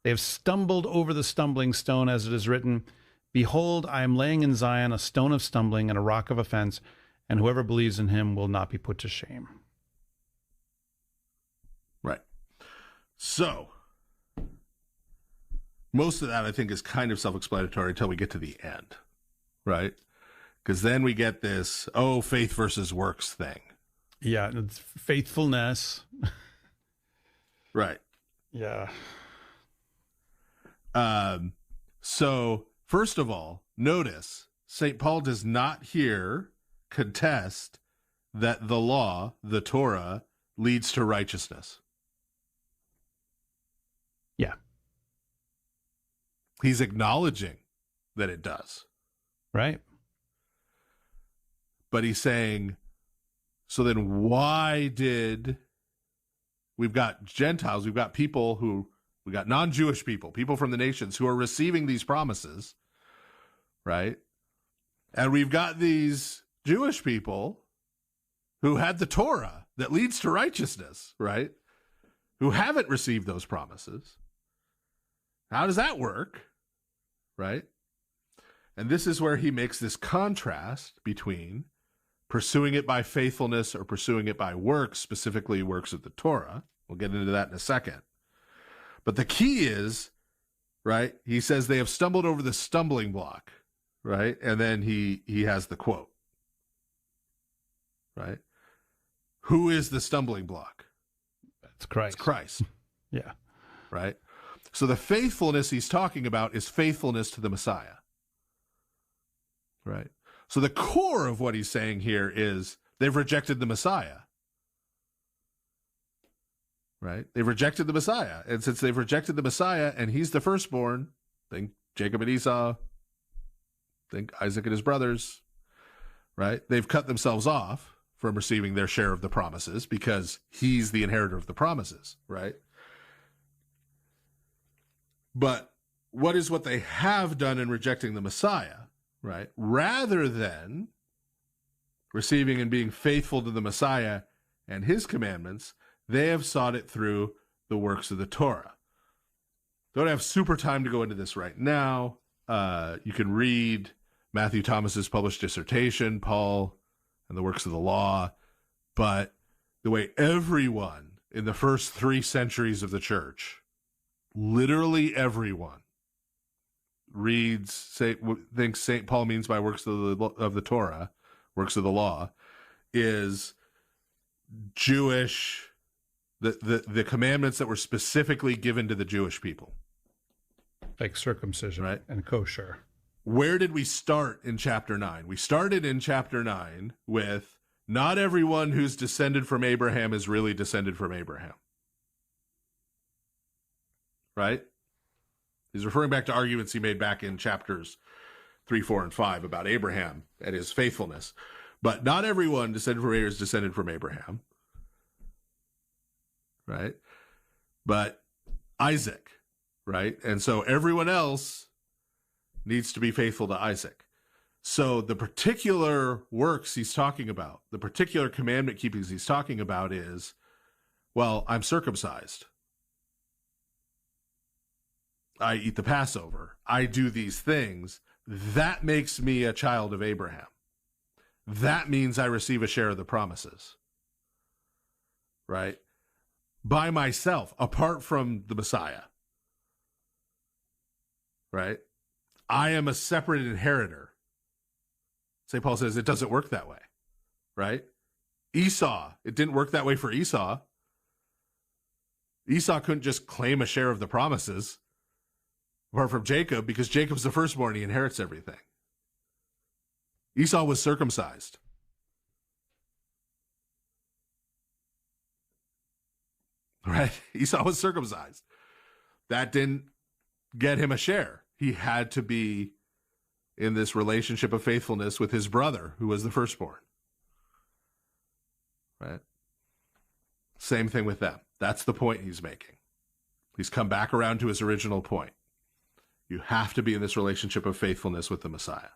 They have stumbled over the stumbling stone, as it is written, behold, I am laying in Zion a stone of stumbling and a rock of offense, and whoever believes in him will not be put to shame. Right. So, most of that I think is kind of self-explanatory until we get to the end, right? Because then we get this, faith versus works thing. Yeah, it's faithfulness. Right. Yeah. So, first of all, notice St. Paul does not here contest that the law, the Torah, leads to righteousness. Yeah. He's acknowledging that it does. Right. But he's saying, so then why did we've got Gentiles, we've got people who, we got non-Jewish people, people from the nations who are receiving these promises, right? And we've got these Jewish people who had the Torah that leads to righteousness, right? Who haven't received those promises. How does that work? Right? And this is where he makes this contrast between pursuing it by faithfulness or pursuing it by works, specifically works of the Torah. We'll get into that in a second. But the key is, right, he says they have stumbled over the stumbling block, right? And then he has the quote, right? Who is the stumbling block? That's Christ. It's Christ. Yeah. Right? So the faithfulness he's talking about is faithfulness to the Messiah. Right? So the core of what he's saying here is they've rejected the Messiah. Right? They've rejected the Messiah. And since they've rejected the Messiah and he's the firstborn, think Jacob and Esau, think Isaac and his brothers, right? They've cut themselves off from receiving their share of the promises because he's the inheritor of the promises, right? But what is what they have done in rejecting the Messiah, right? Rather than receiving and being faithful to the Messiah and his commandments, they have sought it through the works of the Torah. Don't have super time to go into this right now. You can read Matthew Thomas's published dissertation, Paul and the Works of the Law. But the way everyone in the first 3 centuries of the church, literally everyone, thinks St. Paul means by works of the Torah, works of the law, is Jewish, the commandments that were specifically given to the Jewish people. Like circumcision, right? And kosher. Where did we start in chapter 9? We started in chapter 9 with not everyone who's descended from Abraham is really descended from Abraham. Right? He's referring back to arguments he made back in chapters 3, 4, and 5 about Abraham and his faithfulness. But not everyone descended from Abraham is descended from Abraham. right? But Isaac, right? And so everyone else needs to be faithful to Isaac. So the particular works he's talking about, the particular commandment keepings he's talking about is, well, I'm circumcised. I eat the Passover. I do these things. That makes me a child of Abraham. That means I receive a share of the promises. Right? By myself, apart from the Messiah. Right? I am a separate inheritor. St. Paul says it doesn't work that way. Right? Esau, it didn't work that way for Esau. Esau couldn't just claim a share of the promises apart from Jacob, because Jacob's the firstborn, he inherits everything. Esau was circumcised. Right? Esau was circumcised. That didn't get him a share. He had to be in this relationship of faithfulness with his brother, who was the firstborn. Right? Same thing with them. That's the point he's making. He's come back around to his original point. You have to be in this relationship of faithfulness with the Messiah.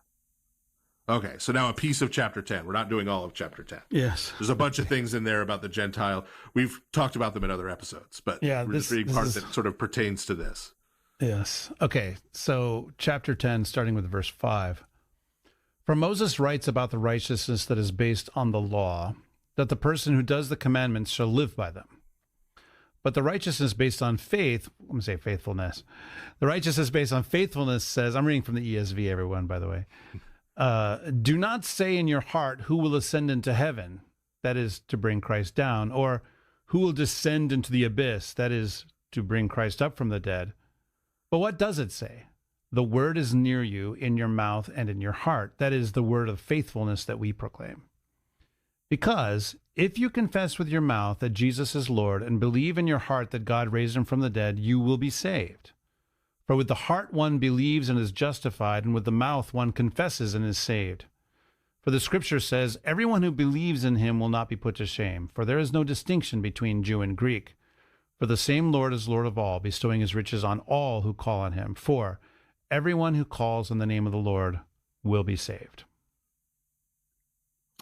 Okay, so now a piece of chapter 10. We're not doing all of chapter 10. Yes. There's a bunch of things in there about the Gentile. We've talked about them in other episodes, but we're just reading part that sort of pertains to this. Yes. Okay, so chapter 10, starting with verse 5. For Moses writes about the righteousness that is based on the law, that the person who does the commandments shall live by them. But the righteousness based on faith, I'm going to say faithfulness. The righteousness based on faithfulness says, I'm reading from the ESV, everyone, by the way. Do not say in your heart, who will ascend into heaven, that is to bring Christ down, or who will descend into the abyss, that is to bring Christ up from the dead. But what does it say? The word is near you, in your mouth and in your heart. That is the word of faithfulness that we proclaim. Because if you confess with your mouth that Jesus is Lord and believe in your heart that God raised him from the dead, you will be saved. For with the heart one believes and is justified, and with the mouth one confesses and is saved. For the scripture says, everyone who believes in him will not be put to shame, for there is no distinction between Jew and Greek. For the same Lord is Lord of all, bestowing his riches on all who call on him. For everyone who calls on the name of the Lord will be saved.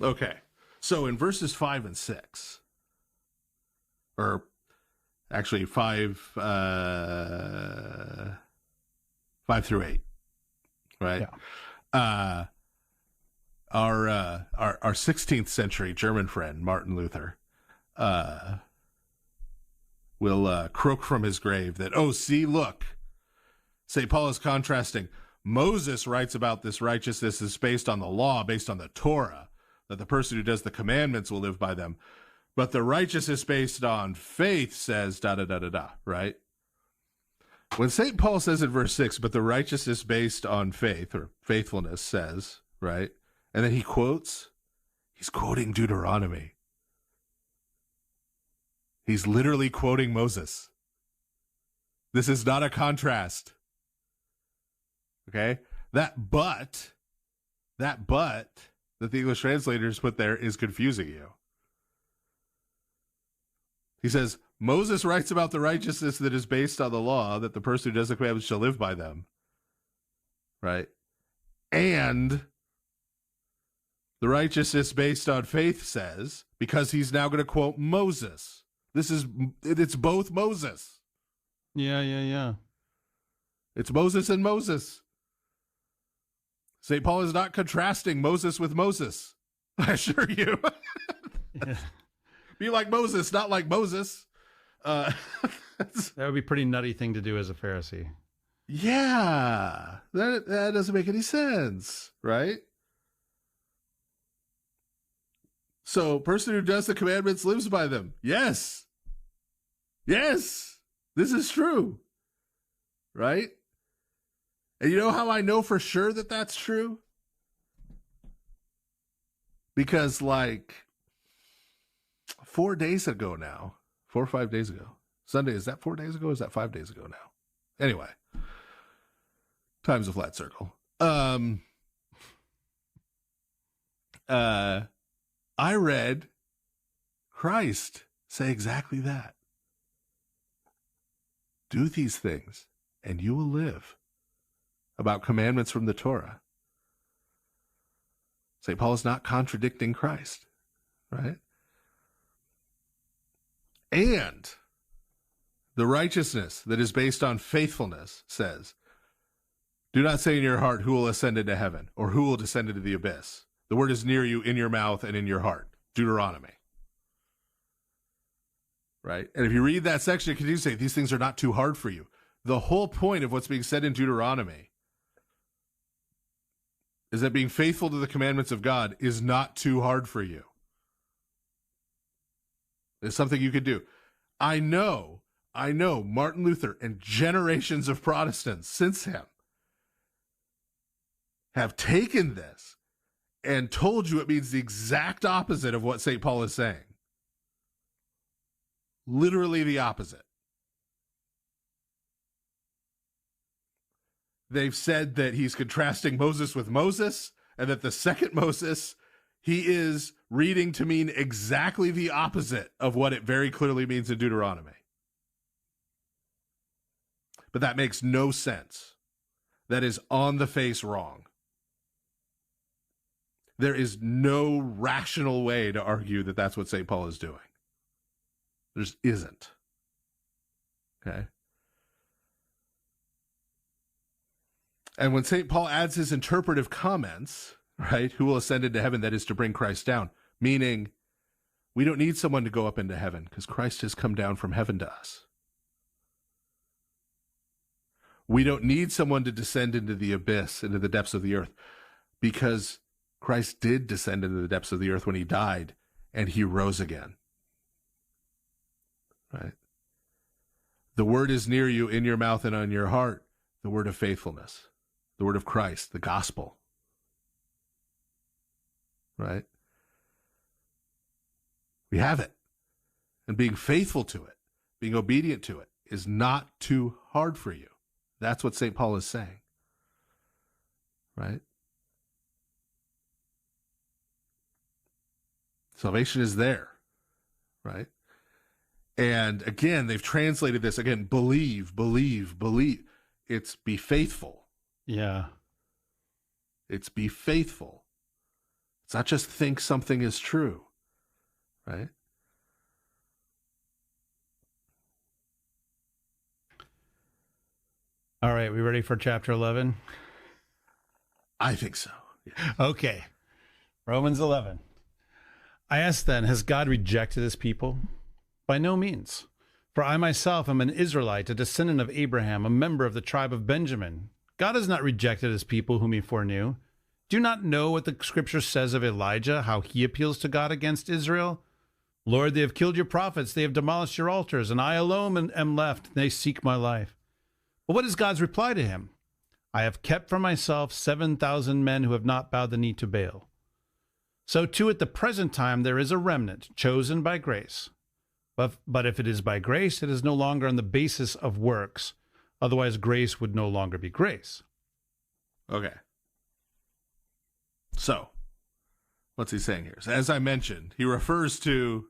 Okay. So in verses 5 and 6, or actually 5 through 8, right? Yeah. Our 16th century German friend, Martin Luther, will croak from his grave that, oh, see, look, St. Paul is contrasting. Moses writes about this righteousness is based on the law, based on the Torah, that the person who does the commandments will live by them. But the righteousness based on faith says da-da-da-da-da, right? When St. Paul says in verse 6, but the righteousness based on faith, or faithfulness says, right? And then he quotes, he's quoting Deuteronomy. He's literally quoting Moses. This is not a contrast. Okay? That but that the English translators put there is confusing you. He says, Moses writes about the righteousness that is based on the law, that the person who does the commandments shall live by them. Right? And the righteousness based on faith says, because he's now going to quote Moses. It's both Moses. Yeah. It's Moses and Moses. St. Paul is not contrasting Moses with Moses. I assure you. Yeah. Be like Moses, not like Moses. That would be a pretty nutty thing to do as a Pharisee. Yeah. That doesn't make any sense, right? So, person who does the commandments lives by them. Yes. Yes. This is true. Right? And you know how I know for sure that that's true? Because 4 days ago now, 4 or 5 days ago, Sunday, is that 4 days ago or is that 5 days ago now? Anyway, time's a flat circle. I read Christ say exactly that. do these things and you will live. About commandments from the Torah. St. Paul is not contradicting Christ, right? And the righteousness that is based on faithfulness says, do not say in your heart, who will ascend into heaven, or who will descend into the abyss. The word is near you, in your mouth and in your heart. Deuteronomy. Right? And if you read that section, it continues to say, these things are not too hard for you. The whole point of what's being said in Deuteronomy is that being faithful to the commandments of God is not too hard for you. It's something you could do. I know Martin Luther and generations of Protestants since him have taken this and told you it means the exact opposite of what St. Paul is saying. Literally the opposite. They've said that he's contrasting Moses with Moses, and that the second Moses, he is reading to mean exactly the opposite of what it very clearly means in Deuteronomy. But that makes no sense. That is on the face wrong. There is no rational way to argue that that's what St. Paul is doing. There just isn't. Okay? And when St. Paul adds his interpretive comments, right, who will ascend into heaven, that is to bring Christ down, meaning we don't need someone to go up into heaven because Christ has come down from heaven to us. We don't need someone to descend into the abyss, into the depths of the earth, because Christ did descend into the depths of the earth when he died, and he rose again. Right? The word is near you, in your mouth and on your heart, the word of faithfulness. The word of Christ, the gospel. Right? We have it. And being faithful to it, being obedient to it, is not too hard for you. That's what St. Paul is saying. Right? Salvation is there. Right? And again, they've translated this, again, believe. It's be faithful. Yeah. It's be faithful. It's not just think something is true, right? All right, we ready for chapter 11? I think so. Yeah. Okay. Romans 11. I ask then, has God rejected his people? By no means. For I myself am an Israelite, a descendant of Abraham, a member of the tribe of Benjamin. God has not rejected his people whom he foreknew. Do you not know what the scripture says of Elijah, how he appeals to God against Israel? Lord, they have killed your prophets, they have demolished your altars, and I alone am left, and they seek my life. But what is God's reply to him? I have kept for myself 7,000 men who have not bowed the knee to Baal. So too at the present time there is a remnant chosen by grace. But if it is by grace, it is no longer on the basis of works. Otherwise, grace would no longer be grace. Okay. So, what's he saying here? So, as I mentioned, he refers to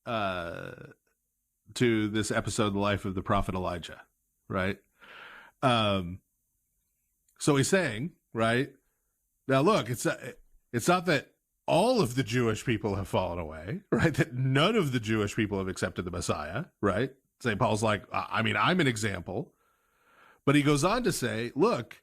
this episode, The Life of the Prophet Elijah, right? So he's saying, right, now look, it's not that all of the Jewish people have fallen away, right? That none of the Jewish people have accepted the Messiah, right? St. Paul's like, I mean, I'm an example. But he goes on to say, look,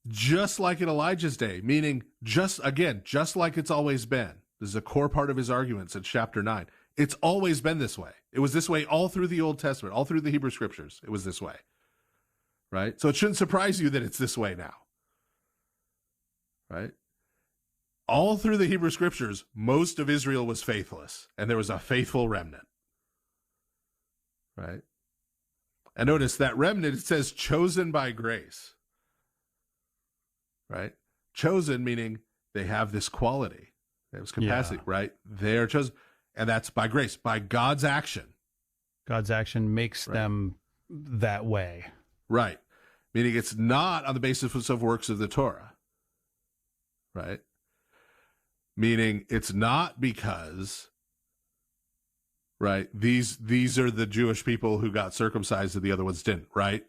just like in Elijah's day, meaning just like it's always been. This is a core part of his arguments in chapter 9. It's always been this way. It was this way all through the Old Testament, all through the Hebrew Scriptures. It was this way, right? So it shouldn't surprise you that it's this way now, right? All through the Hebrew Scriptures, most of Israel was faithless, and there was a faithful remnant, right? And notice that remnant, it says chosen by grace, right? Chosen meaning they have this quality, they have this capacity, right? They are chosen, and that's by grace, by God's action. God's action makes them that way. Right. Meaning it's not on the basis of works of the Torah, right? Meaning it's not because, right? These are the Jewish people who got circumcised and the other ones didn't, right?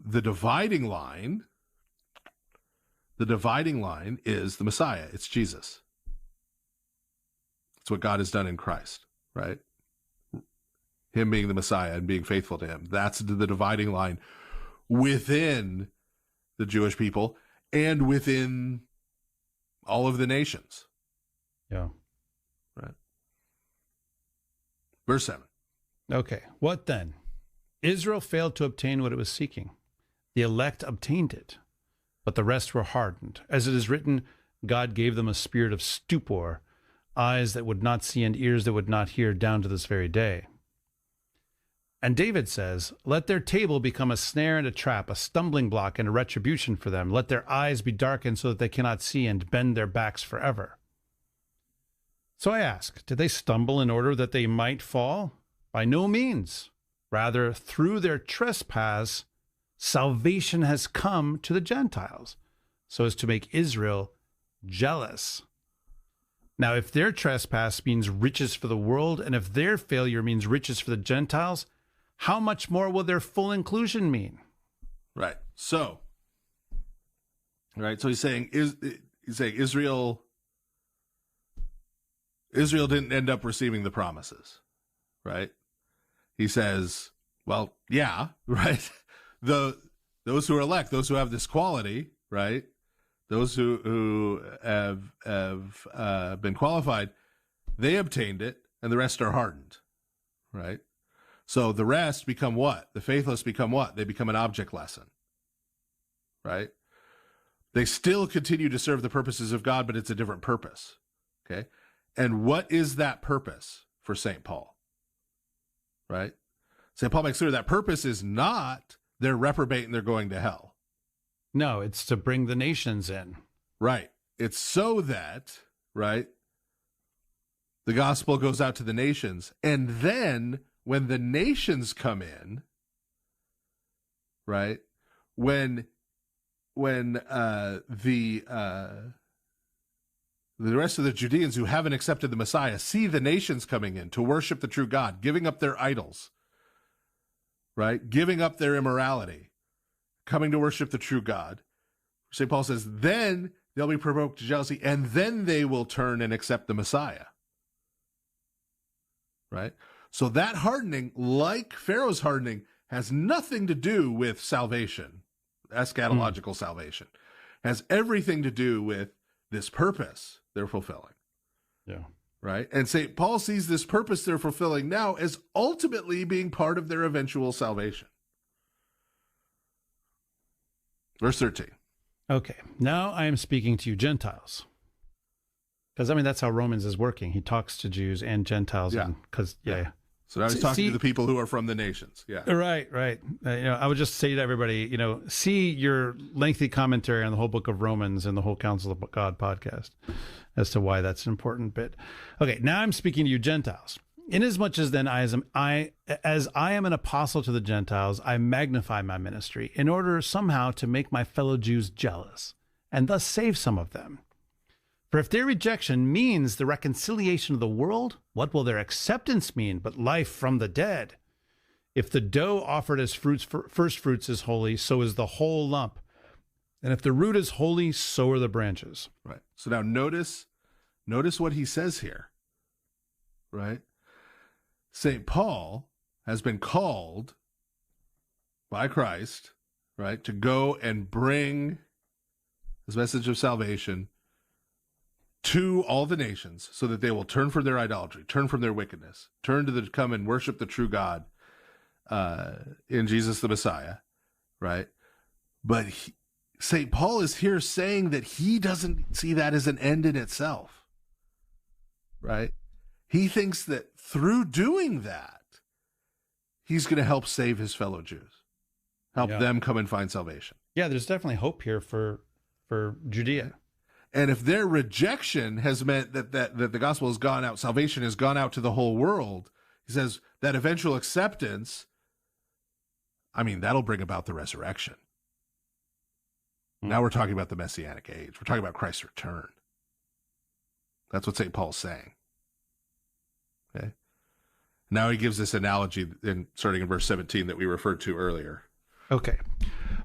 The dividing line is the Messiah. It's Jesus. It's what God has done in Christ, right? Him being the Messiah and being faithful to him. That's the dividing line within the Jewish people and within all of the nations. Yeah. Right. Verse 7. Okay. What then? Israel failed to obtain what it was seeking. The elect obtained it, but the rest were hardened. As it is written, God gave them a spirit of stupor, eyes that would not see and ears that would not hear, down to this very day. And David says, let their table become a snare and a trap, a stumbling block and a retribution for them. Let their eyes be darkened so that they cannot see, and bend their backs forever. So I ask, did they stumble in order that they might fall? By no means. Rather, through their trespass, salvation has come to the Gentiles, so as to make Israel jealous. Now, if their trespass means riches for the world, and if their failure means riches for the Gentiles, how much more will their full inclusion mean? Right. So he's saying Israel didn't end up receiving the promises, right? He says, well, yeah, right. Those who are elect, those who have this quality, right? Those who have been qualified, they obtained it, and the rest are hardened, right? So the rest become what? The faithless become what? They become an object lesson, right? They still continue to serve the purposes of God, but it's a different purpose, okay? And what is that purpose for St. Paul, right? St. Paul makes clear that purpose is not they're reprobate and they're going to hell. No, it's to bring the nations in. Right. It's so that, right, the gospel goes out to the nations, and then when the nations come in, right, when the rest of the Judeans who haven't accepted the Messiah see the nations coming in to worship the true God, giving up their idols, right, giving up their immorality, coming to worship the true God, St. Paul says, then they'll be provoked to jealousy, and then they will turn and accept the Messiah, right? So that hardening, like Pharaoh's hardening, has nothing to do with salvation, eschatological salvation. Has everything to do with this purpose they're fulfilling. Yeah. Right? And St. Paul sees this purpose they're fulfilling now as ultimately being part of their eventual salvation. Verse 13. Okay. Now I am speaking to you Gentiles. Because, I mean, that's how Romans is working. He talks to Jews and Gentiles. Yeah. Yeah. So now he's talking to the people who are from the nations. Yeah. Right. I would just say to everybody, see your lengthy commentary on the whole book of Romans and the whole Council of God podcast as to why that's an important bit. Okay. Now I'm speaking to you Gentiles. Inasmuch as then as I am an apostle to the Gentiles, I magnify my ministry in order somehow to make my fellow Jews jealous and thus save some of them. For if their rejection means the reconciliation of the world, what will their acceptance mean but life from the dead? If the dough offered as first fruits is holy, so is the whole lump. And if the root is holy, so are the branches. Right. So now notice what he says here, right? St. Paul has been called by Christ, right, to go and bring this message of salvation to all the nations so that they will turn from their idolatry, turn from their wickedness, to come and worship the true God in Jesus the Messiah, right? But St. Paul is here saying that he doesn't see that as an end in itself, right? He thinks that through doing that, he's going to help save his fellow Jews, help them come and find salvation. Yeah, there's definitely hope here for Judea. And if their rejection has meant that the gospel has gone out, salvation has gone out to the whole world, he says that eventual acceptance, I mean, that'll bring about the resurrection. Now we're talking about the Messianic age. We're talking about Christ's return. That's what St. Paul's saying. Okay? Now he gives this analogy starting in verse 17 that we referred to earlier. Okay.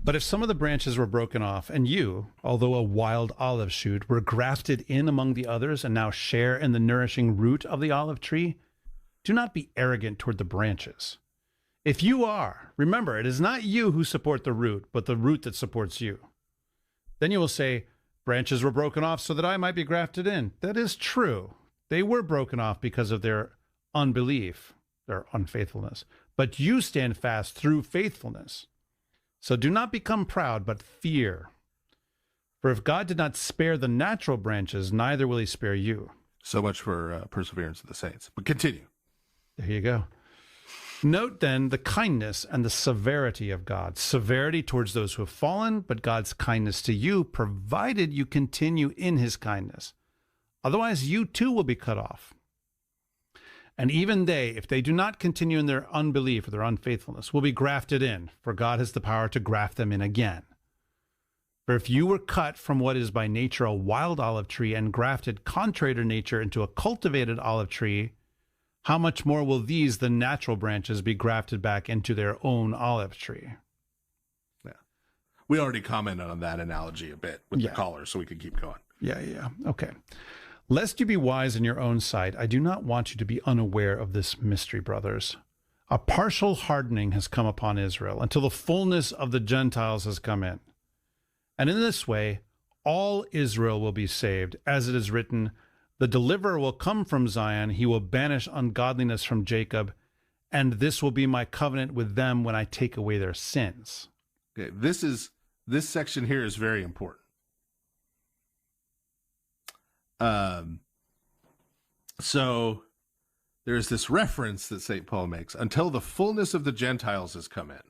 But if some of the branches were broken off, and you, although a wild olive shoot, were grafted in among the others and now share in the nourishing root of the olive tree, do not be arrogant toward the branches. If you are, remember, it is not you who support the root, but the root that supports you. Then you will say, branches were broken off so that I might be grafted in. That is true. They were broken off because of their unbelief, their unfaithfulness. But you stand fast through faithfulness. So do not become proud, but fear. For if God did not spare the natural branches, neither will he spare you. So much for perseverance of the saints. But continue. There you go. Note then the kindness and the severity of God. Severity towards those who have fallen, but God's kindness to you, provided you continue in his kindness. Otherwise, you too will be cut off. And even they, if they do not continue in their unbelief or their unfaithfulness, will be grafted in, for God has the power to graft them in again. For if you were cut from what is by nature a wild olive tree and grafted contrary to nature into a cultivated olive tree, how much more will these, the natural branches, be grafted back into their own olive tree? Yeah. We already commented on that analogy a bit with the collar, so we can keep going. Yeah. Okay. Lest you be wise in your own sight, I do not want you to be unaware of this mystery, brothers. A partial hardening has come upon Israel until the fullness of the Gentiles has come in. And in this way, all Israel will be saved, as it is written, the deliverer will come from Zion, he will banish ungodliness from Jacob, and this will be my covenant with them when I take away their sins. Okay, this section here is very important. So there's this reference that St. Paul makes, until the fullness of the Gentiles has come in.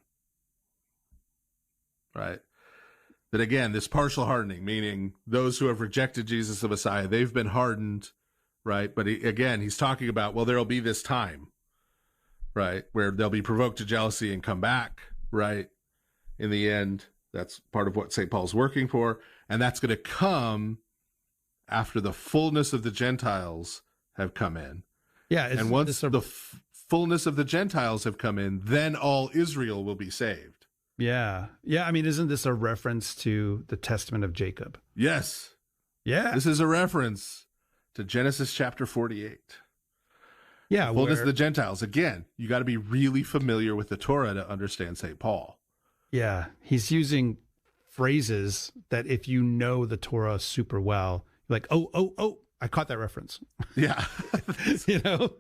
Right? That again, this partial hardening, meaning those who have rejected Jesus the Messiah, they've been hardened, right? But he's talking about, well, there'll be this time, right, where they'll be provoked to jealousy and come back, right? In the end, that's part of what St. Paul's working for. And that's going to come after the fullness of the Gentiles have come in. Yeah. And once the fullness of the Gentiles have come in, then all Israel will be saved. Yeah. Yeah. I mean, isn't this a reference to the testament of Jacob? Yes. Yeah. This is a reference to Genesis chapter 48. Yeah. The fullness of the Gentiles. Again, you got to be really familiar with the Torah to understand St. Paul. Yeah. He's using phrases that if you know the Torah super well, you're like, oh, I caught that reference. Yeah. You know?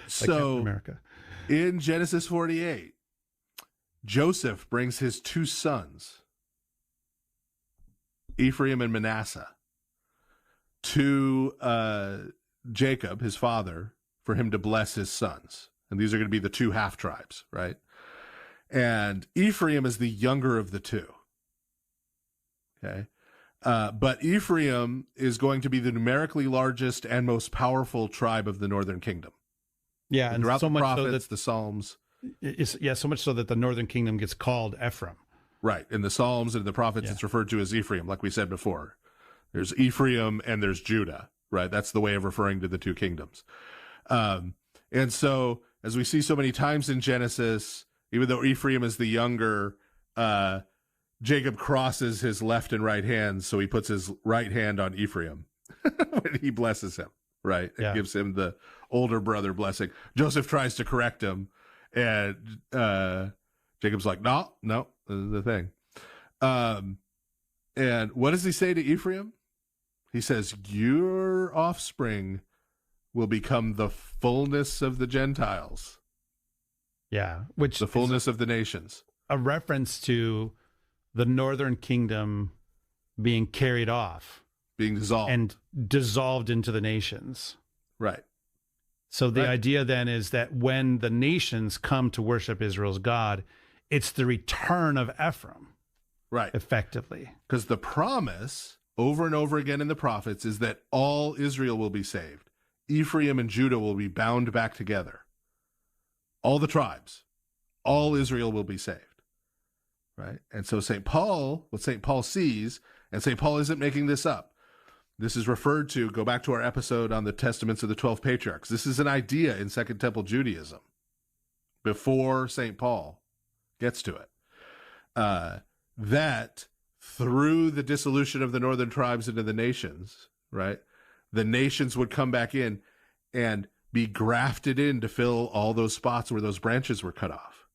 So America. In Genesis 48, Joseph brings his two sons, Ephraim and Manasseh, to Jacob, his father, for him to bless his sons. And these are going to be the two half tribes, right? And Ephraim is the younger of the two. Okay. But Ephraim is going to be the numerically largest and most powerful tribe of the northern kingdom. Yeah, and throughout so the much prophets, so that the Psalms. So much so that the northern kingdom gets called Ephraim. Right. In the Psalms and the prophets, it's referred to as Ephraim, like we said before. There's Ephraim and there's Judah, right? That's the way of referring to the two kingdoms. And so, as we see so many times in Genesis, even though Ephraim is the younger, Jacob crosses his left and right hands, so he puts his right hand on Ephraim when he blesses him, right? And gives him the older brother blessing. Joseph tries to correct him, and Jacob's like, no, this is the thing. And what does he say to Ephraim? He says, your offspring will become the fullness of the Gentiles. Yeah, which the fullness of the nations. A reference to the northern kingdom being carried off, being dissolved, and dissolved into the nations. Right. So the idea then is that when the nations come to worship Israel's God, it's the return of Ephraim. Right. Effectively. Because the promise over and over again in the prophets is that all Israel will be saved. Ephraim and Judah will be bound back together. All the tribes, all Israel will be saved. Right. And so what St. Paul sees, and St. Paul isn't making this up, This is referred to, go back to our episode on the Testaments of the 12 Patriarchs. This is an idea in Second Temple Judaism before St. Paul gets to it, that through the dissolution of the northern tribes into the nations, right, the nations would come back in and be grafted in to fill all those spots where those branches were cut off.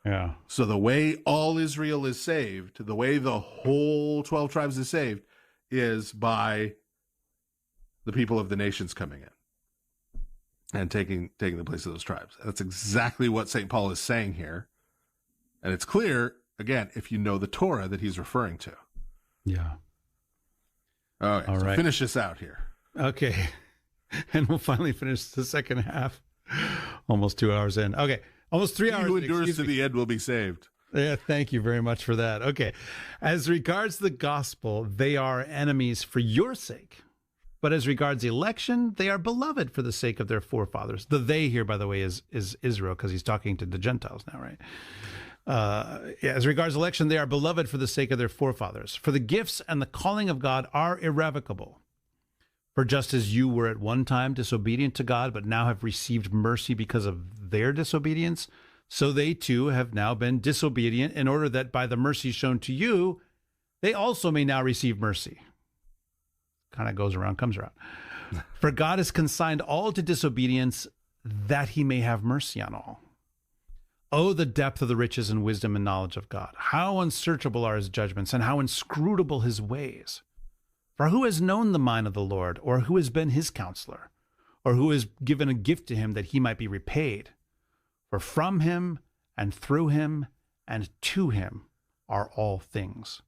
Yeah. So the way all Israel is saved, the way the whole 12 tribes is saved, is by the people of the nations coming in and taking the place of those tribes. That's exactly what St. Paul is saying here. And it's clear, again, if you know the Torah that he's referring to. Yeah. Okay, all so right. Finish this out here. Okay. And we'll finally finish the second half. Almost 2 hours in. Okay. Almost 3 hours. He who endures to the end will be saved. Yeah, thank you very much for that. Okay. As regards the gospel, they are enemies for your sake. But as regards election, they are beloved for the sake of their forefathers. The they here, by the way, is Israel, because he's talking to the Gentiles now, right? As regards election, they are beloved for the sake of their forefathers. For the gifts and the calling of God are irrevocable. For just as you were at one time disobedient to God, but now have received mercy because of their disobedience, so they too have now been disobedient, in order that by the mercy shown to you, they also may now receive mercy. Kind of goes around, comes around. For God has consigned all to disobedience, that he may have mercy on all. Oh, the depth of the riches and wisdom and knowledge of God. How unsearchable are his judgments, and how inscrutable his ways. For who has known the mind of the Lord, or who has been his counselor, or who has given a gift to him that he might be repaid? For from him, and through him, and to him are all things.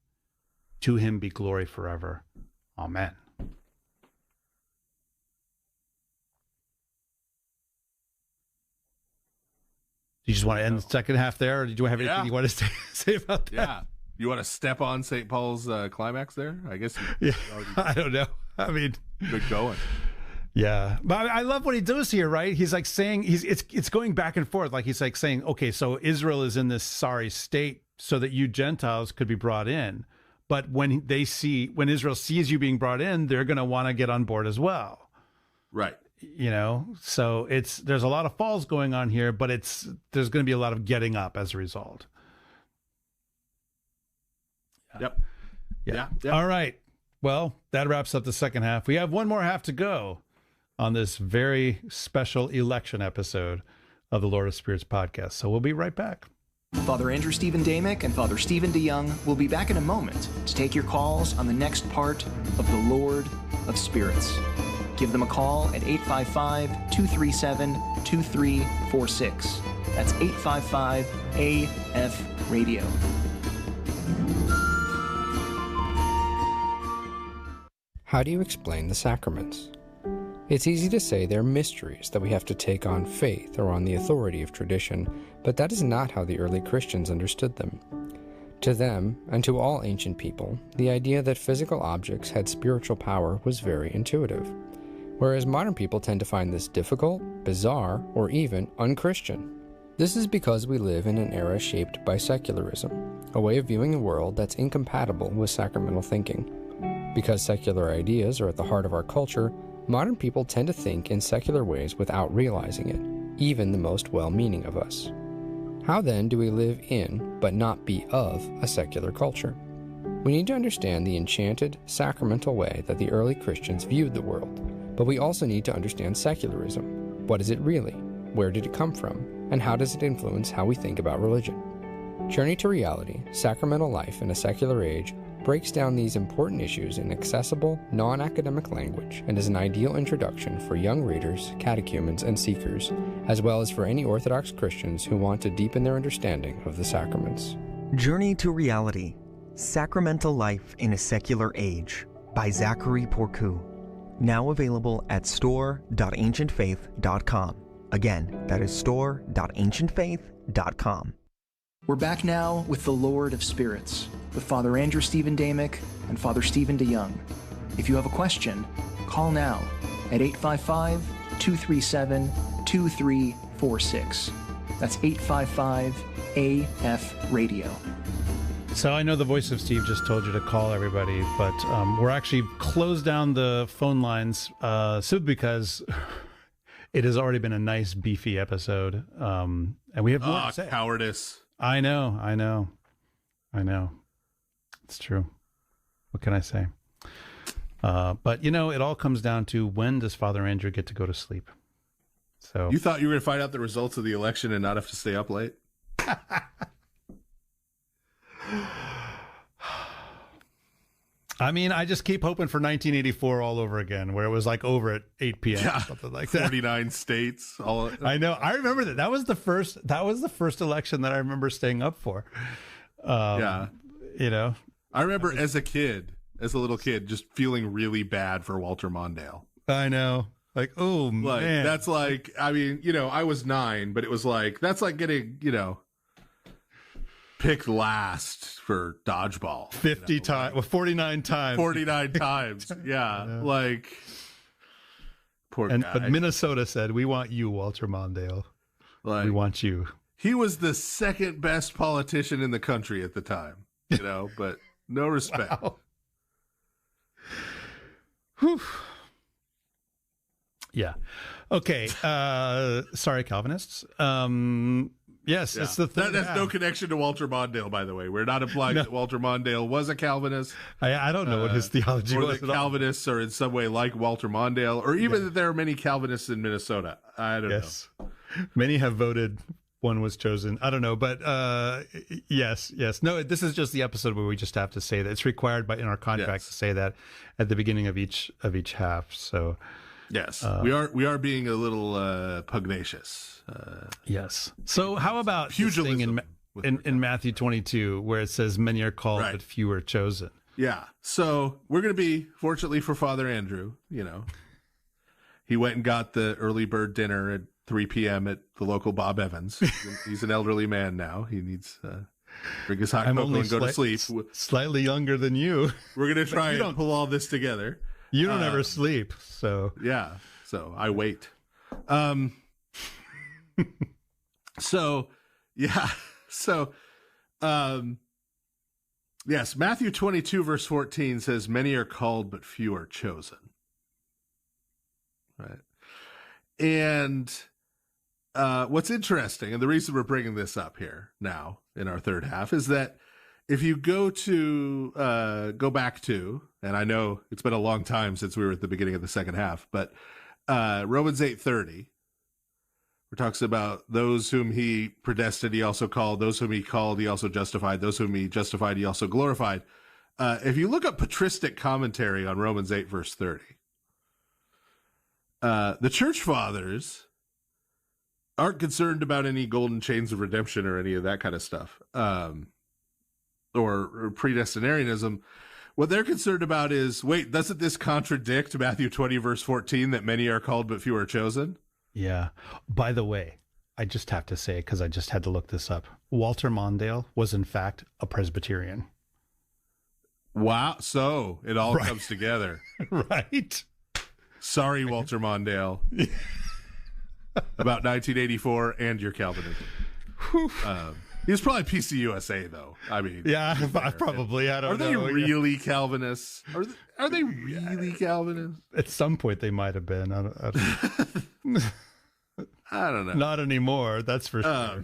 To him be glory forever. Amen. Do you just want to end the second half there, or did you have anything you want to say about that? Yeah. You want to step on St. Paul's climax there? I guess. I don't know. I mean, good going. Yeah, but I love what he does here, right? He's like saying it's going back and forth. Like he's like saying, okay, so Israel is in this sorry state so that you Gentiles could be brought in. But when Israel sees you being brought in, they're going to want to get on board as well. Right. You know, so there's a lot of falls going on here, but there's going to be a lot of getting up as a result. Yep. Yeah. All right. Well, that wraps up the second half. We have one more half to go on this very special election episode of the Lord of Spirits podcast. So we'll be right back. Father Andrew Stephen Damick and Father Stephen DeYoung will be back in a moment to take your calls on the next part of the Lord of Spirits. Give them a call at 855-237-2346. That's 855-AF-RADIO. How do you explain the sacraments? It's easy to say they're mysteries that we have to take on faith or on the authority of tradition, but that is not how the early Christians understood them. To them, and to all ancient people, the idea that physical objects had spiritual power was very intuitive, whereas modern people tend to find this difficult, bizarre, or even unchristian. This is because we live in an era shaped by secularism, a way of viewing the world that's incompatible with sacramental thinking. Because secular ideas are at the heart of our culture, modern people tend to think in secular ways without realizing it, even the most well-meaning of us. How then do we live in, but not be of, a secular culture? We need to understand the enchanted, sacramental way that the early Christians viewed the world, but we also need to understand secularism. What is it really? Where did it come from? And how does it influence how we think about religion? Journey to Reality, Sacramental Life in a Secular Age breaks down these important issues in accessible, non-academic language and is an ideal introduction for young readers, catechumens, and seekers, as well as for any Orthodox Christians who want to deepen their understanding of the sacraments. Journey to Reality, Sacramental Life in a Secular Age by Zachary Porcu. Now available at store.ancientfaith.com. Again, that is store.ancientfaith.com. We're back now with the Lord of Spirits, with Father Andrew Stephen Damick and Father Stephen DeYoung. If you have a question, call now at 855-237-2346. That's 855-AF-RADIO. So I know the voice of Steve just told you to call everybody, but we're actually closed down the phone lines simply because it has already been a nice beefy episode, and we have more to say. Cowardice. I know. It's true. What can I say? But it all comes down to, when does Father Andrew get to go to sleep? So you thought you were going to find out the results of the election and not have to stay up late? I mean, I just keep hoping for 1984 all over again, where it was like over at 8 p.m. Yeah, something like that. 49 states. I know. I remember that. That was the first election that I remember staying up for. Yeah. I remember as a little kid, just feeling really bad for Walter Mondale. I know. Like, oh, man. That's like, I mean, I was 9, but it was like, that's like getting, picked last for dodgeball. 50 times, well, 49 times. 49 times. Yeah. Like, poor guy. But Minnesota said, we want you, Walter Mondale. Like, we want you. He was the second best politician in the country at the time, but no respect. Wow. Whew. Yeah. Okay. Sorry, Calvinists. Yes, yeah. It's the thing. That has no connection to Walter Mondale, by the way. We're not implying that Walter Mondale was a Calvinist. I don't know what his theology or was. That Calvinists are in some way like Walter Mondale, or even that there are many Calvinists in Minnesota. I don't know. Many have voted. One was chosen. I don't know, but yes. No, this is just the episode where we just have to say that it's required in our contract to say that at the beginning of each half. So. Yes, we are being a little pugnacious. Yes. So how about this thing in Matthew 22 where it says many are called but few are chosen? Yeah. So we're going to be, fortunately for Father Andrew, he went and got the early bird dinner at 3 p.m. at the local Bob Evans. He's an elderly man now. He needs drink his hot cocoa and go to sleep. Slightly younger than you. We're going to try and pull all this together. You don't ever sleep, so. Yeah, so I wait. Yes, Matthew 22, verse 14 says, many are called, but few are chosen. Right. And what's interesting, and the reason we're bringing this up here now in our third half, is that if you go back to, and I know it's been a long time since we were at the beginning of the second half, but Romans 8:30, where it talks about those whom he predestined, he also called, those whom he called, he also justified, those whom he justified, he also glorified. If you look up patristic commentary on Romans 8, verse 30, the church fathers aren't concerned about any golden chains of redemption or any of that kind of stuff. Or predestinarianism. What they're concerned about is, wait, doesn't this contradict Matthew 20, verse 14, that many are called but few are chosen? Yeah. By the way, I just have to say, because I just had to look this up, Walter Mondale was in fact a Presbyterian. Wow. So it all comes together. Right. Sorry, Walter Mondale. About 1984 and your Calvinism. He was probably PCUSA, though. I mean, yeah, probably. I don't know. Are they really Calvinists? Are they really Calvinists? At some point, they might have been. I don't know. Not anymore. That's for sure.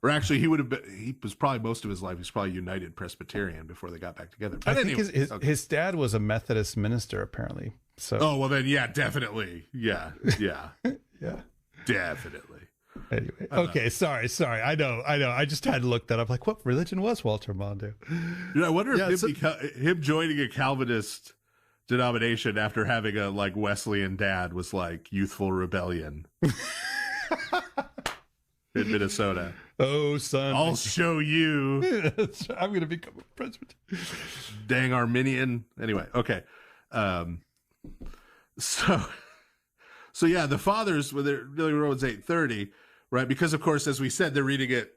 Or actually, he was probably most of his life. He's probably United Presbyterian before they got back together. But I think his dad was a Methodist minister, apparently. So. Oh well, then yeah, definitely, yeah, yeah, definitely. Anyway, okay, sorry. I know. I just had to look that up. Like, what religion was Walter Mondale? I wonder if him joining a Calvinist denomination after having a Wesleyan dad was like youthful rebellion in Minnesota. Oh, son, I'll show you. I'm going to become a Presbyterian. Dang Arminian. Anyway, okay. So yeah, the fathers, when they're really Romans 8:30, right? Because of course, as we said, they're reading it,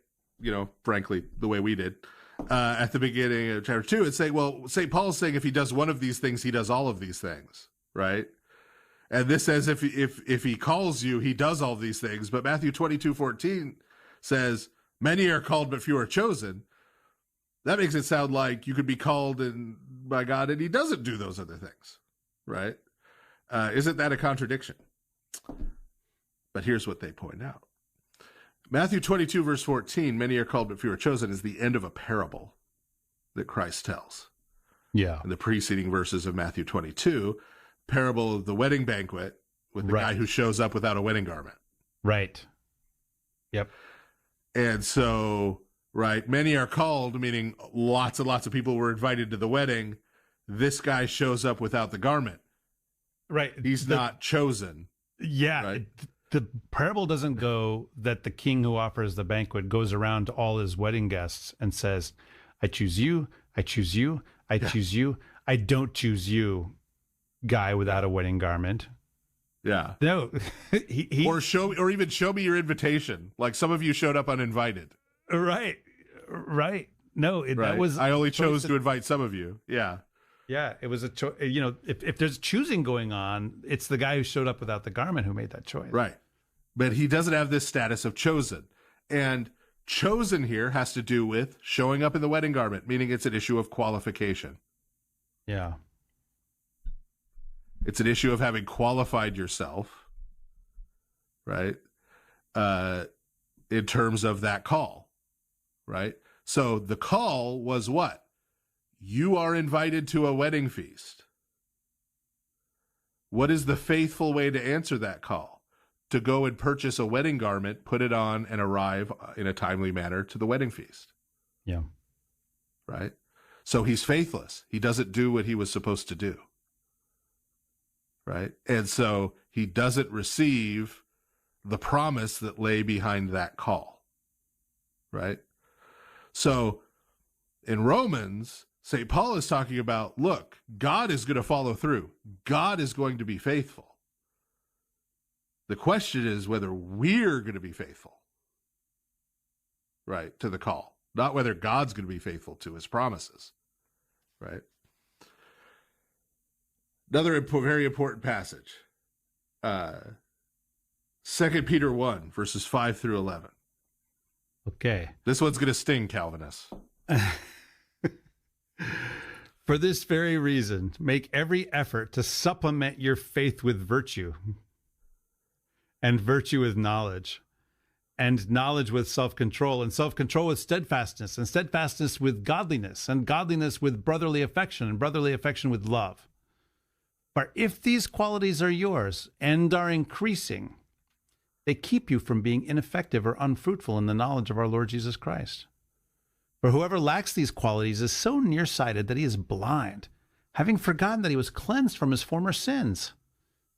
frankly, the way we did at the beginning of chapter 2, and saying, well, St. Paul's saying if he does one of these things, he does all of these things, right? And this says if he calls you, he does all these things. But Matthew 22:14 says, many are called, but few are chosen. that makes it sound like you could be called by God and he doesn't do those other things, right? Isn't that a contradiction? But here's what they point out. Matthew 22, verse 14, many are called but few are chosen, is the end of a parable that Christ tells. Yeah. In the preceding verses of Matthew 22, parable of the wedding banquet with the guy who shows up without a wedding garment. Right. Yep. And so, right, many are called, meaning lots and lots of people were invited to the wedding. This guy shows up without the garment. Right. He's not chosen. Yeah. Right? The parable doesn't go that the king who offers the banquet goes around to all his wedding guests and says, I choose you, I choose you, I choose you, I don't choose you, guy without a wedding garment. Yeah. No. or even show me your invitation. Like some of you showed up uninvited. Right. No, that was I only chose to invite some of you. Yeah. Yeah, it was a choice. You know, if there's choosing going on, it's the guy who showed up without the garment who made that choice. Right. But he doesn't have this status of chosen. And chosen here has to do with showing up in the wedding garment, meaning it's an issue of qualification. Yeah. It's an issue of having qualified yourself, right? In terms of that call, right? So the call was what? You are invited to a wedding feast. What is the faithful way to answer that call? To go and purchase a wedding garment, put it on, and arrive in a timely manner to the wedding feast. Yeah. Right? So he's faithless. He doesn't do what he was supposed to do. Right? And so he doesn't receive the promise that lay behind that call. Right? So in Romans, St. Paul is talking about, look, God is going to follow through. God is going to be faithful. The question is whether we're going to be faithful, right, to the call, not whether God's going to be faithful to his promises, right? Another very important passage, 2 Peter 1, verses 5 through 11. Okay. This one's going to sting, Calvinists. For this very reason, make every effort to supplement your faith with virtue, and virtue with knowledge, and knowledge with self-control, and self-control with steadfastness, and steadfastness with godliness, and godliness with brotherly affection, and brotherly affection with love. For if these qualities are yours and are increasing, they keep you from being ineffective or unfruitful in the knowledge of our Lord Jesus Christ. For whoever lacks these qualities is so nearsighted that he is blind, having forgotten that he was cleansed from his former sins.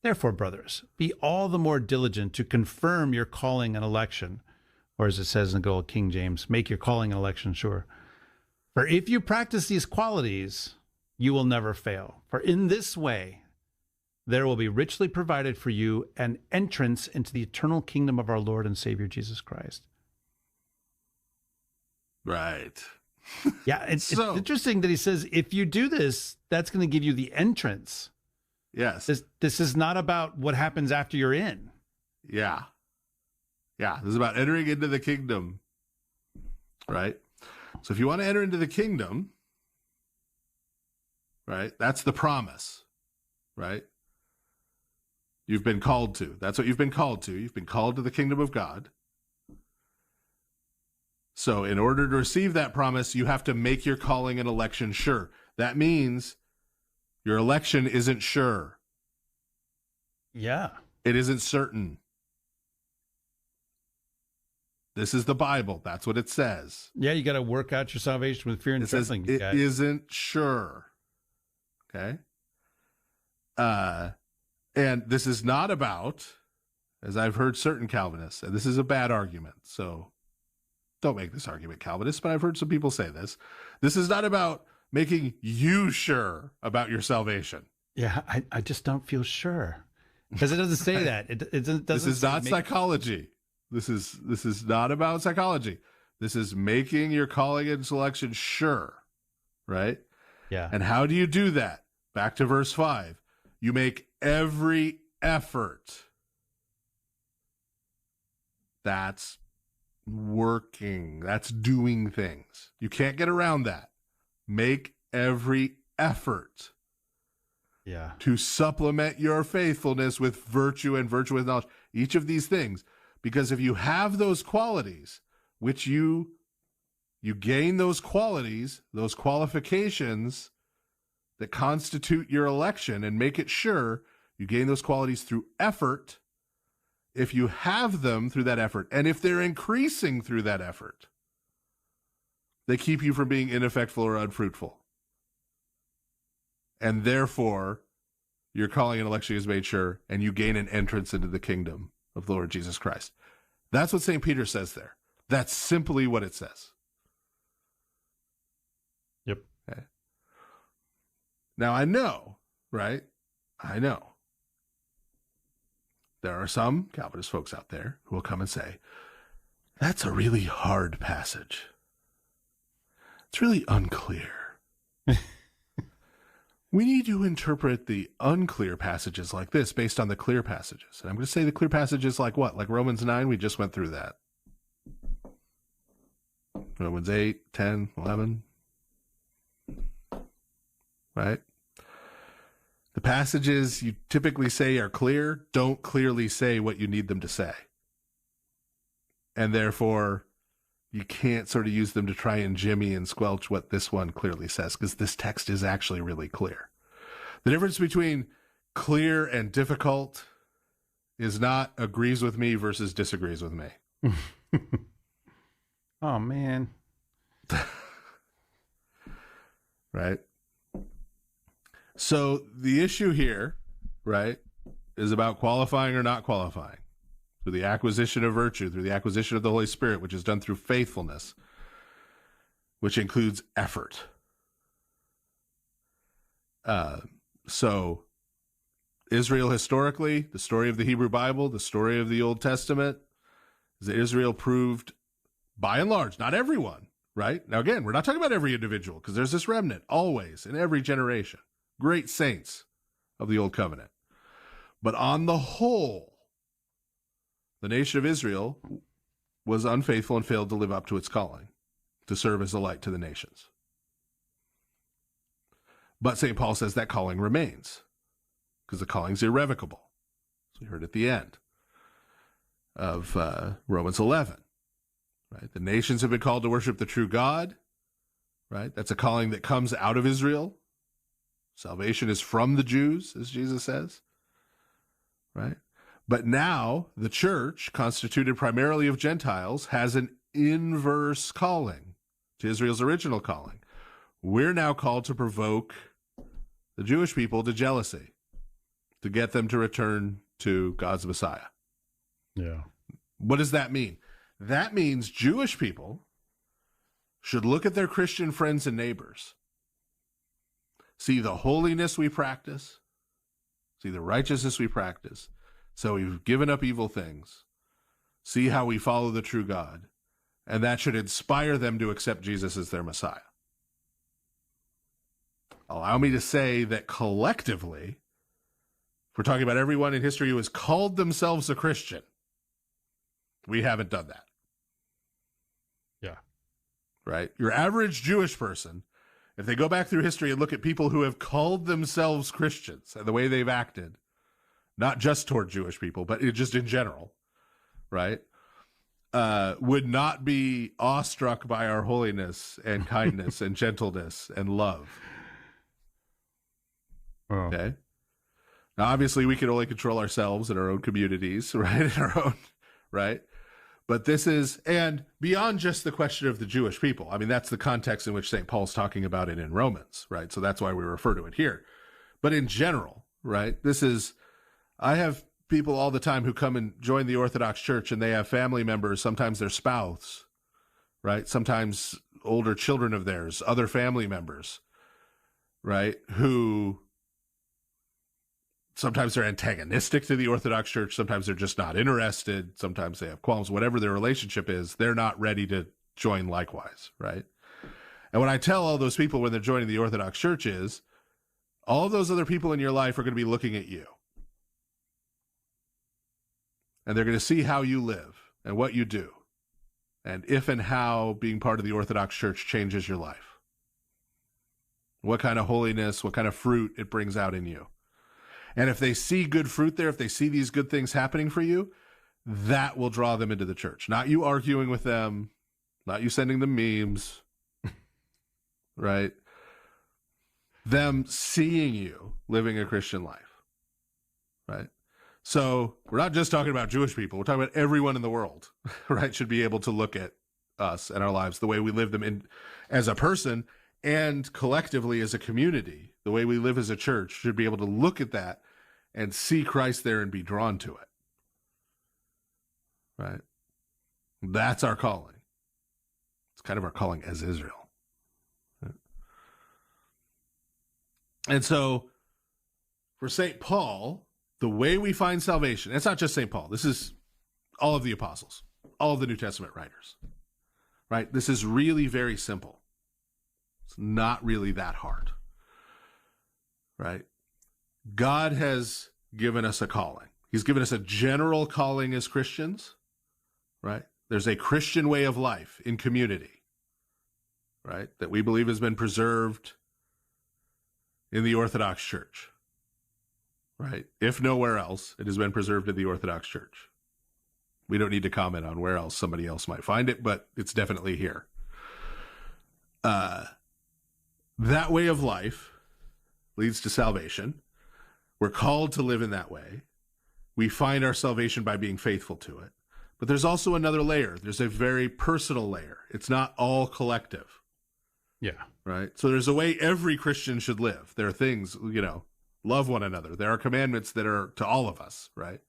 Therefore, brothers, be all the more diligent to confirm your calling and election, or as it says in the good old King James, make your calling and election sure. For if you practice these qualities, you will never fail. For in this way, there will be richly provided for you an entrance into the eternal kingdom of our Lord and Savior Jesus Christ. Right. Yeah, it's interesting that he says, if you do this, that's going to give you the entrance. Yes. This is not about what happens after you're in. Yeah. Yeah. This is about entering into the kingdom. Right? So if you want to enter into the kingdom, right, that's the promise. Right? You've been called to. That's what you've been called to. You've been called to the kingdom of God. So in order to receive that promise, you have to make your calling and election sure. That means your election isn't sure. Yeah. It isn't certain. This is the Bible. That's what it says. Yeah, you got to work out your salvation with fear and trembling. It isn't sure. Okay? And this is not about, as I've heard certain Calvinists, and this is a bad argument, so don't make this argument, Calvinists, but I've heard some people say this. This is not about making you sure about your salvation. Yeah, I just don't feel sure. Because it doesn't say that. It doesn't. This is not psychology. This is not about psychology. This is making your calling and selection sure, right? Yeah. And how do you do that? Back to verse 5. You make every effort. That's working. That's doing things. You can't get around that. Make every effort to supplement your faithfulness with virtue and virtue with knowledge. Each of these things. Because if you have those qualities, which you gain those qualities, those qualifications that constitute your election, and make it sure you gain those qualities through effort. If you have them through that effort, and if they're increasing through that effort, they keep you from being ineffectual or unfruitful. And therefore, your calling and election is made sure, and you gain an entrance into the kingdom of the Lord Jesus Christ. That's what St. Peter says there. That's simply what it says. Yep. Okay. Now, I know, right? I know. There are some Calvinist folks out there who will come and say, that's a really hard passage. It's really unclear. We need to interpret the unclear passages like this based on the clear passages. And I'm going to say the clear passages like what? Like Romans 9, we just went through that. Romans 8, 10, 11. Right? The passages you typically say are clear don't clearly say what you need them to say. And therefore, you can't sort of use them to try and jimmy and squelch what this one clearly says, because this text is actually really clear. The difference between clear and difficult is not agrees with me versus disagrees with me. Oh, man. Right? So the issue here, right, is about qualifying or not qualifying. Through the acquisition of virtue, through the acquisition of the Holy Spirit, which is done through faithfulness, which includes effort. So Israel historically, the story of the Hebrew Bible, the story of the Old Testament, is that Israel proved, by and large, not everyone, right? Now, again, we're not talking about every individual, because there's this remnant always in every generation. Great saints of the Old Covenant. But on the whole, the nation of Israel was unfaithful and failed to live up to its calling, to serve as a light to the nations. But St. Paul says that calling remains, because the calling's irrevocable. So we heard at the end of Romans 11, right? The nations have been called to worship the true God, right? That's a calling that comes out of Israel. Salvation is from the Jews, as Jesus says, right? But now the church, constituted primarily of Gentiles, has an inverse calling to Israel's original calling. We're now called to provoke the Jewish people to jealousy, to get them to return to God's Messiah. Yeah. What does that mean? That means Jewish people should look at their Christian friends and neighbors, see the holiness we practice, see the righteousness we practice. So we've given up evil things, see how we follow the true God, and that should inspire them to accept Jesus as their Messiah. Allow me to say that collectively, if we're talking about everyone in history who has called themselves a Christian, we haven't done that. Yeah. Right? Your average Jewish person, if they go back through history and look at people who have called themselves Christians and the way they've acted, not just toward Jewish people, but just in general, right, would not be awestruck by our holiness and kindness and gentleness and love. Oh. Okay? Now, obviously, we can only control ourselves and our own communities, right, in our own, right? But this is, and beyond just the question of the Jewish people, I mean, that's the context in which St. Paul's talking about it in Romans, right? So that's why we refer to it here. But in general, right, this is, I have people all the time who come and join the Orthodox Church, and they have family members, sometimes their spouse, right? Sometimes older children of theirs, other family members, right? Who sometimes they're antagonistic to the Orthodox Church. Sometimes they're just not interested. Sometimes they have qualms. Whatever their relationship is, they're not ready to join likewise, right? And what I tell all those people when they're joining the Orthodox Church is, all of those other people in your life are going to be looking at you. And they're going to see how you live and what you do. and if and how being part of the Orthodox Church changes your life. What kind of holiness, what kind of fruit it brings out in you. And if they see good fruit there, if they see these good things happening for you, that will draw them into the church. Not you arguing with them, not you sending them memes, right? Them seeing you living a Christian life, right? So we're not just talking about Jewish people. We're talking about everyone in the world, right? Should be able to look at us and our lives, the way we live them in as a person and collectively as a community, the way we live as a church, should be able to look at that and see Christ there and be drawn to it, right? That's our calling. It's kind of our calling as Israel. Right? And so for St. Paul, the way we find salvation, it's not just St. Paul. This is all of the apostles, all of the New Testament writers, right? This is really very simple. It's not really that hard, right? God has given us a calling. He's given us a general calling as Christians, right? There's a Christian way of life in community, right? That we believe has been preserved in the Orthodox Church, right? If nowhere else, it has been preserved in the Orthodox Church. We don't need to comment on where else somebody else might find it, but it's definitely here. That way of life leads to salvation. We're called to live in that way. We find our salvation by being faithful to it. But there's also another layer. There's a very personal layer. It's not all collective. Yeah. Right? So there's a way every Christian should live. There are things, love one another. There are commandments that are to all of us, right?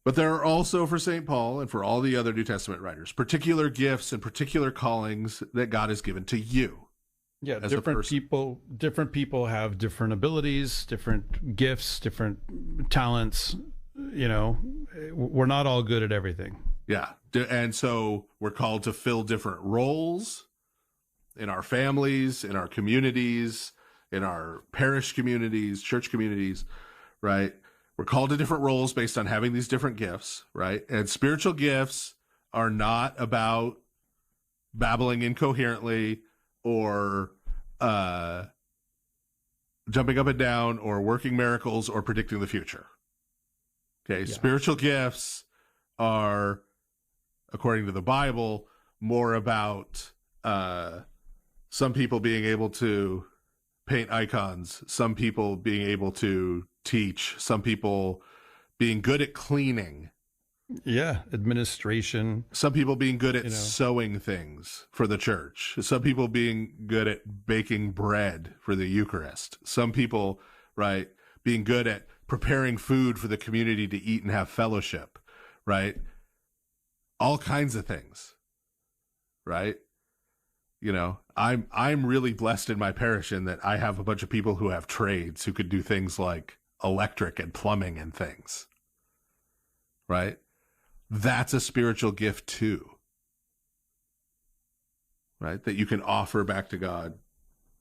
But there are also, for St. Paul and for all the other New Testament writers, particular gifts and particular callings that God has given to you. Yeah, different people have different abilities, different gifts, different talents. We're not all good at everything. Yeah. And so we're called to fill different roles in our families, in our communities, in our parish communities, church communities, right? We're called to different roles based on having these different gifts, right? And spiritual gifts are not about babbling incoherently or jumping up and down or working miracles or predicting the future. Okay, yeah. Spiritual gifts are, according to the Bible, more about some people being able to paint icons, some people being able to teach, some people being good at cleaning. Yeah, administration. Some people being good at sewing things for the church. Some people being good at baking bread for the Eucharist. Some people, right, being good at preparing food for the community to eat and have fellowship, right? All kinds of things, right? I'm really blessed in my parish in that I have a bunch of people who have trades who could do things like electric and plumbing and things, right? That's a spiritual gift too, right? That you can offer back to God,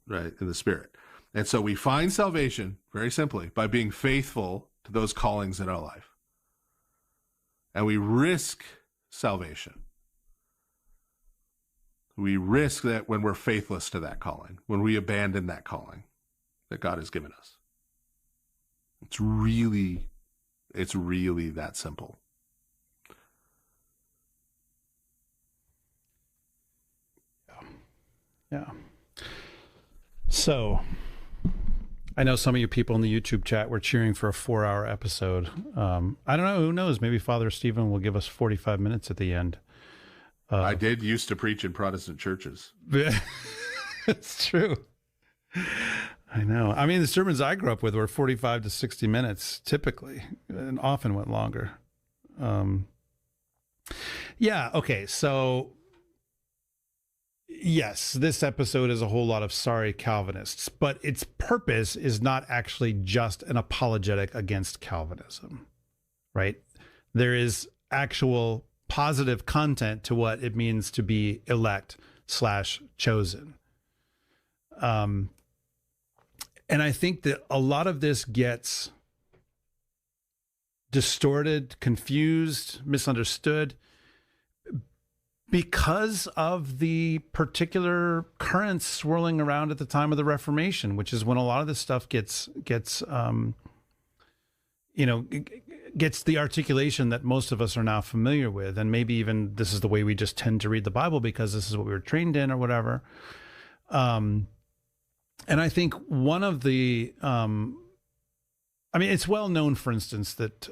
right, in the Spirit. And so we find salvation, very simply, by being faithful to those callings in our life. And we risk salvation. We risk that when we're faithless to that calling, when we abandon that calling that God has given us. It's really that simple. Yeah. So I know some of you people in the YouTube chat were cheering for a 4-hour episode. I don't know. Who knows? Maybe Father Stephen will give us 45 minutes at the end. I did used to preach in Protestant churches. It's true. I know. I mean, the sermons I grew up with were 45 to 60 minutes typically, and often went longer. Yeah. Okay. So yes, this episode is a whole lot of sorry Calvinists, but its purpose is not actually just an apologetic against Calvinism, right? There is actual positive content to what it means to be elect/chosen. And I think that a lot of this gets distorted, confused, misunderstood because of the particular currents swirling around at the time of the Reformation, which is when a lot of this stuff gets the articulation that most of us are now familiar with. And maybe even this is the way we just tend to read the Bible because this is what we were trained in or whatever. And I think one of the, it's well known, for instance, that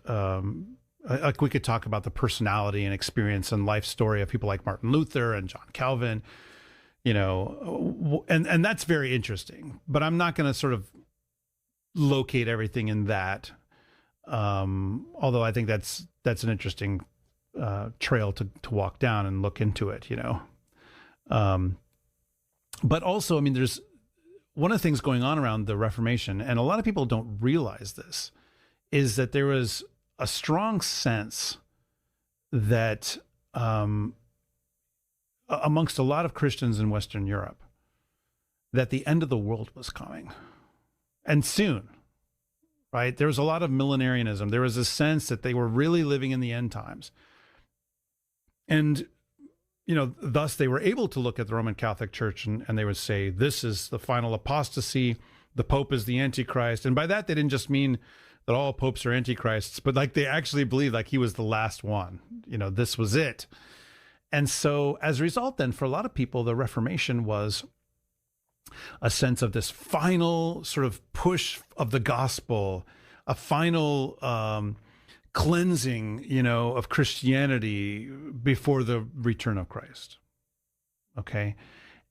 like we could talk about the personality and experience and life story of people like Martin Luther and John Calvin, and that's very interesting. But I'm not going to sort of locate everything in that. Although I think that's an interesting trail to walk down and look into it, But also, there's one of the things going on around the Reformation, and a lot of people don't realize this, is that there was a strong sense that amongst a lot of Christians in Western Europe, that the end of the world was coming, and soon. Right? There was a lot of millenarianism. There was a sense that they were really living in the end times. And, thus they were able to look at the Roman Catholic Church and they would say, this is the final apostasy. The Pope is the Antichrist. And by that, they didn't just mean that all popes are antichrists, but like they actually believed like he was the last one. This was it. And so as a result, then, for a lot of people, the Reformation was a sense of this final sort of push of the gospel, a final cleansing, of Christianity before the return of Christ. Okay.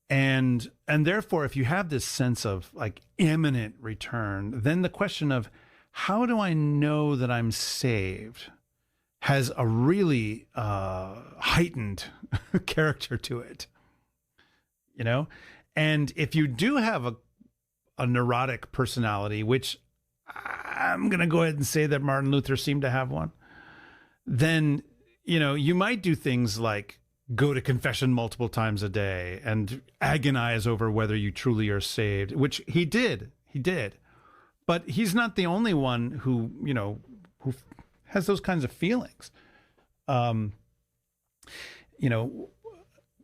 And therefore, if you have this sense of like imminent return, then the question of how do I know that I'm saved has a really heightened character to it, And if you do have a neurotic personality, which I'm going to go ahead and say that Martin Luther seemed to have one, then, you might do things like go to confession multiple times a day and agonize over whether you truly are saved, which he did. But he's not the only one who has those kinds of feelings.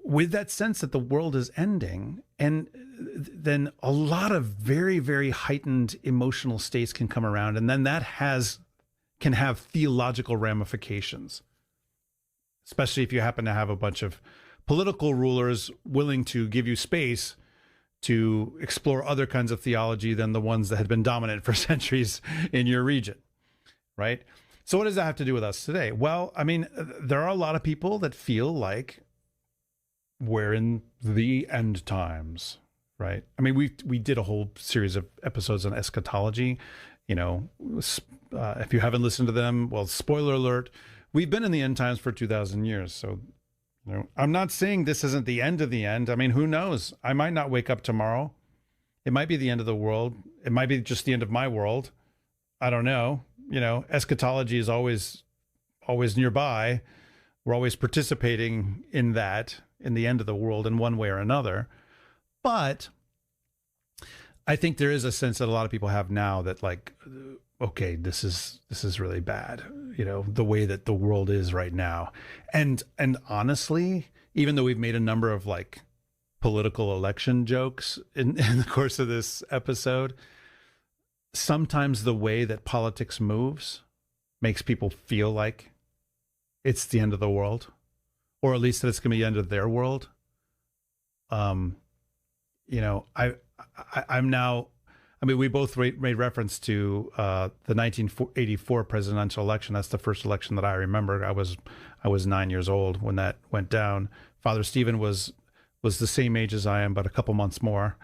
With that sense that the world is ending, and then a lot of very, very heightened emotional states can come around, and then that can have theological ramifications, especially if you happen to have a bunch of political rulers willing to give you space to explore other kinds of theology than the ones that had been dominant for centuries in your region, right? So what does that have to do with us today? Well, there are a lot of people that feel like we're in the end times, right? We did a whole series of episodes on eschatology. If you haven't listened to them, well, spoiler alert, we've been in the end times for 2,000 years. So, I'm not saying this isn't the end of the end. Who knows? I might not wake up tomorrow. It might be the end of the world. It might be just the end of my world. I don't know. Eschatology is always nearby. We're always participating in that, in the end of the world in one way or another. But I think there is a sense that a lot of people have now that like, okay, this is really bad, the way that the world is right now. And honestly, even though we've made a number of like political election jokes in the course of this episode, sometimes the way that politics moves makes people feel like it's the end of the world, or at least that it's going to be the end of their world. I'm now, we both made reference to the 1984 presidential election. That's the first election that I remember. I was 9 years old when that went down. Father Stephen was the same age as I am, but a couple months more.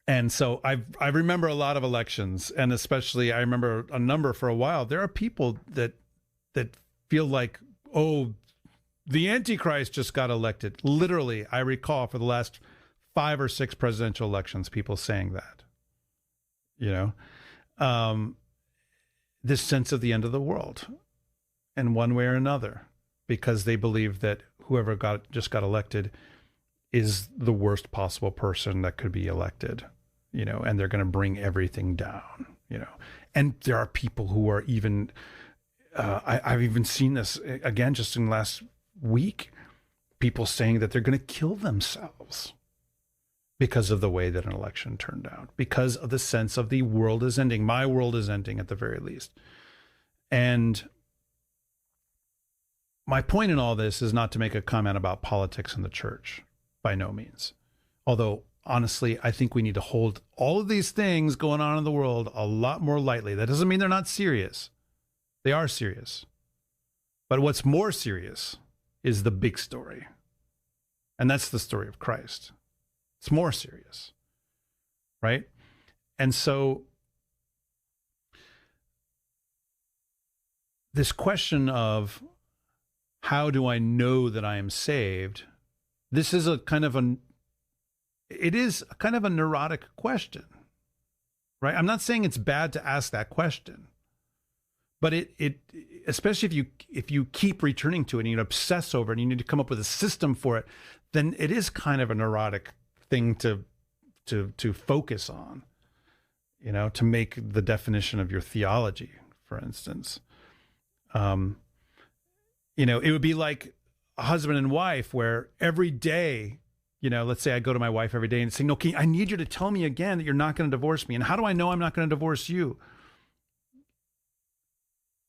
And so I remember a lot of elections, and especially I remember a number for a while. There are people that feel like, oh, the Antichrist just got elected. Literally, I recall for the last 5 or 6 presidential elections, people saying that, this sense of the end of the world in one way or another, because they believe that whoever just got elected is the worst possible person that could be elected, and they're going to bring everything down, and there are people who are even, I've even seen this again, just in the last week people saying that they're going to kill themselves because of the way that an election turned out, because of the sense of the world is ending. My world is ending at the very least. And my point in all this is not to make a comment about politics in the church, by no means. Although, honestly, I think we need to hold all of these things going on in the world a lot more lightly. That doesn't mean they're not serious. They are serious. But what's more serious is the big story. And that's the story of Christ. It's more serious, right? And so this question of how do I know that I am saved? This is it is a kind of a neurotic question, right? I'm not saying it's bad to ask that question, but it especially if you keep returning to it and you obsess over it and you need to come up with a system for it, then it is kind of a neurotic thing to focus on, to make the definition of your theology, for instance. It would be like a husband and wife where every day, let's say I go to my wife every day and say, okay, I need you to tell me again that you're not going to divorce me. And how do I know I'm not going to divorce you?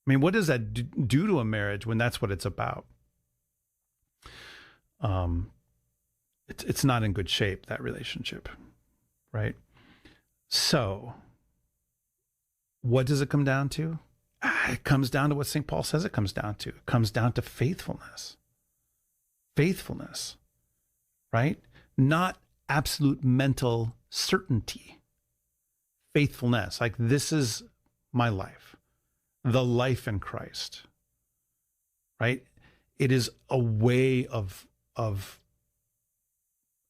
I mean, what does that do to a marriage when that's what it's about? It's not in good shape, that relationship, right? So what does it come down to? It comes down to what St. Paul says it comes down to. It comes down to faithfulness. Faithfulness, right? Not absolute mental certainty. Faithfulness, like this is my life, the life in Christ, right? It is a way of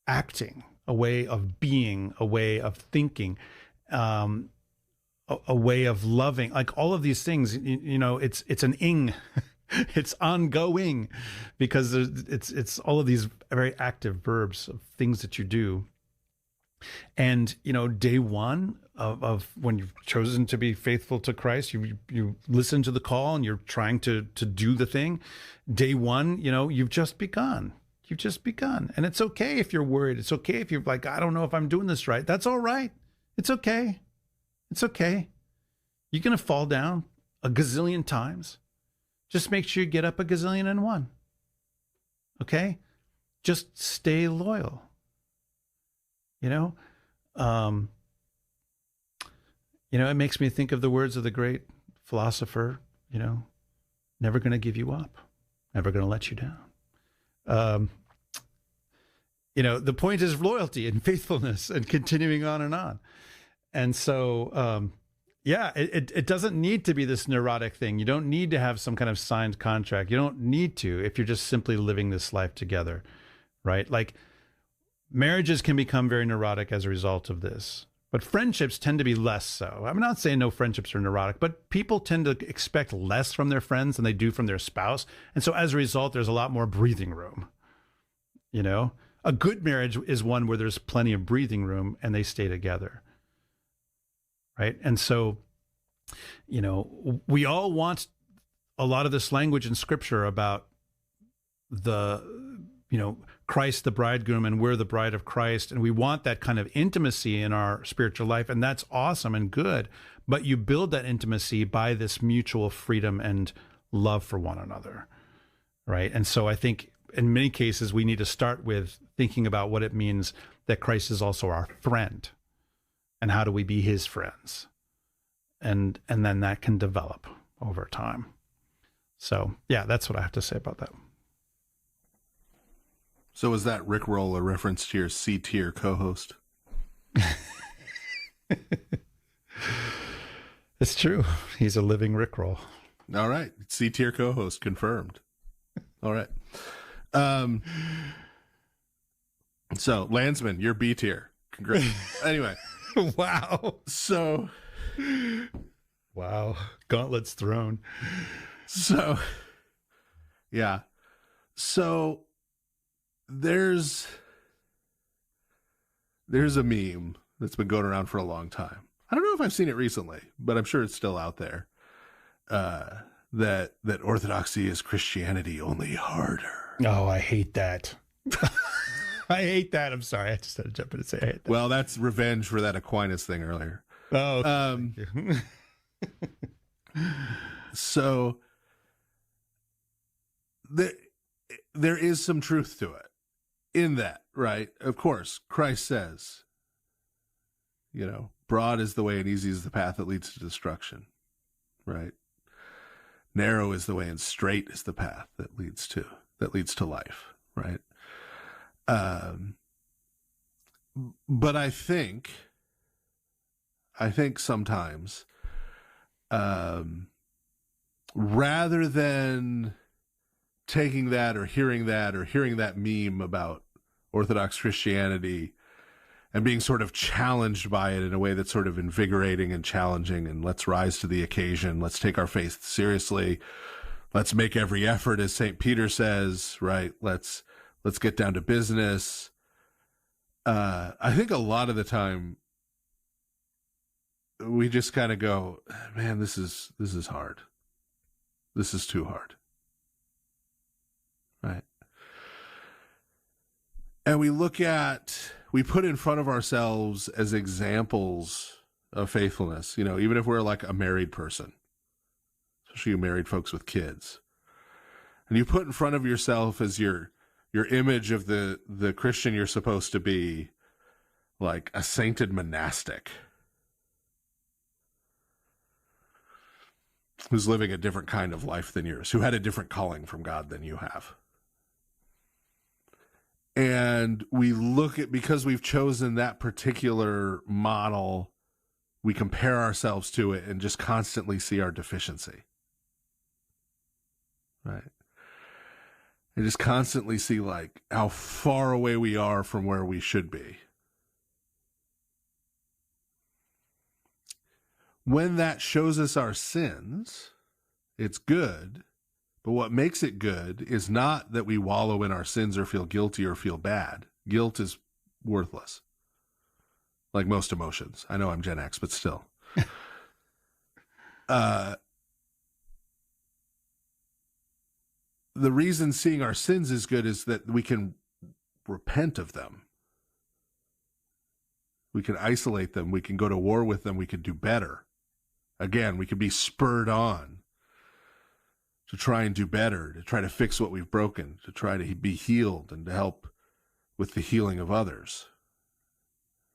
acting, a way of being, a way of thinking, a way of loving, like all of these things, it's an ing, it's ongoing, because it's all of these very active verbs of things that you do. And, day one of when you've chosen to be faithful to Christ, you listen to the call and you're trying to do the thing. Day one, you've just begun. You've just begun. And it's okay if you're worried. It's okay if you're like, I don't know if I'm doing this right. That's all right. It's okay. It's okay. You're going to fall down a gazillion times. Just make sure you get up a gazillion and one. Okay? Just stay loyal. It makes me think of the words of the great philosopher, never going to give you up, never going to let you down. The point is loyalty and faithfulness and continuing on and on. And so, it doesn't need to be this neurotic thing. You don't need to have some kind of signed contract. You don't need to if you're just simply living this life together, right? Like marriages can become very neurotic as a result of this, but friendships tend to be less so. I'm not saying no friendships are neurotic, but people tend to expect less from their friends than they do from their spouse. And so as a result, there's a lot more breathing room. A good marriage is one where there's plenty of breathing room and they stay together. Right. And so, we all want a lot of this language in Scripture about Christ, the bridegroom, and we're the bride of Christ. And we want that kind of intimacy in our spiritual life. And that's awesome and good. But you build that intimacy by this mutual freedom and love for one another. Right. And so I think in many cases, we need to start with thinking about what it means that Christ is also our friend. And how do we be his friends? And then that can develop over time. So, that's what I have to say about that. So is that Rickroll a reference to your C-tier co-host? It's true. He's a living Rickroll. All right. C-tier co-host confirmed. All right. So, Landsman, you're B-tier. Congrats. Anyway. Wow. So. Wow. Gauntlets thrown. So. Yeah. So, there's a meme that's been going around for a long time. I don't know if I've seen it recently, but I'm sure it's still out there. That orthodoxy is Christianity, only harder. Oh, I hate that. I hate that. I'm sorry. I just had to jump in and say I hate that. Well, that's revenge for that Aquinas thing earlier. Oh, okay. Thank you. So there is some truth to it in that, right? Of course, Christ says, broad is the way and easy is the path that leads to destruction, right? Narrow is the way and straight is the path that leads to life, right? But I think sometimes, rather than taking that or hearing that meme about Orthodox Christianity and being sort of challenged by it in a way that's sort of invigorating and challenging, and let's rise to the occasion, let's take our faith seriously, let's make every effort, as St. Peter says, right? Let's get down to business. I think a lot of the time we just kind of go, man, this is hard. This is too hard. Right? And we put in front of ourselves as examples of faithfulness, even if we're like a married person, especially you married folks with kids, and you put in front of yourself as your image of the Christian you're supposed to be, like a sainted monastic who's living a different kind of life than yours, who had a different calling from God than you have. And we look at, because we've chosen that particular model, we compare ourselves to it and just constantly see our deficiency. Right? And just constantly see like how far away we are from where we should be. When that shows us our sins, it's good. But what makes it good is not that we wallow in our sins or feel guilty or feel bad. Guilt is worthless. Like most emotions. I know I'm Gen X, but still. The reason seeing our sins is good is that we can repent of them. We can isolate them. We can go to war with them. We can do better. Again, we can be spurred on to try and do better, to try to fix what we've broken, to try to be healed and to help with the healing of others.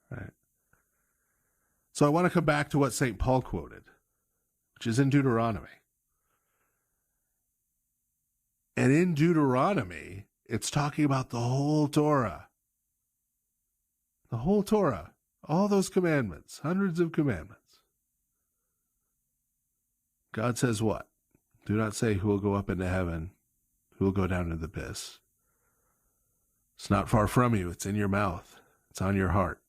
Right? So I want to come back to what St. Paul quoted, which is in Deuteronomy. And in Deuteronomy, it's talking about the whole Torah. The whole Torah. All those commandments, hundreds of commandments. God says what? Do not say who will go up into heaven, who will go down into the abyss. It's not far from you. It's in your mouth. It's on your heart.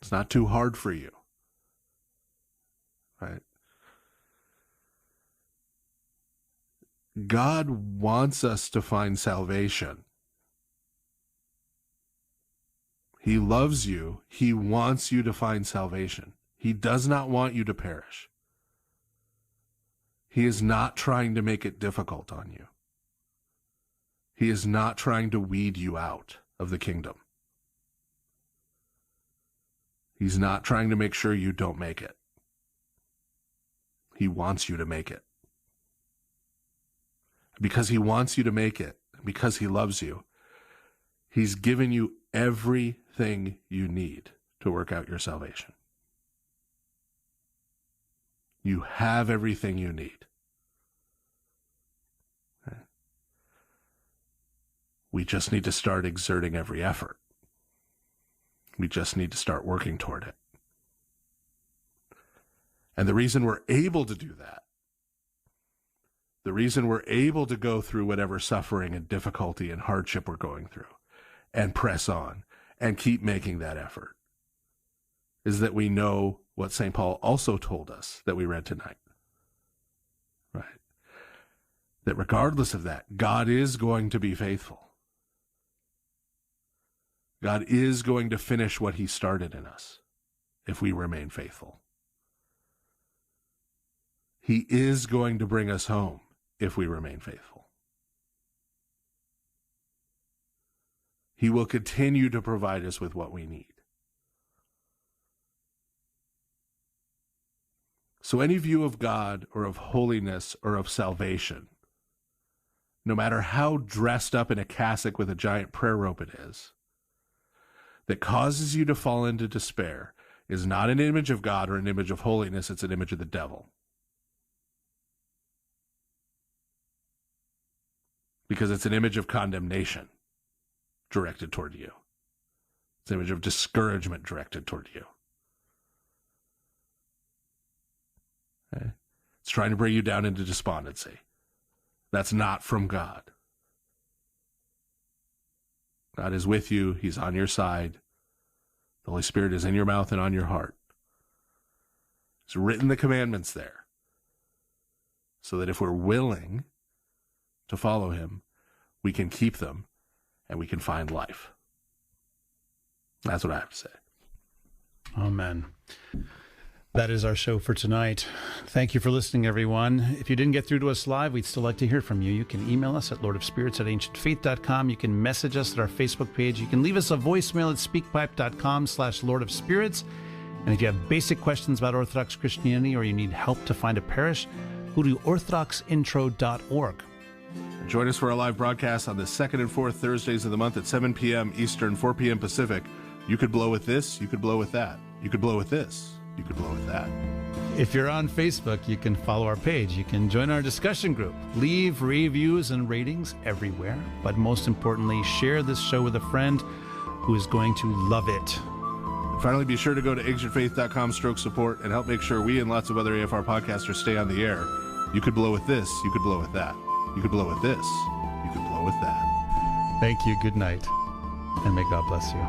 It's not too hard for you. Right? God wants us to find salvation. He loves you. He wants you to find salvation. He does not want you to perish. He is not trying to make it difficult on you. He is not trying to weed you out of the kingdom. He's not trying to make sure you don't make it. He wants you to make it. Because he wants you to make it, because he loves you, he's given you everything you need to work out your salvation. You have everything you need. Okay. We just need to start exerting every effort. We just need to start working toward it. And the reason we're able to do that, the reason we're able to go through whatever suffering and difficulty and hardship we're going through and press on and keep making that effort, is that we know what St. Paul also told us that we read tonight. Right? That regardless of that, God is going to be faithful. God is going to finish what he started in us if we remain faithful. He is going to bring us home if we remain faithful. He will continue to provide us with what we need. So any view of God or of holiness or of salvation, no matter how dressed up in a cassock with a giant prayer rope it is, that causes you to fall into despair is not an image of God or an image of holiness, it's an image of the devil. Because it's an image of condemnation directed toward you. It's an image of discouragement directed toward you. Okay? It's trying to bring you down into despondency. That's not from God. God is with you. He's on your side. The Holy Spirit is in your mouth and on your heart. He's written the commandments there so that if we're willing to follow him, we can keep them and we can find life. That's what I have to say. Amen. That is our show for tonight. Thank you for listening, everyone. If you didn't get through to us live, we'd still like to hear from you. You can email us at lordofspirits@ancientfaith.com. You can message us at our Facebook page. You can leave us a voicemail at speakpipe.com/lordofspirits. And if you have basic questions about Orthodox Christianity or you need help to find a parish, go to orthodoxintro.org. Join us for our live broadcast on the second and fourth Thursdays of the month at 7 p.m. Eastern, 4 p.m. Pacific. You could blow with this, you could blow with that. You could blow with this, you could blow with that. If you're on Facebook, you can follow our page. You can join our discussion group. Leave reviews and ratings everywhere. But most importantly, share this show with a friend who is going to love it. And finally, be sure to go to ancientfaith.com/support and help make sure we and lots of other AFR podcasters stay on the air. You could blow with this, you could blow with that. You could blow with this, you could blow with that. Thank you, good night, and may God bless you.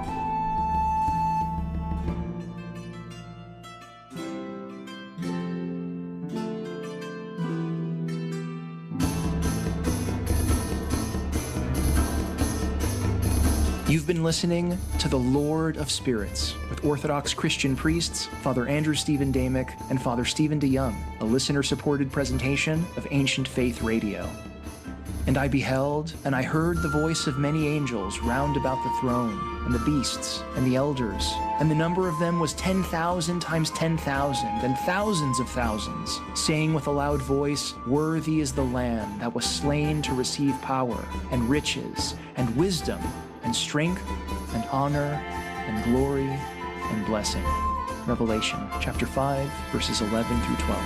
You've been listening to The Lord of Spirits with Orthodox Christian priests, Father Andrew Stephen Damick and Father Stephen DeYoung, a listener-supported presentation of Ancient Faith Radio. And I beheld, and I heard the voice of many angels round about the throne, and the beasts, and the elders, and the number of them was 10,000 times 10,000, and thousands of thousands, saying with a loud voice, Worthy is the Lamb that was slain to receive power, and riches, and wisdom, and strength, and honor, and glory, and blessing. Revelation chapter 5, verses 11 through 12.